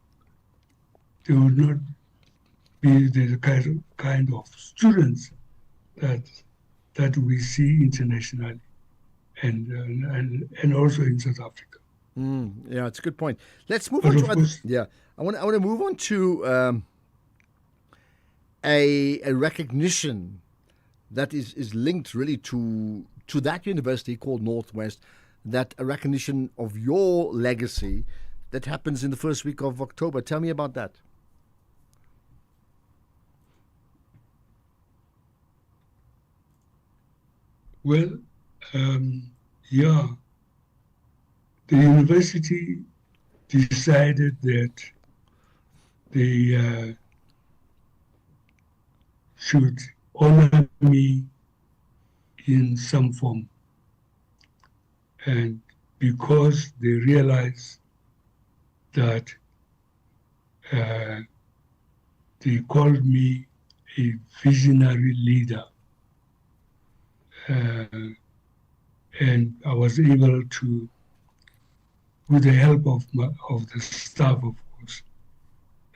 kind of students that we see internationally and also in South Africa. Yeah, it's a good point. Let's move on to I want to move on to a recognition that is linked really to that university called Northwest, that a recognition of your legacy that happens in the first week of October. Tell me about that. Well, yeah, the university decided that they should honor me in some form. And because they realized that they called me a visionary leader, and I was able to, with the help of the staff, of course,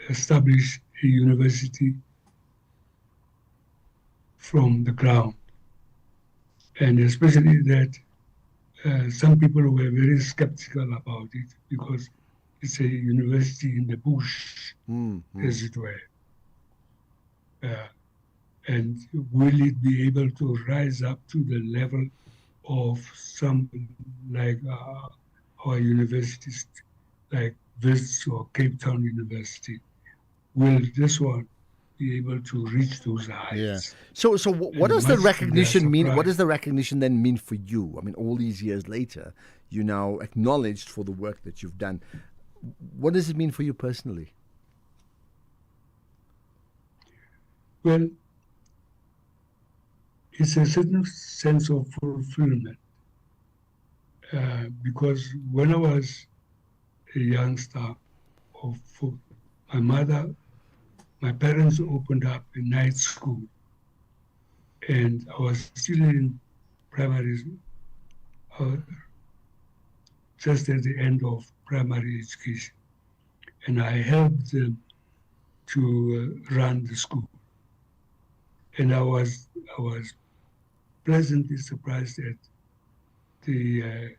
establish a university from the ground. And especially that some people were very skeptical about it because it's a university in the bush, as it were. And will it be able to rise up to the level of some like our universities, like Wits or Cape Town University? Will this one be able to reach those heights? Yeah. So what does the recognition mean? What does the recognition then mean for you? I mean, all these years later, you're now acknowledged for the work that you've done. What does it mean for you personally? Well, it's a certain sense of fulfillment because when I was a youngster, my parents opened up a night school, and I was still in primary, just at the end of primary education, and I helped them to run the school, and I was pleasantly surprised at the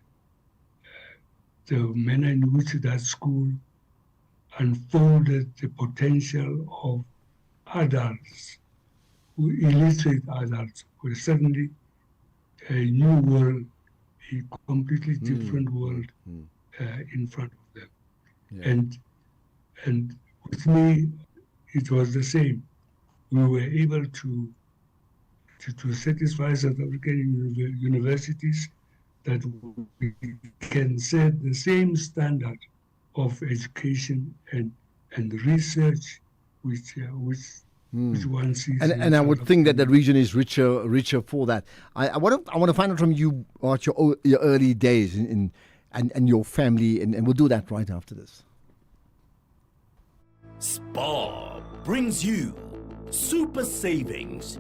manner in which that school unfolded the potential of adults, illiterate adults, were suddenly a new world, a completely different world in front of them. Yeah. And with me, it was the same. We were able to satisfy South African universities that we can set the same standard of education and research which one sees. And I would think that the region is richer for that. I want to find out from you about your early days and your family, and we'll do that right after this. SPAR brings you Super Savings.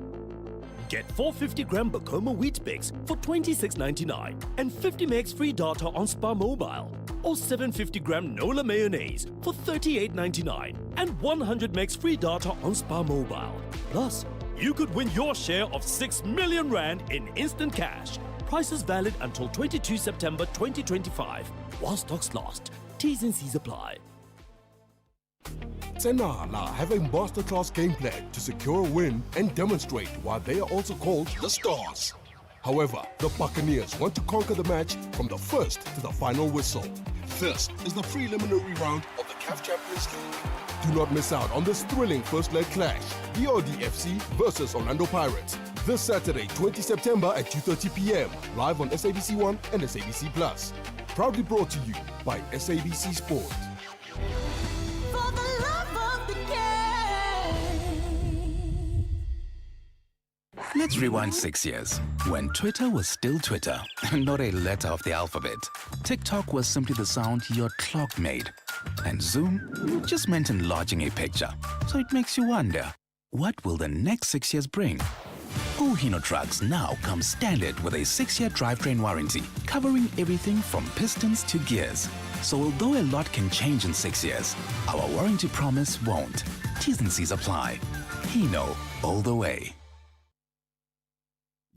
Get 450-gram Bacoma Wheat Bix for $26.99 and 50 megs free data on Spar Mobile. Or 750-gram Nola Mayonnaise for $38.99 and 100 megs free data on Spar Mobile. Plus, you could win your share of 6 million rand in instant cash. Prices valid until 22 September 2025. While stocks last. T's and C's apply. Tsenala have a masterclass game plan to secure a win and demonstrate why they are also called the Stars. However, the Buccaneers want to conquer the match from the first to the final whistle. This is the preliminary round of the CAF Champions League. Do not miss out on this thrilling first leg clash, the ODFC versus Orlando Pirates, this Saturday, 20 September at 2:30 p.m. live on SABC 1 and SABC Plus. Proudly brought to you by SABC Sport. Let's rewind 6 years, when Twitter was still Twitter, not a letter of the alphabet. TikTok was simply the sound your clock made. And Zoom just meant enlarging a picture. So it makes you wonder, what will the next 6 years bring? Ohino trucks now come standard with a 6-year drivetrain warranty, covering everything from pistons to gears. So although a lot can change in 6 years, our warranty promise won't. T's and C's apply. Hino, all the way.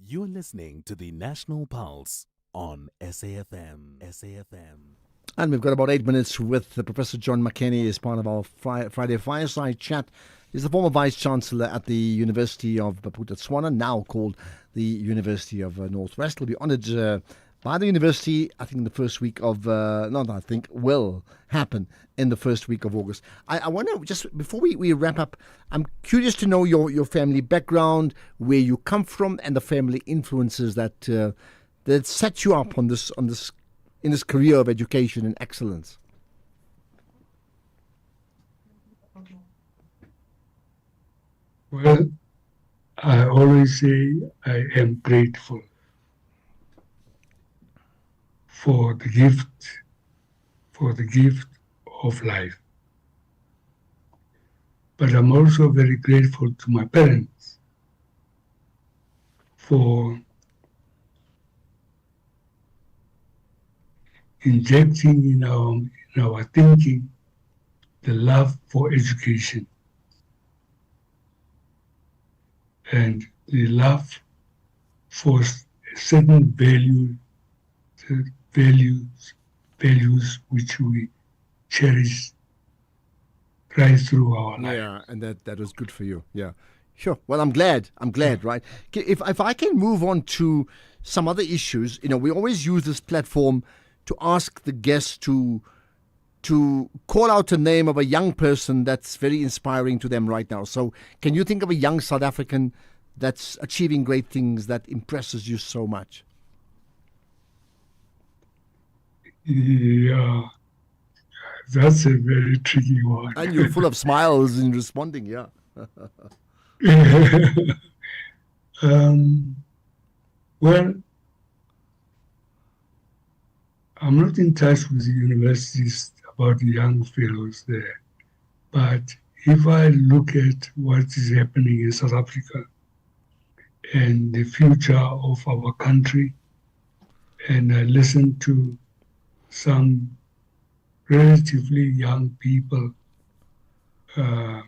You're listening to the National Pulse on SAFM. SAFM. And we've got about 8 minutes with Professor John McKenny as part of our Friday Fireside Chat. He's the former Vice-Chancellor at the University of Botswana, now called the University of Northwest. He'll be honoured by the university, I think in the first week of, will happen in the first week of August. I wonder, just before we wrap up, I'm curious to know your family background, where you come from, and the family influences that set you up in this career of education and excellence. Well, I always say I am grateful for the gift of life. But I'm also very grateful to my parents for injecting in our thinking the love for education and the love for certain values which we cherish right through our life. Yeah, and that was good for you. Yeah, sure. Well, I'm glad, right? If I can move on to some other issues, we always use this platform to ask the guests to call out a name of a young person that's very inspiring to them right now. So can you think of a young South African that's achieving great things that impresses you so much? Yeah, that's a very tricky one. And you're full of smiles in responding, yeah. Well, I'm not in touch with the universities about the young fellows there, but if I look at what is happening in South Africa and the future of our country, and I listen to some relatively young people, I'm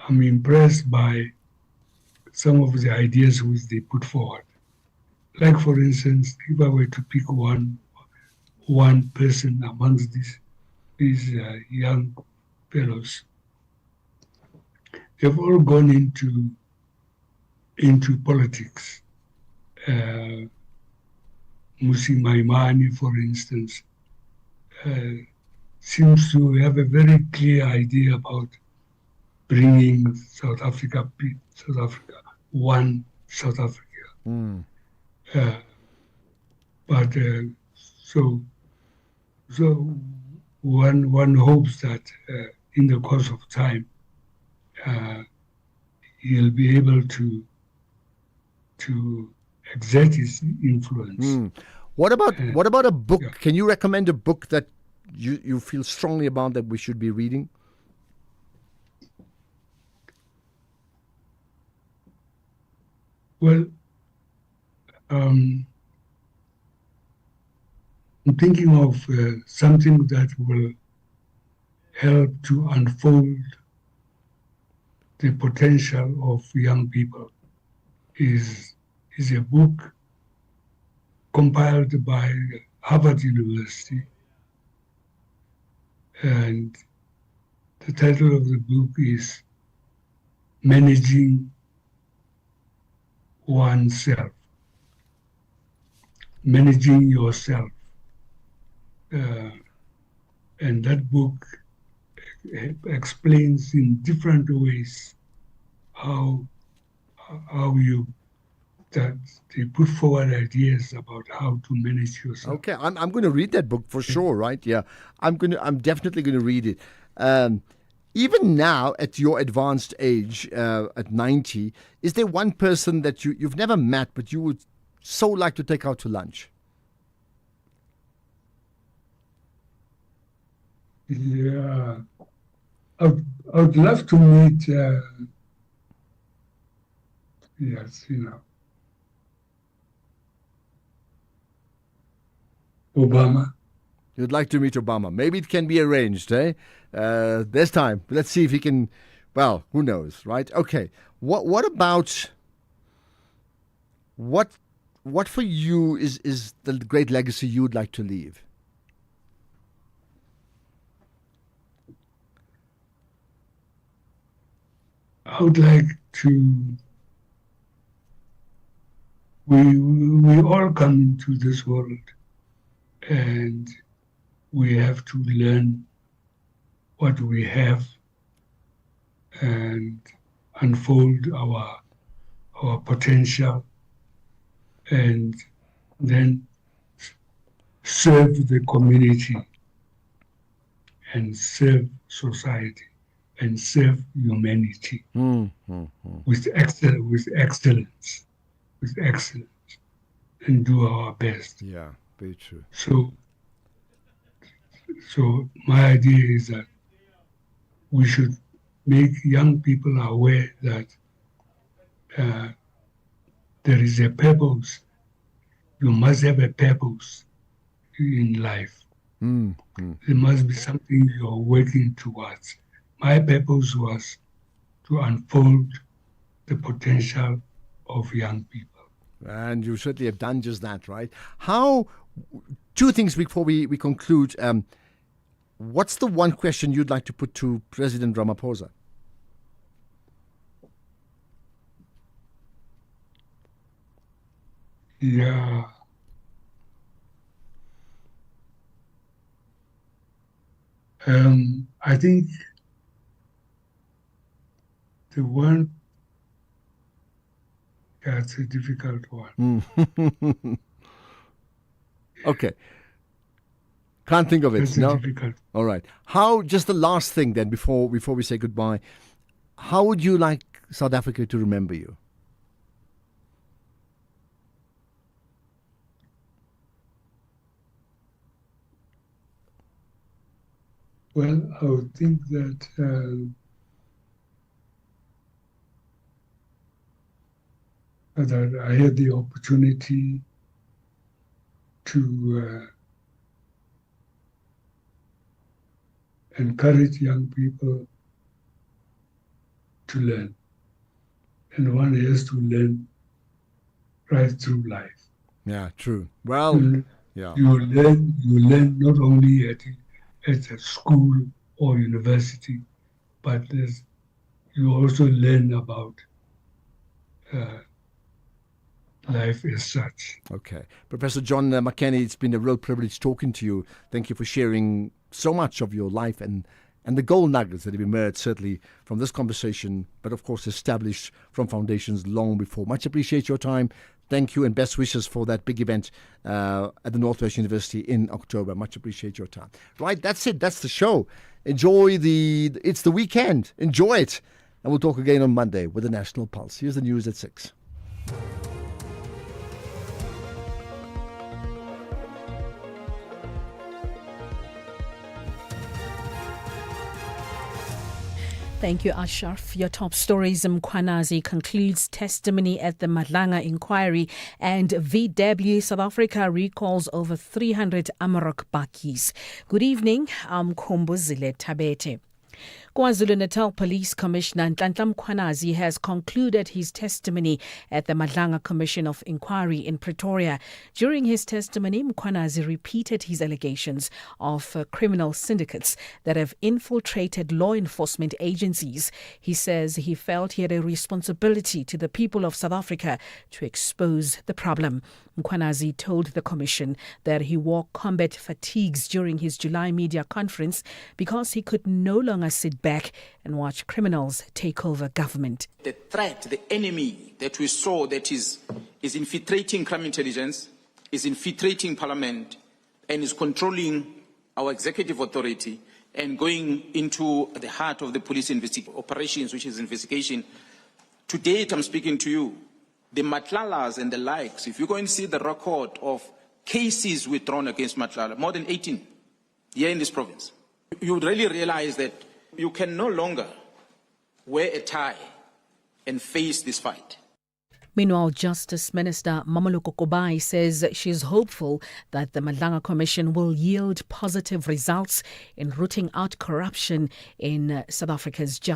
impressed by some of the ideas which they put forward. Like, for instance, if I were to pick one person amongst these young fellows, they've all gone into politics. Musi Maimane, for instance, seems to have a very clear idea about bringing South Africa, one South Africa. So one hopes that in the course of time he'll be able to exert his influence. What about a book? Yeah. Can you recommend a book that you feel strongly about that we should be reading? Well, I'm thinking of something that will help to unfold the potential of young people. Is a book compiled by Harvard University, and the title of the book is Managing Oneself, Managing Yourself. And that book explains in different ways how they put forward ideas about how to manage yourself. Okay, I'm going to read that book for sure, right? Yeah, I'm definitely going to read it. Even now, at your advanced age, at 90, is there one person that you've never met but you would so like to take out to lunch? Yeah, I would love to meet. Obama. You'd like to meet Obama. Maybe it can be arranged, eh? There's time. Let's see if he can. Well, who knows, right? Okay. What about what for you is the great legacy you would like to leave? I would like to. We all come into this world, and we have to learn what we have and unfold our potential, and then serve the community and serve society and serve humanity with excellence, and do our best. Yeah, very true. So my idea is that we should make young people aware that there is a purpose. You must have a purpose in life. There must be something you're working towards. My purpose was to unfold the potential of young people. And you certainly have done just that, right? Two things before we conclude. What's the one question you'd like to put to President Ramaphosa? Yeah. I think the one that's a difficult one. Okay. Can't think of it. That's No. difficult. All right. Just the last thing then before we say goodbye. How would you like South Africa to remember you? Well, I would think that that I had the opportunity to encourage young people to learn. And one has to learn right through life. Yeah, true. Well, yeah. You learn not only at a school or university, but you also learn about life as such. Okay. Professor John McKenny, it's been a real privilege talking to you. Thank you for sharing so much of your life and the gold nuggets that have emerged certainly from this conversation, but of course established from foundations long before. Much appreciate your time. Thank you and best wishes for that big event at the Northwest University in October. Much appreciate your time. Right, that's it. That's the show. Enjoy it's the weekend. Enjoy it. And we'll talk again on Monday with the National Pulse. Here's the news at 6. Thank you, Ashraf. Your top stories. Mkhwanazi concludes testimony at the Madlanga inquiry, and VW South Africa recalls over 300 Amarok Bakis. Good evening. I'm Khumbuzile Tabete. KwaZulu-Natal Police Commissioner Nhlanhla Mkhwanazi has concluded his testimony at the Madlanga Commission of Inquiry in Pretoria. During his testimony, Mkhwanazi repeated his allegations of criminal syndicates that have infiltrated law enforcement agencies. He says he felt he had a responsibility to the people of South Africa to expose the problem. Mkhwanazi told the commission that he wore combat fatigues during his July media conference because he could no longer sit back and watch criminals take over government. The threat, the enemy that we saw that is infiltrating crime intelligence, is infiltrating parliament, and is controlling our executive authority and going into the heart of the police operations, which is investigation. To date, I'm speaking to you, the Matlalas and the likes, if you go and see the record of cases withdrawn against Matlala, more than 18 here in this province, you would really realize that you can no longer wear a tie and face this fight. Meanwhile, Justice Minister Mameloko Kobai says she's hopeful that the Madlanga Commission will yield positive results in rooting out corruption in South Africa's justice.